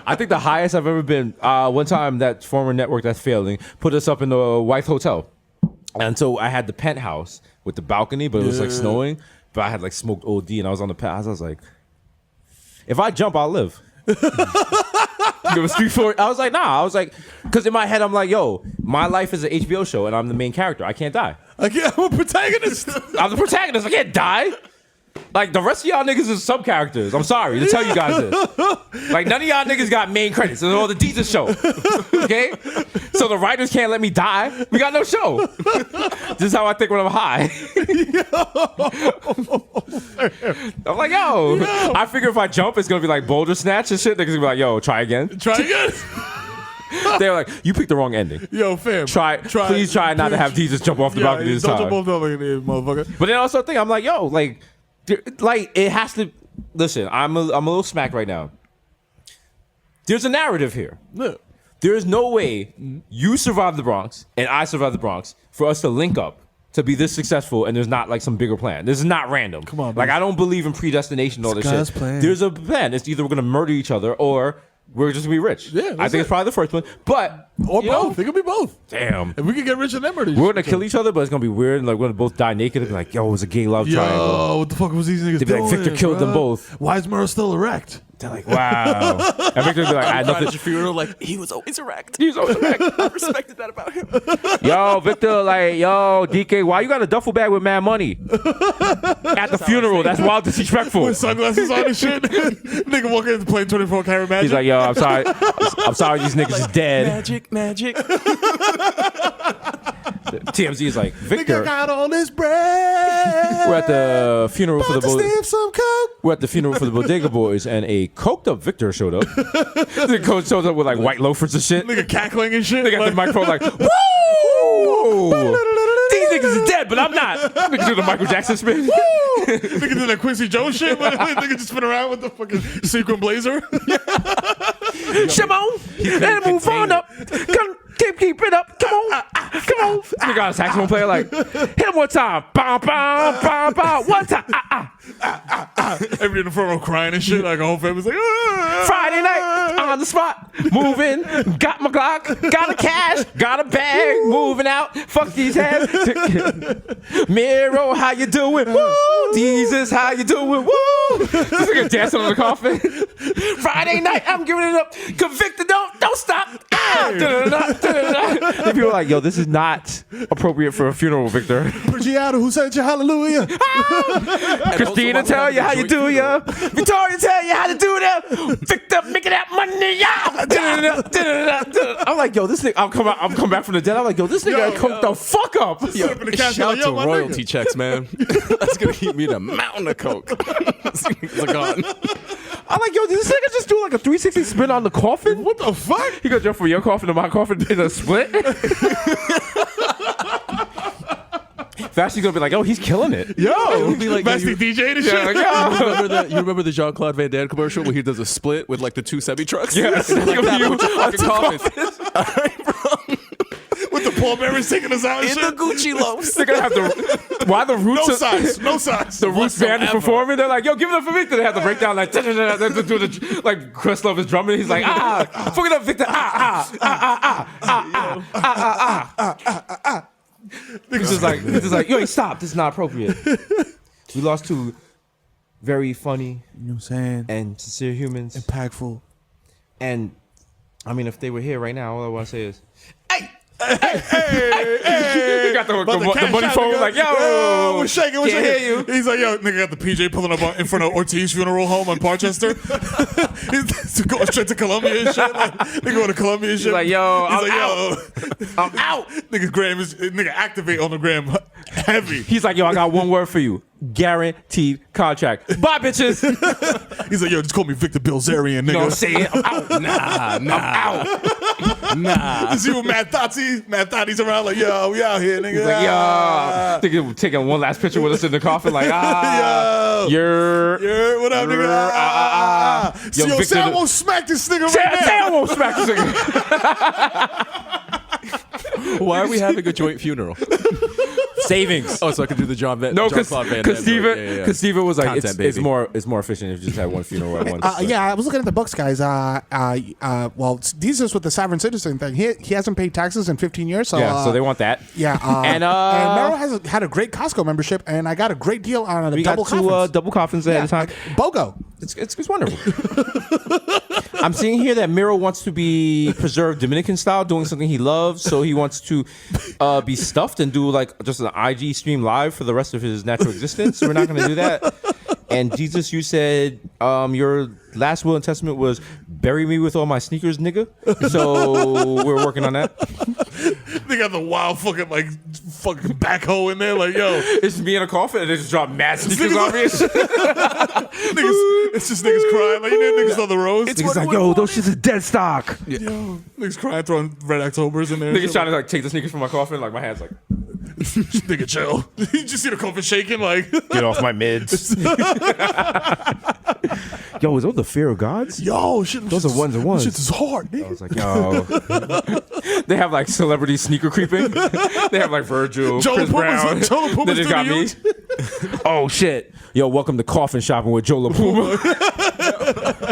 I think the highest I've ever been, one time that former network that's failing put us up in the White Hotel. And so I had the penthouse with the balcony, but it was like snowing. But I had like smoked OD and I was on the penthouse. I was like, if I jump, I'll live. It was 3, 4. I was like, nah. I was like, because in my head, I'm like, yo, my life is an HBO show and I'm the main character. I can't die.
I'm a protagonist.
I'm the protagonist. I can't die. Like, the rest of y'all niggas is sub characters. I'm sorry to tell you guys this. Like, none of y'all niggas got main credits. It's all the Desus show. Okay? So the writers can't let me die. We got no show. This is how I think when I'm high. I'm like, yo. I figure if I jump, it's going to be like boulder snatch and shit. Niggas going to be like, yo, try again.
Try again.
They're like, you picked the wrong ending.
Yo, fam.
Please try not to have Desus jump off the balcony this time.
Don't jump off the balcony, motherfucker.
But then also think, I'm like, yo, like it has to. Listen, I'm a little smacked right now. There's a narrative here.
Yeah.
There is no way you survive the Bronx and I survive the Bronx for us to link up to be this successful, and there's not like some bigger plan. This is not random.
Come on,
like I don't believe in predestination and all this shit.
Plan.
There's a plan. It's either we're gonna murder each other or we're just gonna be rich.
Yeah,
I think it's probably the first one, but
or both. It could be both.
Damn.
If we can get rich and then murder,
we're gonna kill each other, but it's gonna be weird. And like we're gonna both die naked and be like, yo, it was a gay love triangle.
Yo, what the fuck was these niggas
They'd be
doing?
like, Victor killed them both.
Why is Mero still erect?
They're like, wow. And Victor would be like, I had nothing.
At your funeral, like, he was always erect.
He was always erect.
I respected that about him.
Yo, Victor, like, yo, DK, why you got a duffel bag with mad money? At the funeral, that's wild disrespectful.
With sunglasses on and shit. Nigga walking into playing 24 karat magic.
He's like, yo, I'm sorry. I'm sorry these niggas is dead.
Magic.
TMZ is like, Victor,
Nigga got all this bread.
we're at the funeral for the
some coke.
We're at the funeral for the Bodega Boys, and a coked up Victor showed up. The coach shows up with like white loafers and shit.
Nigga cackling and shit.
They got the microphone like, woo! These niggas is dead, but I'm not. Niggas do the Michael Jackson spin.
Nigga do that Quincy Jones shit. Nigga just spin around with the fucking sequin blazer.
Shimon, and move on up. Keep it up. Come on. Come on. Nigga got a saxophone player like, hit him one time. Bam, bam, bam, bam. One time.
Everybody in the front row crying and shit. Like, a whole family's like,
Friday night, on the spot, moving, got my Glock, got a cash, got a bag, moving out, fuck these heads. Mero, how you doing? Woo! Desus, how you doing? Woo! This nigga dancing on the coffin. Friday night, I'm giving it up. Convicted, don't stop. And people are like, yo, this is not appropriate for a funeral, Victor.
Giada, who said you hallelujah?
Christina tell you how you do ya. Victoria tell you how to do that. Victor making that money, yeah. I'm like, yo, this nigga. I'm coming back from the dead. I'm like, yo, this nigga cooked the fuck up.
Yo, shout out to royalty checks, man. That's gonna keep me the mountain of coke.
I'm like, yo, did this nigga just do like a 360 spin on the coffin?
what the fuck?
He gonna jump from your coffin to my coffin in a split? Fastie's gonna be like, yo, he's killing it.
Yo,
be like,
Bestie DJ and shit.
Like, yo.
you remember the Jean-Claude Van Damme commercial where he does a split with like the two semi-trucks?
Yes.
Like that, with your fucking coffin. All right, bro.
With the pallbearers taking us out and
In
shit.
the Gucci loafs.
They're gonna have to. Why the roots?
No size.
The Roots band is performing. They're like, yo, give it up for Victor. They have to break down like, they have to do the, like Questlove is drumming. He's like, fuck it up, Victor. Victor's like, yo, stop. This is not appropriate. We lost two very funny,
You know what I'm saying?
and sincere humans.
Impactful.
And I mean, if they were here right now, all I want to say is, hey.
Hey,
He got the money phone, like, yo,
we're shaking,
can't hear you.
He's like, yo, nigga got the PJ pulling up in front of Ortiz Funeral Home on Parchester. He's going straight to Columbia and shit. Like, they going to Columbia and shit.
He's like, yo,
He's
I'm out.
Nigga Graham nigga activate on the gram heavy.
He's like, yo, I got one word for you. Guaranteed contract. Bye, bitches.
He's like, yo, just call me Victor Bilzerian, nigga.
You know what I'm saying? I'm out.
Nah.
I'm out.
You see what Matt Thotti's around like, yo, we out here, nigga.
He's like, yo. Nigga taking one last picture with us in the coffin, like,
yo.
You're
What up, nigga?
Yo,
Yo,
Victor,
say I won't smack this nigga right now.
Say I won't smack this nigga.
Why are we having a joint funeral?
Savings.
Oh, so I could do the John Van.
No, because
Steven
Steven was like,
Content,
it's
baby.
more efficient if you just had one funeral at once.
Yeah, I was looking at the books, guys. Well, Desus with the sovereign citizen thing. He hasn't paid taxes in 15 years. So,
so they want that.
Yeah.
And
Mero has had a great Costco membership, and I got a great deal on
we
double
got two
coffins.
double coffins ahead of time.
BOGO.
It's wonderful. I'm seeing here that Mero wants to be preserved Dominican style, doing something he loves. So he wants to be stuffed and do like just an IG stream live for the rest of his natural existence. So we're not going to do that. And Jesus, you said your last will and testament was bury me with all my sneakers, nigga. So we're working on that.
They got the wild fucking backhoe in there, like, yo.
It's me in a coffin and they just drop mad sneakers on me.
It's just niggas crying, like, you know, niggas on the roads.
Niggas like, yo, those shits is dead stock.
Yo, niggas crying, throwing Red Octobers in there.
Niggas trying to like take the sneakers from my coffin, like my hand's like,
nigga, chill. You just see the coffin shaking, like,
get off my mids. Yo, is those the fear of gods?
yo, shit.
Those are ones and ones.
Shit is hard, nigga.
I was like, yo. They have like celebrity sneaker creeping. They have like Virgil,
Joe
Chris Brown.
Joe
Then they got me. Oh shit. Yo, welcome to coffin shopping with Joe LaPuma.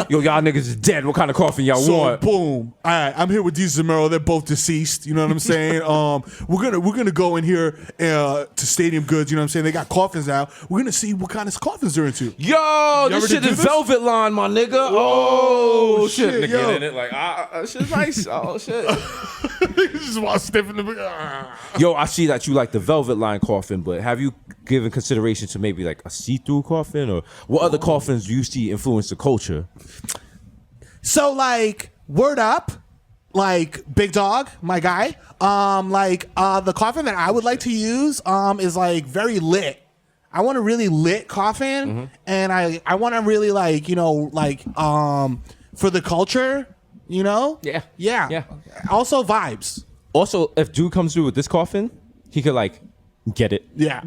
Yo, y'all niggas is dead. What kind of coffin y'all
So
want?
boom. All right, I'm here with Desus and Mero. They're both deceased. You know what I'm saying? We're gonna go in here to Stadium Goods. You know what I'm saying? They got coffins out. We're gonna see what kind of coffins they're into.
Yo, this
ever
shit
do
is
this?
velvet line, my nigga. Oh shit.
shit,
Nigga
yo.
in it like, shit's nice. Oh shit.
Just while sniffing the.
Yo, I see that you like the velvet line coffin, but have you given consideration to maybe like a see-through coffin, or what other coffins do you see influence the culture?
So, like, word up, like, Big Dog, my guy. The coffin that I would like to use is like very lit. I want a really lit coffin, and I want to really like, you know, like for the culture, you know. Yeah. Also vibes.
Also, if dude comes through with this coffin, he could like get it.
Yeah.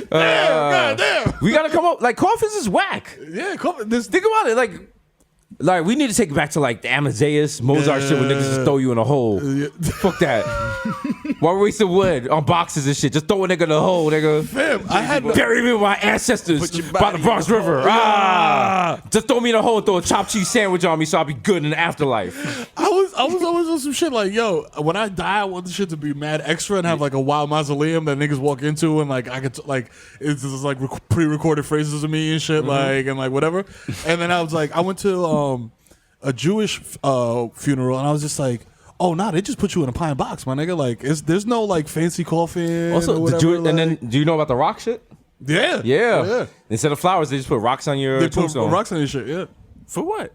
Damn.
We gotta come up like coffins is whack.
Yeah,
Think about it, like we need to take it back to like the Amadeus, Mozart shit when niggas just throw you in a hole. Fuck that. Why waste the wood on boxes and shit? Just throw a nigga in the hole, nigga.
Fam, I had
Bury me with my ancestors by the Bronx River. Just throw me in the hole and throw a chopped cheese sandwich on me so I'll be good in the afterlife.
I was always on some shit like, yo, when I die, I want the shit to be mad extra and have like a wild mausoleum that niggas walk into and like I could it's just like pre-recorded phrases of me and shit like and like whatever. And then I was like, I went to a Jewish funeral and I was just like, oh nah, they just put you in a pine box, my nigga. Like, there's no like fancy coffin.
Also,
or whatever,
and then do you know about the rock shit?
Yeah.
Instead of flowers, they just put rocks on your tombstone.
Put rocks on your shit. Yeah.
For what?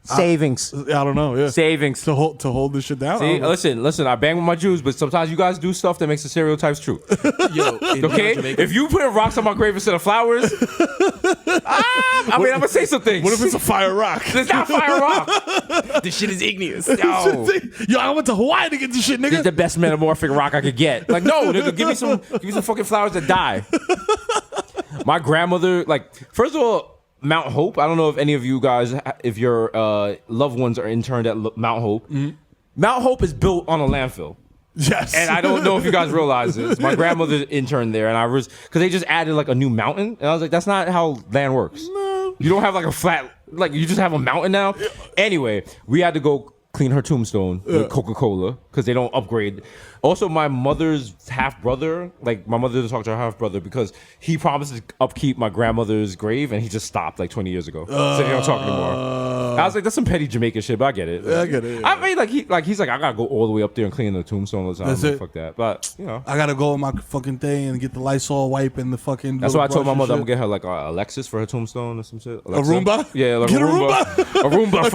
Savings.
I don't know. Yeah.
Savings.
To hold this shit down.
See, listen. I bang with my Jews, but sometimes you guys do stuff that makes the stereotypes true.
Yo,
Okay, if you put rocks on my grave instead of flowers, I'm gonna say some things.
What if it's a fire rock?
It's not fire rock.
This shit is igneous.
Yo, I went to Hawaii to get this shit,
This
nigga.
is the best metamorphic rock I could get. Like, no, nigga, give me some fucking flowers that die. My grandmother, like, first of all, Mount Hope. I don't know if any of you guys, if your loved ones are interned at Mount Hope. Mm-hmm. Mount Hope is built on a landfill.
Yes.
And I don't know if you guys realize this. My grandmother interned there, and I was, because they just added like a new mountain, and I was like, that's not how land works. No. You don't have like a flat, like you just have a mountain now. Anyway, we had to go clean her tombstone with Coca-Cola because they don't upgrade. Also, my mother's half brother, like my mother talked to her half brother because he promised to upkeep my grandmother's grave and he just stopped like 20 years ago. So they don't talk anymore. I was like, that's some petty Jamaican shit, but I get it.
Yeah, I get it.
I mean, he's like, I gotta go all the way up there and clean the tombstone all the time.
That's it.
Fuck that. But you know,
I gotta go on my fucking thing and get the Lysol wipe and the fucking.
That's why I told my mother I'm
shit.
gonna get her like a Alexis for her tombstone or some shit.
A Roomba?
Yeah, like
Get
a Roomba. A Roomba. A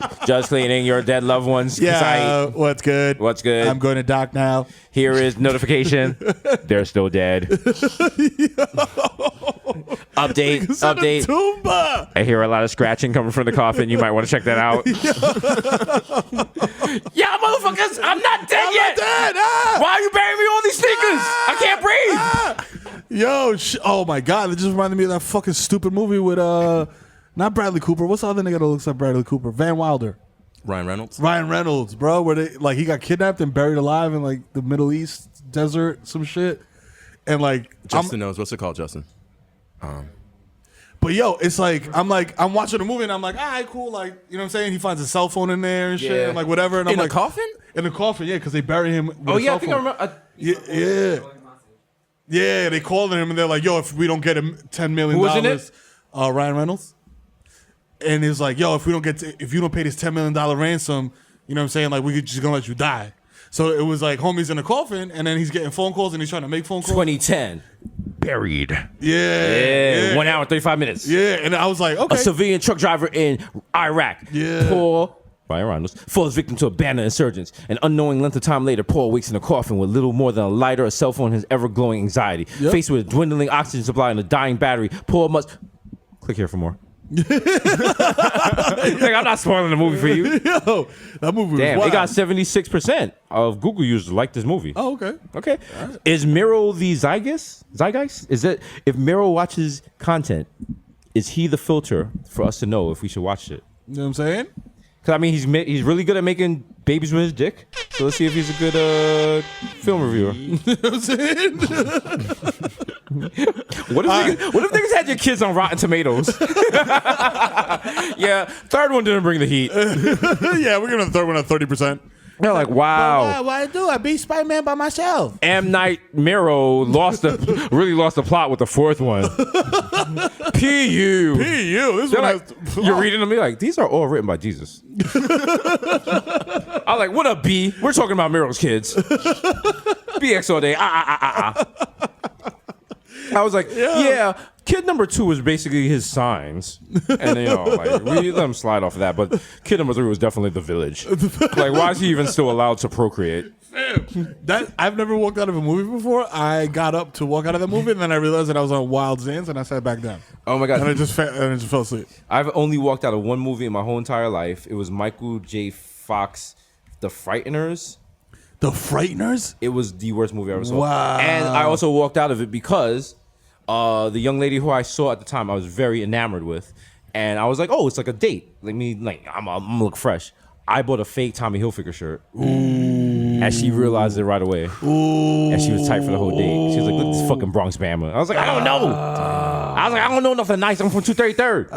Toomba. Just cleaning your dead loved ones.
Yeah. What's good?
What's good?
I'm going to dock now.
Here is notification. They're still dead. Update.
Toomba.
I hear a lot of scratching coming from the coffin. You might want to check that out. Yeah, motherfuckers, I'm not dead yet.
Dead.
Why are you burying me all these sneakers? I can't breathe.
Yo, oh my God, it just reminded me of that fucking stupid movie with not Bradley Cooper. What's the other nigga that looks like Bradley Cooper? Van Wilder.
Ryan Reynolds.
Ryan Reynolds, bro, where they like he got kidnapped and buried alive in like the Middle East desert, some shit, and like
Justin knows. What's it called, Justin?
But yo, it's like I'm watching the movie and I'm like, all right, cool, like you know what I'm saying. He finds a cell phone in there and shit,
Yeah.
and like whatever. And I'm
In
like,
a coffin?
In the coffin, yeah, because they bury him. With
Oh
a
yeah, I
cell
think I
phone.
remember.
Yeah, they called him and they're like, yo, if we don't get him $10 million,
Who was in it?
Ryan Reynolds. And he's like, yo, if you don't pay this $10 million ransom, you know what I'm saying? Like, we're just gonna let you die. So it was like, homie's in a coffin, and then he's getting phone calls, and he's trying to make phone calls.
2010. Buried.
Yeah.
1 hour, 35 minutes.
Yeah, and I was like, okay.
A civilian truck driver in Iraq.
Yeah.
Paul, Ryan Reynolds, falls victim to a band of insurgents. An unknowing length of time later, Paul wakes in a coffin with little more than a lighter, a cell phone, and his ever-glowing anxiety.
Yep.
Faced with a dwindling oxygen supply and a dying battery, Paul must... Click here for more. Like, I'm not spoiling the movie for you.
Yo, that movie was
Damn,
wild.
it got 76% of Google users like this movie.
Oh, okay.
Okay. Right. Is Mero the zeitgeist? Is that if Mero watches content, is he the filter for us to know if we should watch it?
You know what I'm saying?
Because I mean, he's really good at making babies with his dick. So let's see if he's a good film reviewer.
You know what I'm saying?
What if niggas had your kids on Rotten Tomatoes? Yeah, third one didn't bring the heat.
Yeah, we're gonna the third one at 30%.
They're like, wow.
Why do I beat Spider-Man by myself?
M. Night Mero really lost the plot with the fourth one. P.U.
This
They're
one
like,
has,
you're reading them, you're like, these are all written by Jesus. I'm like, what up, B? We're talking about Mero's kids. BX all day. I was like, yeah, kid number 2 was basically his signs. And, you know, like, we let him slide off of that. But kid number 3 was definitely the village. Like, why is he even still allowed to procreate?
that I've never walked out of a movie before. I got up to walk out of the movie, and then I realized that I was on Wild Zans, and I sat back down.
Oh, my God.
And I just fell asleep.
I've only walked out of one movie in my whole entire life. It was Michael J. Fox, The Frighteners.
The Frighteners?
It was the worst movie I ever saw.
Wow.
And I also walked out of it because the young lady who I saw at the time, I was very enamored with. And I was like, oh, it's like a date. I'm gonna look fresh. I bought a fake Tommy Hilfiger shirt. And she realized it right away. And she was tight for the whole day. She was like, look at this fucking Bronx Bama. I was like, I don't know. I don't know nothing nice. I'm from 233rd.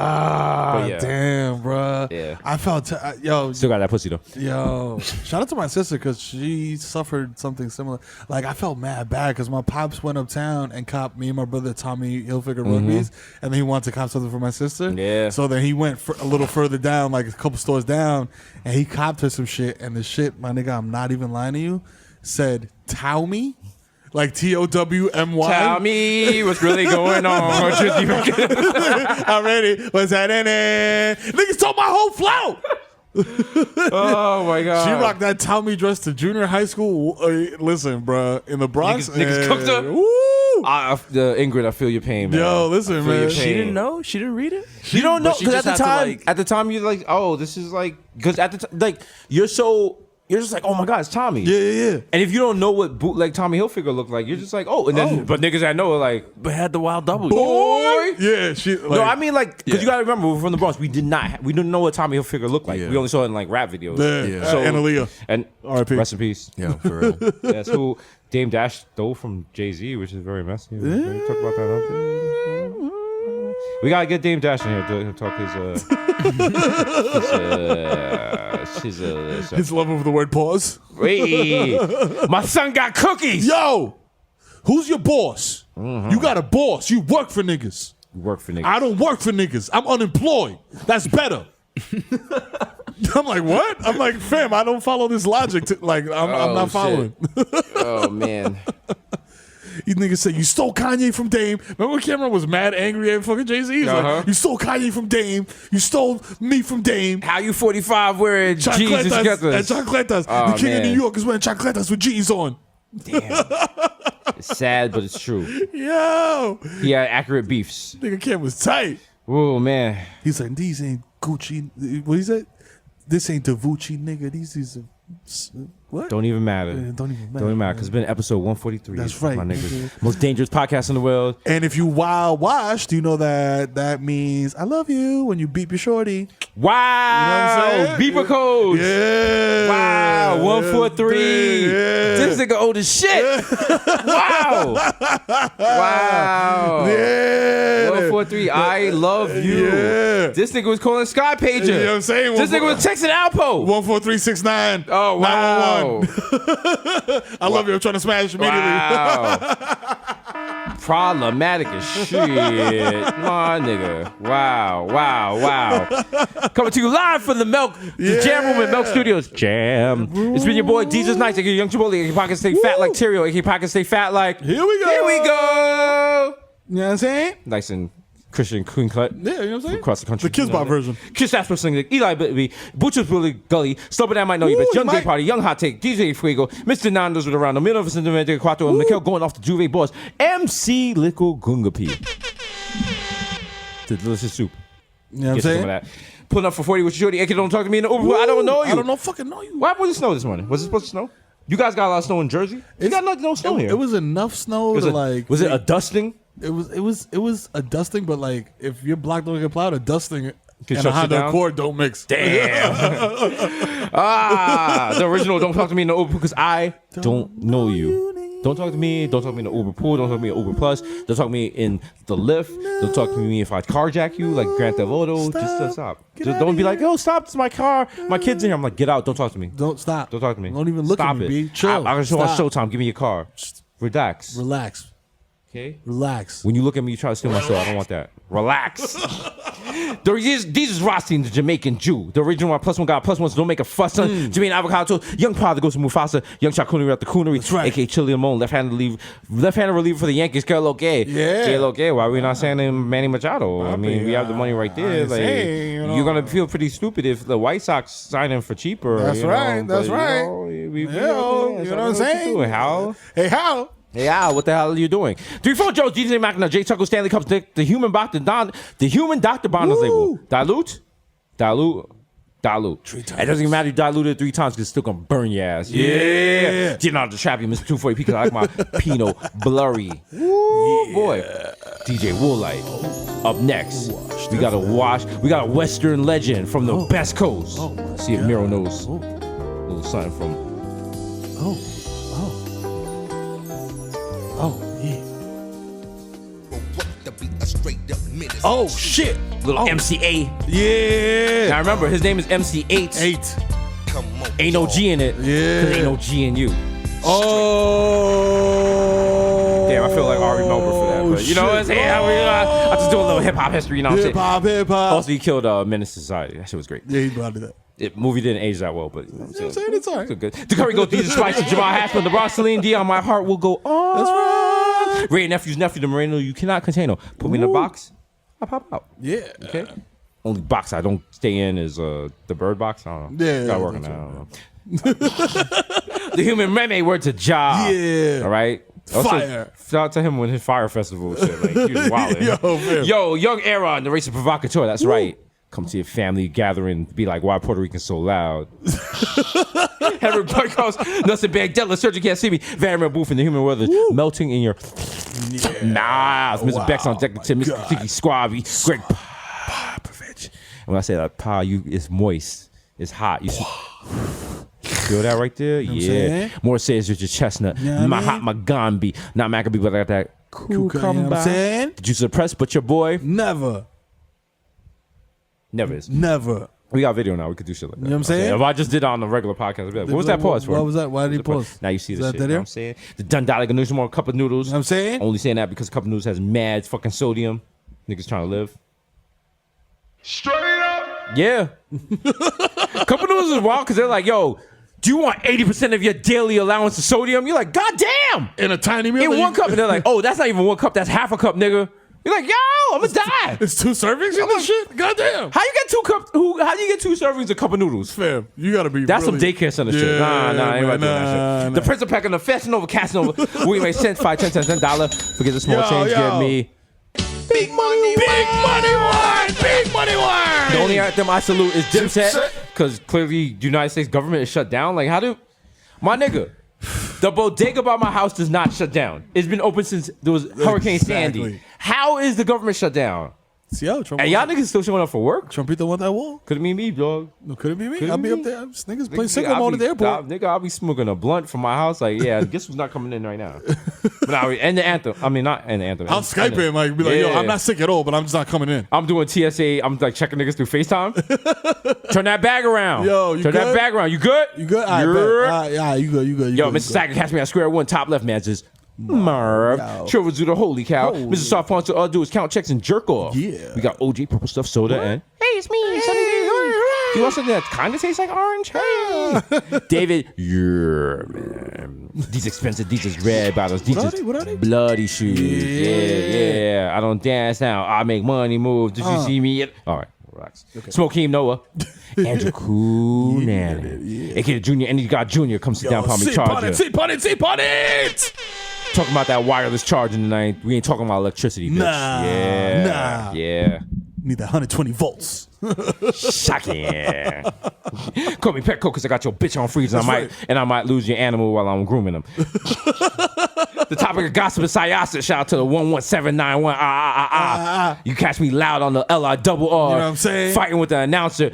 Damn, bro.
Yeah.
I felt, yo.
Still got that pussy, though.
Yo, shout out to my sister because she suffered something similar. Like, I felt mad bad because my pops went uptown and copped me and my brother Tommy Hilfiger rugbies, and then he wanted to cop something for my sister.
Yeah.
So then he went a little further down, like a couple stores down, and he copped her some shit. And the shit, my nigga, I'm not even lying to you, said Towmy. Like Towmy.
Tell me what's really going on.
Already. What's happening? Niggas told my whole flow.
Oh my god.
She rocked that Tommy dress to junior high school. Listen, bro, in the Bronx,
Niggas cooked up.
Woo!
Ingrid, I feel your pain, man.
Yo, listen, man.
She didn't know. She didn't read it.
You don't know
She
because
just
at the time you're like, oh, this is like because at the time like you're just like, oh my god, it's Tommy.
Yeah.
And if you don't know what bootleg Tommy Hilfiger looked like, you're just like, oh, and then but niggas I know are like,
But had the wild double.
Boy. Yeah, she. Like,
no, I mean like because you gotta remember we're from the Bronx. We didn't know what Tommy Hilfiger looked like.
Yeah.
We only saw it in like rap videos.
Yeah.
So
And Aaliyah.
and
R.I.P.
rest in peace.
Yeah, for real.
That's who Dame Dash stole from Jay-Z, which is very messy. We talk about that up there. We gotta get Dame Dash in here to talk
his love of the word pause.
Hey, my son got cookies.
Yo, who's your boss? You got a boss. You work for niggas.
Work for niggas.
I don't work for niggas. I'm unemployed. That's better. I'm like, what? I'm like, fam, I don't follow this logic. I'm not following.
Oh man.
These niggas say you stole Kanye from Dame. Remember when Cameron was mad angry at fucking Jay-Z? He's like, you stole Kanye from Dame. You stole me from Dame.
How you 45 wearing jeans and
Chancletas. And chancletas.
Oh,
the king
man.
of New York is wearing chancletas with jeans on.
Damn. It's sad, but it's true.
Yo.
He had accurate beefs.
Nigga Cam was tight.
Oh man.
He's like, these ain't Gucci. What he said? This ain't the Gucci, nigga. These is what?
Don't even matter.
Don't even matter.
Don't even matter because it's been episode 143.
That's right,
my niggas.
nigga.
Most dangerous podcast in the world.
And if you wild washed, you know that means I love you when you beep your shorty.
Wow.
You know what I'm saying?
Beeper codes.
Yeah.
Wow. 143.
Yeah.
This nigga old as shit. Wow. Wow.
Yeah.
143. I love you.
Yeah.
This nigga was calling Sky Pager.
You know what I'm saying?
This nigga was texting Alpo.
14369.
Oh, wow.
911. I love you. I'm trying to smash immediately.
Wow. Problematic as shit. My nigga. Wow. Coming to you live from the Jam Room in Milk Studios. Jam. It's been your boy, Desus Nice, aka Young Chipotle, aka Pocket Stay Fat like Terrio, aka Pocket Stay Fat like...
Here we go.
You know
what I'm saying?
Nice and Christian clean cut.
Yeah, you know what I'm saying?
Across the country.
The Kids Bop version.
Kiss Ass Wrestling, Eli Baby, Butcher's Bully Gully, Stubborn That Might Know You, but Young Day Party, Young Hot Take, DJ Fuego, Mr. Nando's with around the middle of a sentimental Quattro, and Mikkel going off the Juve boss, MC Lickle Gunga P. The delicious soup.
You know what I'm
Get some of
saying?
that. Pulling up for 40 with your shorty. Aka don't talk to me in the Uber. I don't know you.
I don't fucking know you.
Why was it snow this morning? Was it supposed to snow? You guys got a lot of snow in Jersey? You got no snow here.
It was enough snow to like...
Was it a dusting?
It was a dusting, but like if your block don't get plowed, a dusting and
shut
a Honda
down?
Accord don't mix.
Damn. The original Don't Talk to Me in the Uber because I don't know you. Don't talk to me. Don't talk to me in the Uber pool. Don't talk to me in Uber Plus. Don't talk to me in the Lyft. Don't talk to me if I carjack you like Grand Theft Auto. Just stop. Just don't be like, yo, stop. It's my car. My kid's in here. I'm like, get out. Don't talk to me.
Don't stop.
Don't talk to me.
Don't even look
stop
at me,
it.
B. Chill.
I just want
Stop.
Showtime. Give me your car. Relax.
Relax.
Okay?
Relax.
When you look at me, you try to steal my show. I don't want that. Relax. These Rossi, the Jamaican Jew. The original one, plus one guy, plus one, so don't make a fuss. Son. Jamaican avocado toast. Young father goes to Mufasa. Young Chacoonery at the Coonery.
That's right.
A.K. Chili Limon. Left-handed reliever for the Yankees. Carlo Gay.
Yeah.
Carlo Gay. Why are we not saying Manny Machado? I mean, we have the money right there. Like, you're going to feel pretty stupid if the White Sox sign him for cheaper.
That's right. That's right.
You
know what I'm saying?
How?
Hey, how?
Hey, Al, what the hell are you doing? 3-4 Joe, DJ Machina, J Chuckle, Stanley Cups, the human Dr. Bonner's label. Dilute. Dilute. It doesn't even matter if you dilute it 3 times because it's still gonna burn your ass. Yeah. Getting out of the trap, you Mr. 240p because I like my Pinot Blurry. Woo, boy. DJ Woolite. Up next, we got a Western legend from the Best Coast. See if Mero knows a little something from.
Oh shit.
Little MCA.
Yeah.
Now remember, his name is MC8.
8.
Ain't no G in it.
Yeah.
Cause ain't no G in you.
Oh.
Damn, I feel like Ari Melber for that. But you know what I'm saying? I just do a little hip hop history, you know what I'm saying?
Hip hop.
Also, he killed Menace to Society. That shit was great.
Yeah, he's about to do that.
The movie didn't age that well, but you know what I'm saying?
It's all right.
It's good. The Curry Go Desus Spice to Jamal Haspel, the Bronx Celine Dion, my heart will go on.
That's right.
Ray Nephew's nephew, the Moreno, you cannot contain him. Put me in a box, I pop out.
Yeah.
Okay. Only box I don't stay in is the bird box. I don't know.
Yeah.
Gotta work on that. I don't know. The human mermaid word to job.
Yeah.
All right. Also,
Fire.
shout out to him when his fire festival shit. Like, he was wildin'. Yo, young era in the race of provocateur. That's right. Come to your family gathering, be like, why Puerto Ricans so loud? Henry Buckhouse, Nelson Bandela, Surgeon can't see me. Van Booth in the human world is melting in your. Nah, it's Mr. Bex on deck, Mr. Tiki Squabby, Greg Popovich. And when I say that, Pa, it's moist, it's hot. You feel that right there? Yeah. More says it's your chestnut. My hot Magambi, not Maccabee, but I got that cucumber.
You know what I'm saying?
Did you suppress? But your boy
Never
is.
Never.
We got video now. We could do shit like that.
You know what I'm saying?
If I just did it on the regular podcast, I'd be like, what was that pause for?
What was that? Why did he pause?
Now you see the
Is
shit.
that
You know what I'm saying? The Dundalli Ganoush more cup of noodles.
You know what I'm saying?
Only saying that because cup of noodles has mad fucking sodium. Niggas trying to live.
Straight up.
Yeah. Cup of noodles is wild because they're like, yo, do you want 80% of your daily allowance of sodium? You're like, God damn.
In a tiny meal?
In one cup. And they're like, oh, that's not even one cup. That's half a cup, nigga. You're like, yo, I'm gonna die.
It's 2 servings of this shit? Goddamn.
How you get 2 cups? How do you get 2 servings of cup of noodles?
Fam, you gotta be
That's
really...
some daycare center shit. Nah, ain't right doing that shit.
nah.
The Prince of Peckham, the Fashion Nova, Casanova. We made $5, $10, $10. Forget the small change. Give me
Big money wine. Big money wine.
the only anthem I salute is Dipset because clearly the United States government is shut down. Like, how do my nigga? The bodega by my house does not shut down. It's been open since there was Hurricane Sandy. How is the government shut down?
See, yo, Trump.
And y'all niggas still showing up for work?
Trumpito want that wall?
Could it be me, dog?
No, could it be me?
Could it
I'll
be
be
me?
up there. Niggas play single mode at the airport.
I'll be smoking a blunt from my house. Like, yeah, guess who's not coming in right now? But and the anthem. I mean, not and the anthem.
I'll Skype him, like, be like, yo, I'm not sick at all, but I'm just not coming in.
I'm doing TSA. I'm like checking niggas through FaceTime. Turn that bag around.
Yo, you
Turn
good?
that bag around. You good?
You good? All right, you good.
Yo, Mr. Sacker, catch me at square one, top left, man. Just Merv. Trevor Zuda, holy cow. Mr. Soft Punch, all I do is count checks and jerk off.
Yeah.
We got OG, purple stuff, soda, and hey, it's me. You want something that kind of tastes like orange? Hey. David, yeah, man. These expensive, these is red bottles. These is bloody shoes. Yeah. I don't dance now. I make money move. Did you see me? All right. Relax. Okay. Smokeem Noah. Andrew Cool Nanny. AKA Junior. And you got Junior. Come sit down, Palmy Charger.
Sit on it.
Talking about that wireless charging tonight. We ain't talking about electricity, bitch.
Nah.
Yeah.
Need that 120 volts.
Shocking. Call me Petco because I got your bitch on freeze and I might lose your animal while I'm grooming them. The topic of gossip is Syosset. Shout out to the 11791. You catch me loud on the LI double R.
You know what I'm saying?
Fighting with the announcer,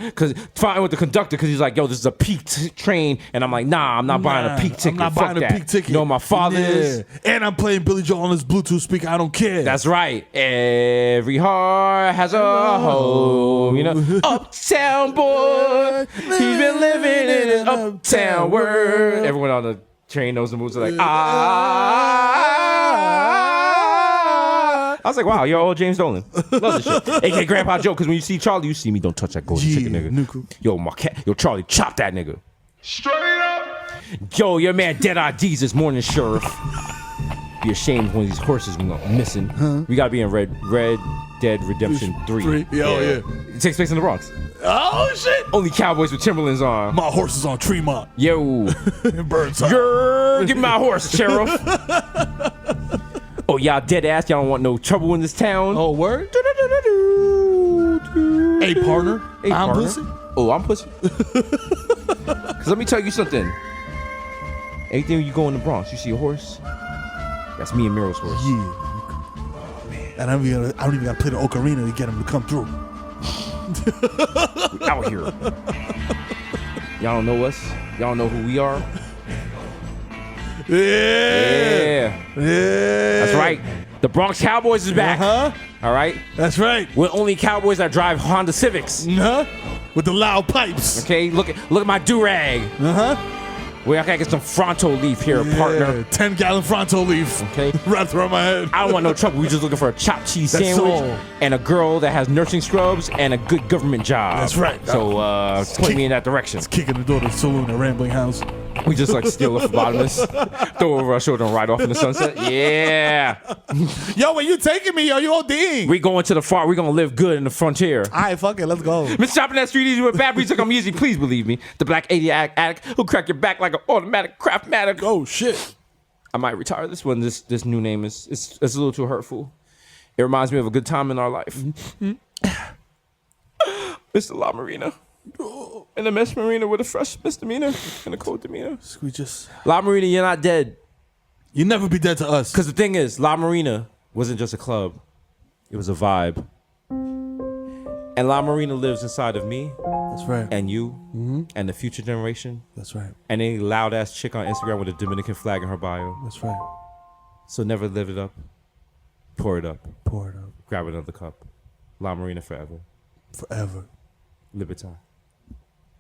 fighting with the conductor because he's like, yo, this is a peak train. And I'm like, nah, I'm not buying a peak ticket.
I'm not buying a peak ticket.
You know what my father is?
And I'm playing Billy Joel on his Bluetooth speaker. I don't care.
That's right. Every heart has a home. You know, uptown boy. He's been living in an uptown world. Everyone on the train knows the moves. Are like, I was like, wow, you're old James Dolan. Love this shit. AKA Grandpa Joe, because when you see Charlie, you see me. Don't touch that golden chicken, nigga. Yo, my cat. Yo, Charlie, chop that nigga.
Straight up.
Yo, your man Dead Eye D's this morning, Sheriff. Be ashamed when these horses went missing. We gotta be in Red Dead Redemption 3.
Yeah.
It takes place in the Bronx.
Oh shit!
Only cowboys with Timberlands on.
My horse is on Tremont.
Yo.
In Burnside.
Give me my horse, Sheriff. Oh, y'all dead ass. Y'all don't want no trouble in this town.
Oh, word? Hey, partner. I'm pussy.
Oh, I'm pussy. Because let me tell you something. Anything you go in the Bronx, you see a horse? That's me and Mero's horse.
Yeah. Oh, man. And I don't even gotta play the ocarina to get him to come through.
We out here. Y'all don't know us. Y'all don't know who we are.
Yeah.
That's right. The Bronx Cowboys is back. All right.
That's right.
We're only Cowboys that drive Honda Civics.
With the loud pipes.
Okay. Look at my do-rag. I gotta get some Fronto leaf here, partner.
10-gallon Fronto leaf.
Okay.
Wrapped around my head.
I don't want no trouble. We're just looking for a chopped cheese
That's
sandwich
all.
and a girl that has nursing scrubs and a good government job.
That's right.
So point me in that direction.
Kicking the door to the saloon at Rambling House.
We just like steal a phlebotomist, throw over our shoulder and ride off in the sunset. Yeah.
Yo, where you taking me? Yo, you ODing.
We going to the far. We gonna live good in the frontier.
All right, fuck it. Let's go.
Been shopping that street easy with bad breeds. I'm easy. Please believe me. The black 80 addict who'll crack your back like an automatic craftmatic.
Oh shit.
I might retire this one. This new name is it's a little too hurtful. It reminds me of a good time in our life. Mr. La Marina. In the mesh marina with a fresh misdemeanor and a cold demeanor.
We just
La Marina, you're not dead.
You never be dead to us.
Because the thing is, La Marina wasn't just a club. It was a vibe. And La Marina lives inside of me.
That's right.
And you. And the future generation.
That's right.
And any loud ass chick on Instagram with a Dominican flag in her bio.
That's right.
So never live it up. Pour it up.
Pour it up.
Grab another cup. La Marina forever.
Forever.
Libertad.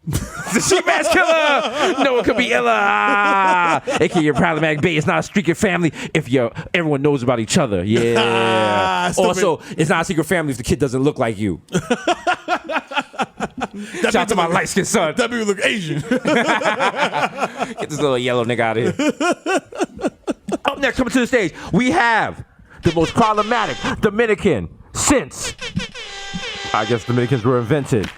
The sheep ass killer. No one could be illa. AKA your problematic bait. It's not a streaking family if everyone knows about each other. Yeah. Also, it's not a secret family if the kid doesn't look like you. Shout out to my light skinned son.
That people look Asian.
Get this little yellow nigga out of here. Up next, coming to the stage, we have the most problematic Dominican since I guess Dominicans were invented.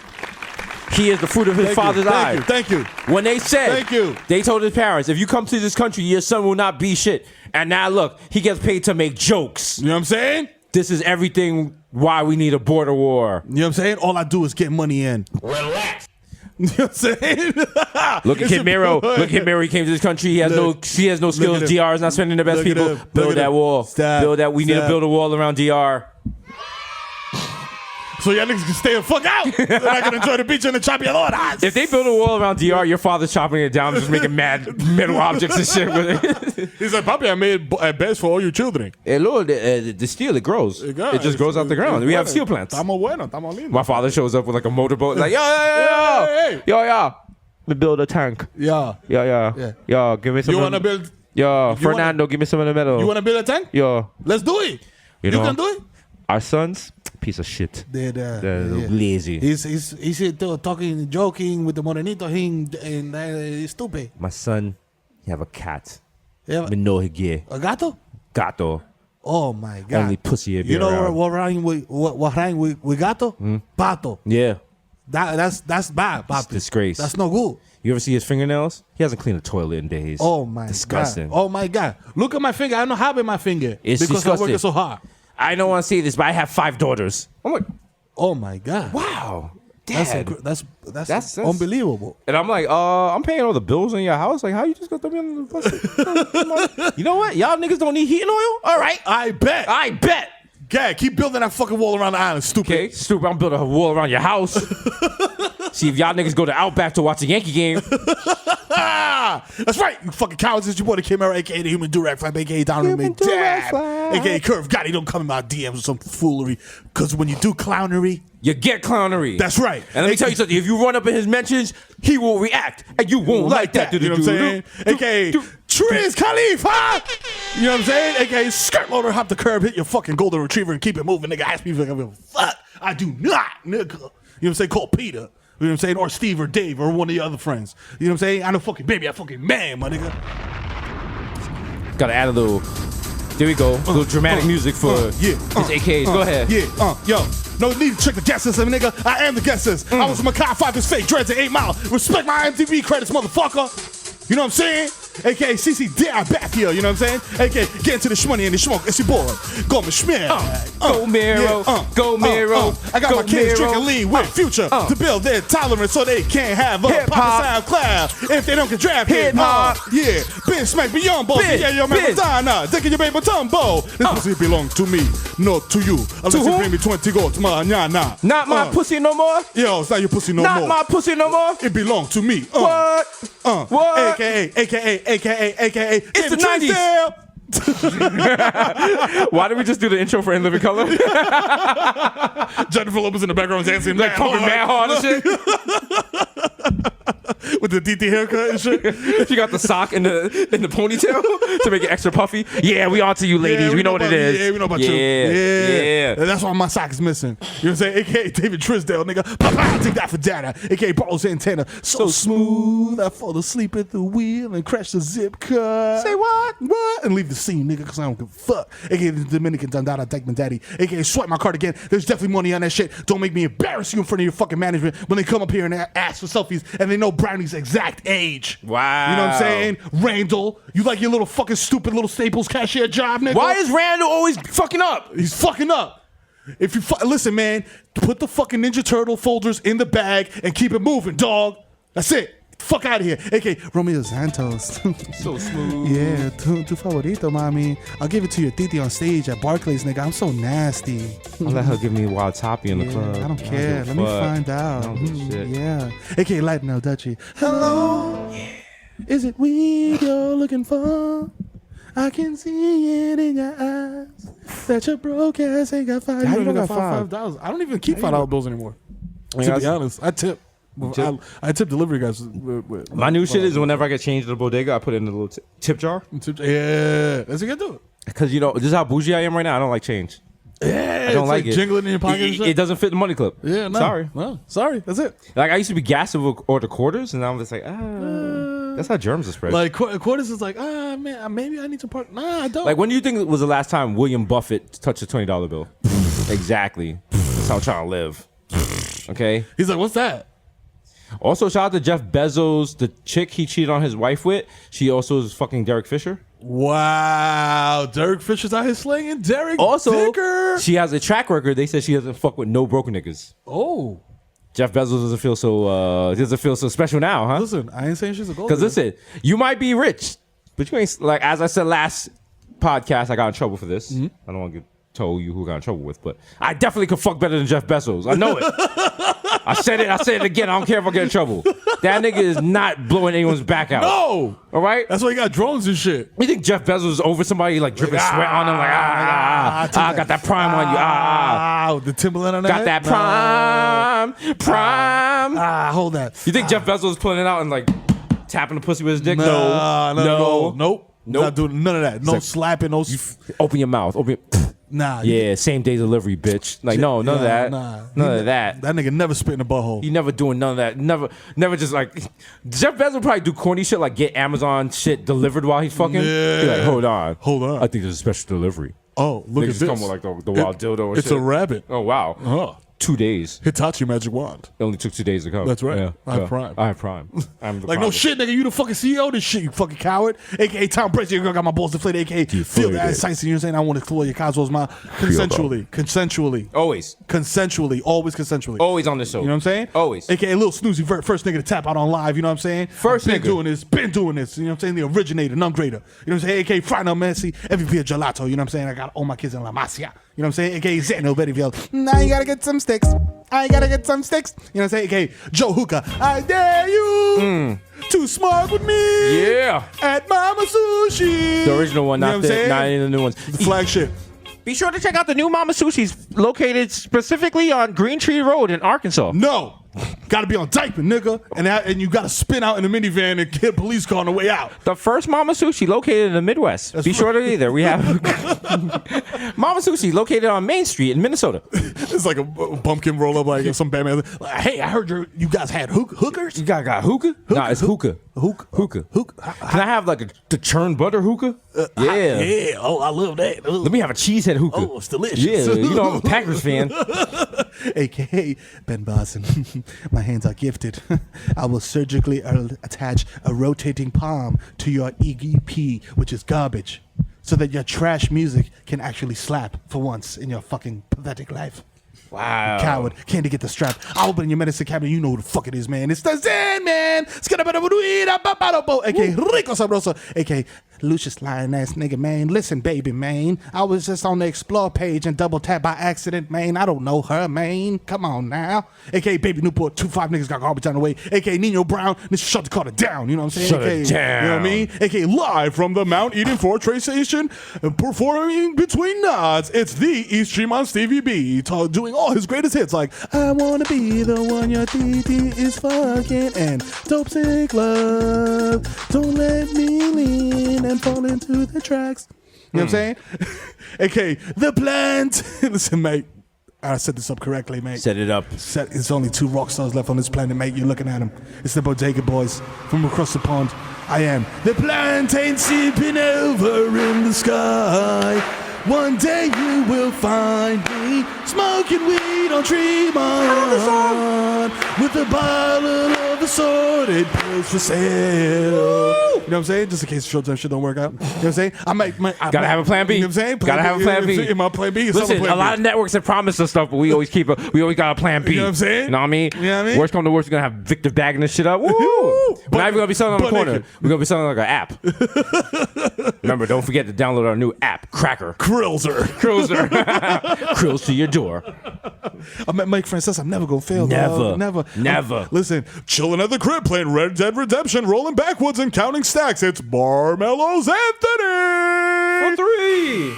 He is the fruit of his father's eye.
Thank you.
When they said,
Thank you.
They told his parents, if you come to this country, your son will not be shit. And now look, he gets paid to make jokes.
You know what I'm saying?
This is everything why we need a border war.
You know what I'm saying? All I do is get money in.
Relax.
You know what I'm saying?
Look at Kid Mero. Look at Kid Mero. He came to this country. He has no skills. DR is not spending the best people. Build that wall. Build that. We need to build a wall around DR.
So y'all niggas can stay the fuck out. They're not gonna enjoy the beach and the choppy Lord.
If they build a wall around DR, your father's chopping it down, just making mad metal objects and shit with it.
He's like, Papi, I made beds for all your children.
Hey, Lord, the steel, it grows. It just grows out the ground. We have steel plants.
Estamos bueno, estamos lindo.
My father shows up with like a motorboat, like, yo. We build a tank.
Yeah.
Yo, give me some.
You wanna build?
Yo, Fernando, give me some of the metal.
You wanna build a tank?
Yo.
Let's do it. You can do it.
Our sons, piece of shit.
They're
lazy.
He's talking, joking with the morenito, and stupid.
My son, he have a cat.
Yeah.
Me know he gay.
A gato?
Gato.
Oh my God.
Only pussy.
You know what rhyme with gato? Pato.
Yeah.
That's bad, papi.
It's disgrace.
That's no good.
You ever see his fingernails? He hasn't cleaned a toilet in days.
Oh my
Disgusting.
God. Oh my God. Look at my finger. I don't have it in my finger.
It's
because
disgusting.
I'm working so hard.
I don't want to say this, but I have 5 daughters. I'm like,
oh my God.
wow. Dad.
That's unbelievable.
And I'm like, I'm paying all the bills in your house. Like, how you just got them in the bus? You know what? Y'all niggas don't need heating oil? All right.
I bet. Yeah, keep building that fucking wall around the island, stupid.
Okay, stupid. I'm building a wall around your house. See if y'all niggas go to Outback to watch a Yankee game.
That's right, you fucking cowards. It's your boy, the Mero, a.k.a. the Human Durag Flag, a.k.a. Down with me dad, a.k.a. Curve. God, he don't come in my DMs with some foolery. Because when you do clownery,
you get clownery.
That's right.
And let me tell you something. If you run up in his mentions, he will react. And you won't like that.
You know what I'm saying? A.k.a. Triz Khalifa. You know what I'm saying? A.k.a. skirt loader, hop the curb, hit your fucking golden retriever and keep it moving. Nigga, ask me if I give a fuck. I do not, nigga. You know what I'm saying? Call Peter. You know what I'm saying? Or Steve or Dave or one of your other friends. You know what I'm saying? I know fucking baby. I fucking man, my nigga.
Gotta add a little. There we go. A little dramatic music for his AKs. Go ahead.
Yo. No need to check the guest system, nigga. I am the guest system. I was Makai 5 is fake. Dreads at 8 Mile. Respect my MTV credits, motherfucker. You know what I'm saying? AKA CC Dad back here, you know what I'm saying? AKA get into the shmoney and the smoke. It's your boy, go Schmidt.
Go Mero, go Mero.
I got
go
my kids
Mero.
drinking lean with Future to build their tolerance so they can't have a
Hip-hop.
pop SoundCloud if they don't get drafted.
Hip-hop.
Yeah, Ben smack beyond balls.
Ben,
Yeah, yo, man,
Ben.
Madonna, taking your baby tumbo. This pussy belongs to me, not to you. Unless you
who?
bring me 20 gold, nah.
Not my pussy no more.
Yo, it's not your pussy no
Not
more.
my pussy no more.
It belongs to me.
What? What?
AKA.
It's the 90s. Why did we just do the intro for In Living Color?
Jennifer Lopez in the background dancing
Like pumping mad hard and shit.
with the DT haircut and shit.
She got the sock in the ponytail to make it extra puffy. Yeah, we on to you, ladies.
Yeah,
we know what it is.
Yeah, we know about you.
Yeah.
And that's why my sock is missing. You know what I'm saying? AKA David Trisdale, nigga. Papa, take that for data. AKA Barlow Santana. So smooth, I fall asleep at the wheel and crash the zip cut.
Say what?
What? And leave the scene, nigga, because I don't give a fuck. AKA the Dominican Dundada Dykeman Daddy. AKA swipe my card again. There's definitely money on that shit. Don't make me embarrass you in front of your fucking management when they come up here and ask for selfies and they know Brownie's exact age.
Wow.
You know what I'm saying? Randall, you like your little fucking stupid little Staples cashier job, nigga?
Why is Randall always fucking up?
He's fucking up. If you listen, man, put the fucking Ninja Turtle folders in the bag and keep it moving, dog. That's it. Fuck out of here. AKA Romeo Santos.
So smooth.
Yeah, tu favorito, mami. I'll give it to your titi on stage at Barclays, nigga. I'm so nasty.
I'll let her give me a wild toppy in the club.
I don't care. Let me find out.
I don't give a shit.
Yeah. AKA Lighten Out Dutchie. Hello. Yeah. Is it weed you're looking for? I can see it in your eyes that your broke ass ain't got $5.
How you
You
don't
got
got
$5. I don't even keep $5 bills anymore. To
Yeah,
be honest, I tip. I tip delivery guys.
My new shit is whenever I get changed to the bodega, I put it in a little tip jar.
Yeah, that's a good do it.
Because, you know, this is how bougie I am right now. I don't like change.
Yeah,
I don't like it.
Jingling in your pocket. and shit.
It doesn't fit the money clip.
Yeah, no.
Sorry.
No, sorry. That's it.
Like, I used to be gassed to order quarters, and now I'm just like, that's how germs are spread.
Like quarters is like, man, maybe I need to part. Nah, I don't.
Like, when do you think was the last time William Buffett touched a $20 bill? Exactly. That's how I'm trying to live. Okay?
He's like, what's that?
Also, shout out to Jeff Bezos, the chick he cheated on his wife with. She also is fucking Derek Fisher.
Wow, Derek Fisher's out here slinging. Derek
Also,
Dicker.
she has a track record. They said she doesn't fuck with no broken niggas.
Oh,
Jeff Bezos doesn't feel so special now, huh?
listen, I ain't saying she's a gold.
Because listen, you might be rich, but you ain't, like, as I said last podcast, I got in trouble for this. I don't want to tell you who I got in trouble with, but I definitely could fuck better than Jeff Bezos. I know it. I said it again. I don't care if I get in trouble. That nigga is not blowing anyone's back out.
No.
All right?
That's why he got drones and shit.
You think Jeff Bezos is over somebody, like, dripping sweat on him? Like, got that prime on you.
The Timberland on that.
Got that prime.
Hold that.
You think Jeff Bezos is pulling it out and, like, tapping the pussy with his dick?
No. Nope.
Nope.
Not doing none of that. No slapping. No.
Open your mouth.
Nah.
Yeah, same day delivery, bitch. Like, none of that.
Nah.
None of that.
That nigga never spit in a butthole.
You never doing none of that. Never just like. Jeff Bezos would probably do corny shit like get Amazon shit delivered while he's fucking.
Yeah.
Be like, hold on.
I
think there's a special delivery.
Oh, look
Niggas
at this.
come with like the wild dildo and
It's
shit.
a rabbit.
Oh, wow. 2 days.
Hitachi magic wand.
It only took 2 days to come.
That's right.
Yeah.
I have Prime.
I have Prime. I'm the
Like, no
Prime.
shit, nigga. You the fucking CEO of this shit, you fucking coward. AKA Tom Brady. You got my balls deflated. AKA feel the ass sights. You know what I'm saying? I want to claw your Cosmo's mouth. Consensually.
Always.
Always consensually.
Always on this show.
You know what I'm saying?
Always.
AKA Lil Snoozy, first nigga to tap out on live. You know what I'm saying?
First
Been
nigga.
Been doing this. You know what I'm saying? The originator, none greater. You know what I'm saying? AKA Frano Messi, MVP of Gelato. You know what I'm saying? I got all my kids in La Masia. You know what I'm saying? AKA Zeno Bettyville. Now you gotta get some sticks. I gotta get some sticks. You know what I'm saying? AKA Joe Hookah. I dare you to smoke with me.
Yeah.
At Mama Sushi.
The original one,
You know
not
what I'm saying?
not any of the new ones.
The flagship.
Be sure to check out the new Mama Sushi's located specifically on Green Tree Road in Arkansas.
No. Gotta be on Dykeman, nigga. And you gotta spin out in a minivan and get a police car on the way out.
The first Mama Sushi located in the Midwest. Be sure to be there. We have Mama Sushi located on Main Street in Minnesota.
It's like a bumpkin roll up, like some Batman. Like, hey, I heard you guys had hookers.
You got hookah? Nah, it's hookah. Hookah. Can I have like the churned butter hookah? Yeah.
Yeah. Oh, I love that. Ugh.
Let me have a cheesehead hookah.
Oh, it's delicious.
Yeah, you know I'm a Packers fan.
AKA Ben Boston. My hands are gifted. I will surgically attach a rotating palm to your EGP, which is garbage, so that your trash music can actually slap for once in your fucking pathetic life.
Wow.
You coward. Can't get the strap. I'll open your medicine cabinet. You know who the fuck it is, man. It's the Zen, man. A.K.A. Rico Sabroso. A.K.A. Lucius lying ass nigga, man. Listen, baby, man. I was just on the explore page and double tap by accident, man. I don't know her, man. Come on now. A.K.A. Baby Newport. 2-5 niggas got garbage on the way. A.K.A. Nino Brown. Let's shut the Carter down. You know what I'm saying?
Shut it down.
You know what I mean? A.K.A. live from the Mount Eden 4 train station, performing between nods. It's the East Stream Stevie B, doing all his greatest hits like I wanna be the one your TT is fucking and dope sick love. Don't let me lean and fall into the tracks. You know what I'm saying? A.K.A. the plant. Listen, mate. I set this up correctly, mate.
Set it up.
There's only 2 rock stars left on this planet, mate. You're looking at them. It's the Bodega Boys from across the pond. I am the plantain sipping over in the sky. One day you will find me smoking weed on Tremont with a bottle of assorted pills for sale. You know what I'm saying? Just in case short-term shit don't work out. You know what I'm saying?
Gotta have a plan B.
You know what I'm saying?
Gotta have a plan B.
In my plan B.
Listen, a lot of networks have promised us stuff, but we always got a plan B.
You know what I'm saying?
You know what I mean?
You know what I mean?
Worst come to worst, we're gonna have Victor bagging this shit up. Woo! We're not even gonna be selling on the corner. We're gonna be selling like an app. Remember, don't forget to download our new app, Cracker.
Krillser.
Krills to your door.
I met Mike Francis. I'm never gonna fail.
Never.
Listen, chilling at the crib, playing Red Dead Redemption, rolling backwoods and counting stacks. It's Marmelo's Anthony!
For 3.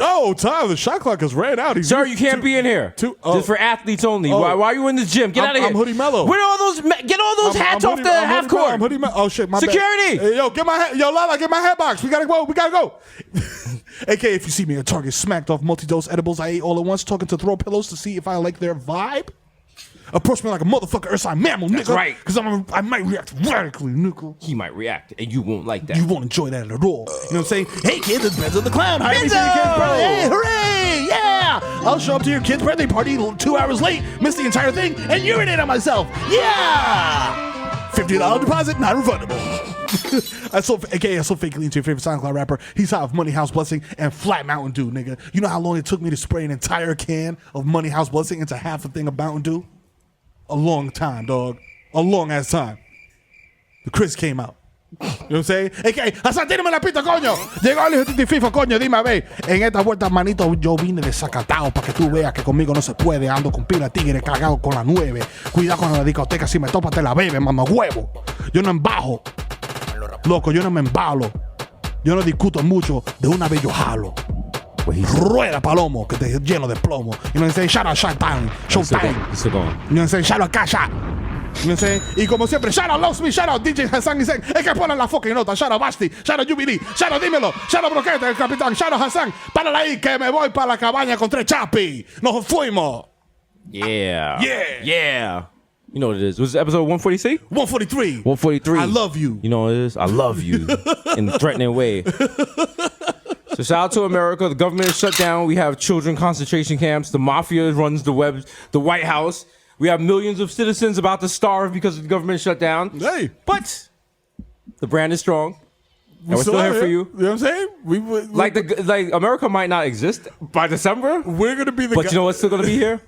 Oh, Tyler, the shot clock has ran out.
Sir, you can't be in here. Just for athletes only. Why are you in this gym? Get out of here.
I'm Hoodie Mellow.
Get all those hats off the half court.
I'm Hoodie Mellow. Oh shit, my
Security.
bad. Hey, yo, Lala, get my hat box. We gotta go.
A.K.A. if you see me at Target smacked off multi-dose edibles I ate all at once, talking to throw pillows to see if I like their vibe. Approach me like a motherfucker Earthside mammal, nigga.
That's right.
Because I might react radically, nigga.
He might react, and you won't like that.
You won't enjoy that at all. You know what I'm saying? Hey, kids, it's Benzo the Clown. Hire me for your kid's birthday. Hey, hooray! Yeah! I'll show up to your kid's birthday party 2 hours late, miss the entire thing, and urinate on myself. Yeah! $50 deposit, not refundable. I sold fake lean to your favorite SoundCloud rapper. He's hot of Money House Blessing and Flat Mountain Dew, nigga. You know how long it took me to spray an entire can of Money House Blessing into half a thing of Mountain Dew? A long time, dog. A long ass time. The Chris came out. You know what I'm saying? A.K.A. Hasan, tírame la pista, coño. Llegó el hijo de FIFA, coño, dime a ver. En esta vuelta, manito, yo vine desacatado para que tú veas que conmigo no se puede. Ando con pila tigre cagado con la 9. Cuidado con la discoteca, si me topas te la bebe, mamá huevo. Yo no embajo. Loco, yo no me embalo. Yo no discuto mucho, de una vez yo jalo. Rueda palomo, que te lleno de plomo. You know what I'm saying? Shout out Showtime. Showtime. You know what I'm saying? Shout out Cash App. You know what I'm saying? Y como siempre, shout out Lost Me, shout out DJ Hasan y Zen. Es que ponen la fucking nota. Shout out Basti, shout out Jubilee, shout out Dímelo, shout out Broquete, el capitán, shout out Hasan. Párala ahí que me voy para la cabaña con 3 chapi. Nos fuimos.
Yeah.
Yeah.
You know what it is. Was it episode 146?
143.
143.
I love you.
You know what it is? I love you in a threatening way. So shout out to America. The government is shut down. We have children concentration camps. The mafia runs the White House. We have millions of citizens about to starve because the government is shut down.
Hey.
But the brand is strong. And we're still here for you.
You know what I'm saying?
Like America might not exist by December.
We're going to be the
But you know what's still going to be here?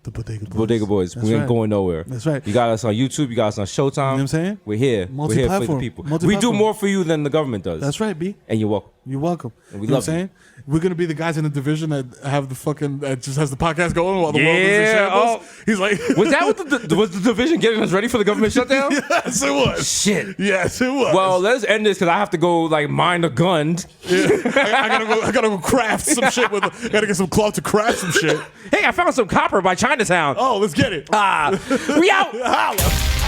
The
Bodega Boys. We ain't going nowhere.
That's right.
You got us on YouTube. You got us on Showtime.
You know what I'm saying?
We're here. We're here for the people. We do more for you than the government does.
That's right, B.
And you're welcome.
You're welcome.
And we
you know
love
what I'm saying?
We're going to be the guys in the division that have the fucking, that just has the podcast going while the world is in shambles. He's like.
Was the division getting us ready for the government shutdown?
Yes, it was.
Shit.
Yes, it was.
Well, let's end this because I have to go mine a gun.
Yeah. I gotta go craft some shit I gotta get some cloth to craft some shit.
Hey, I found some copper by Chinatown.
Oh, let's get it.
We out.
Holla.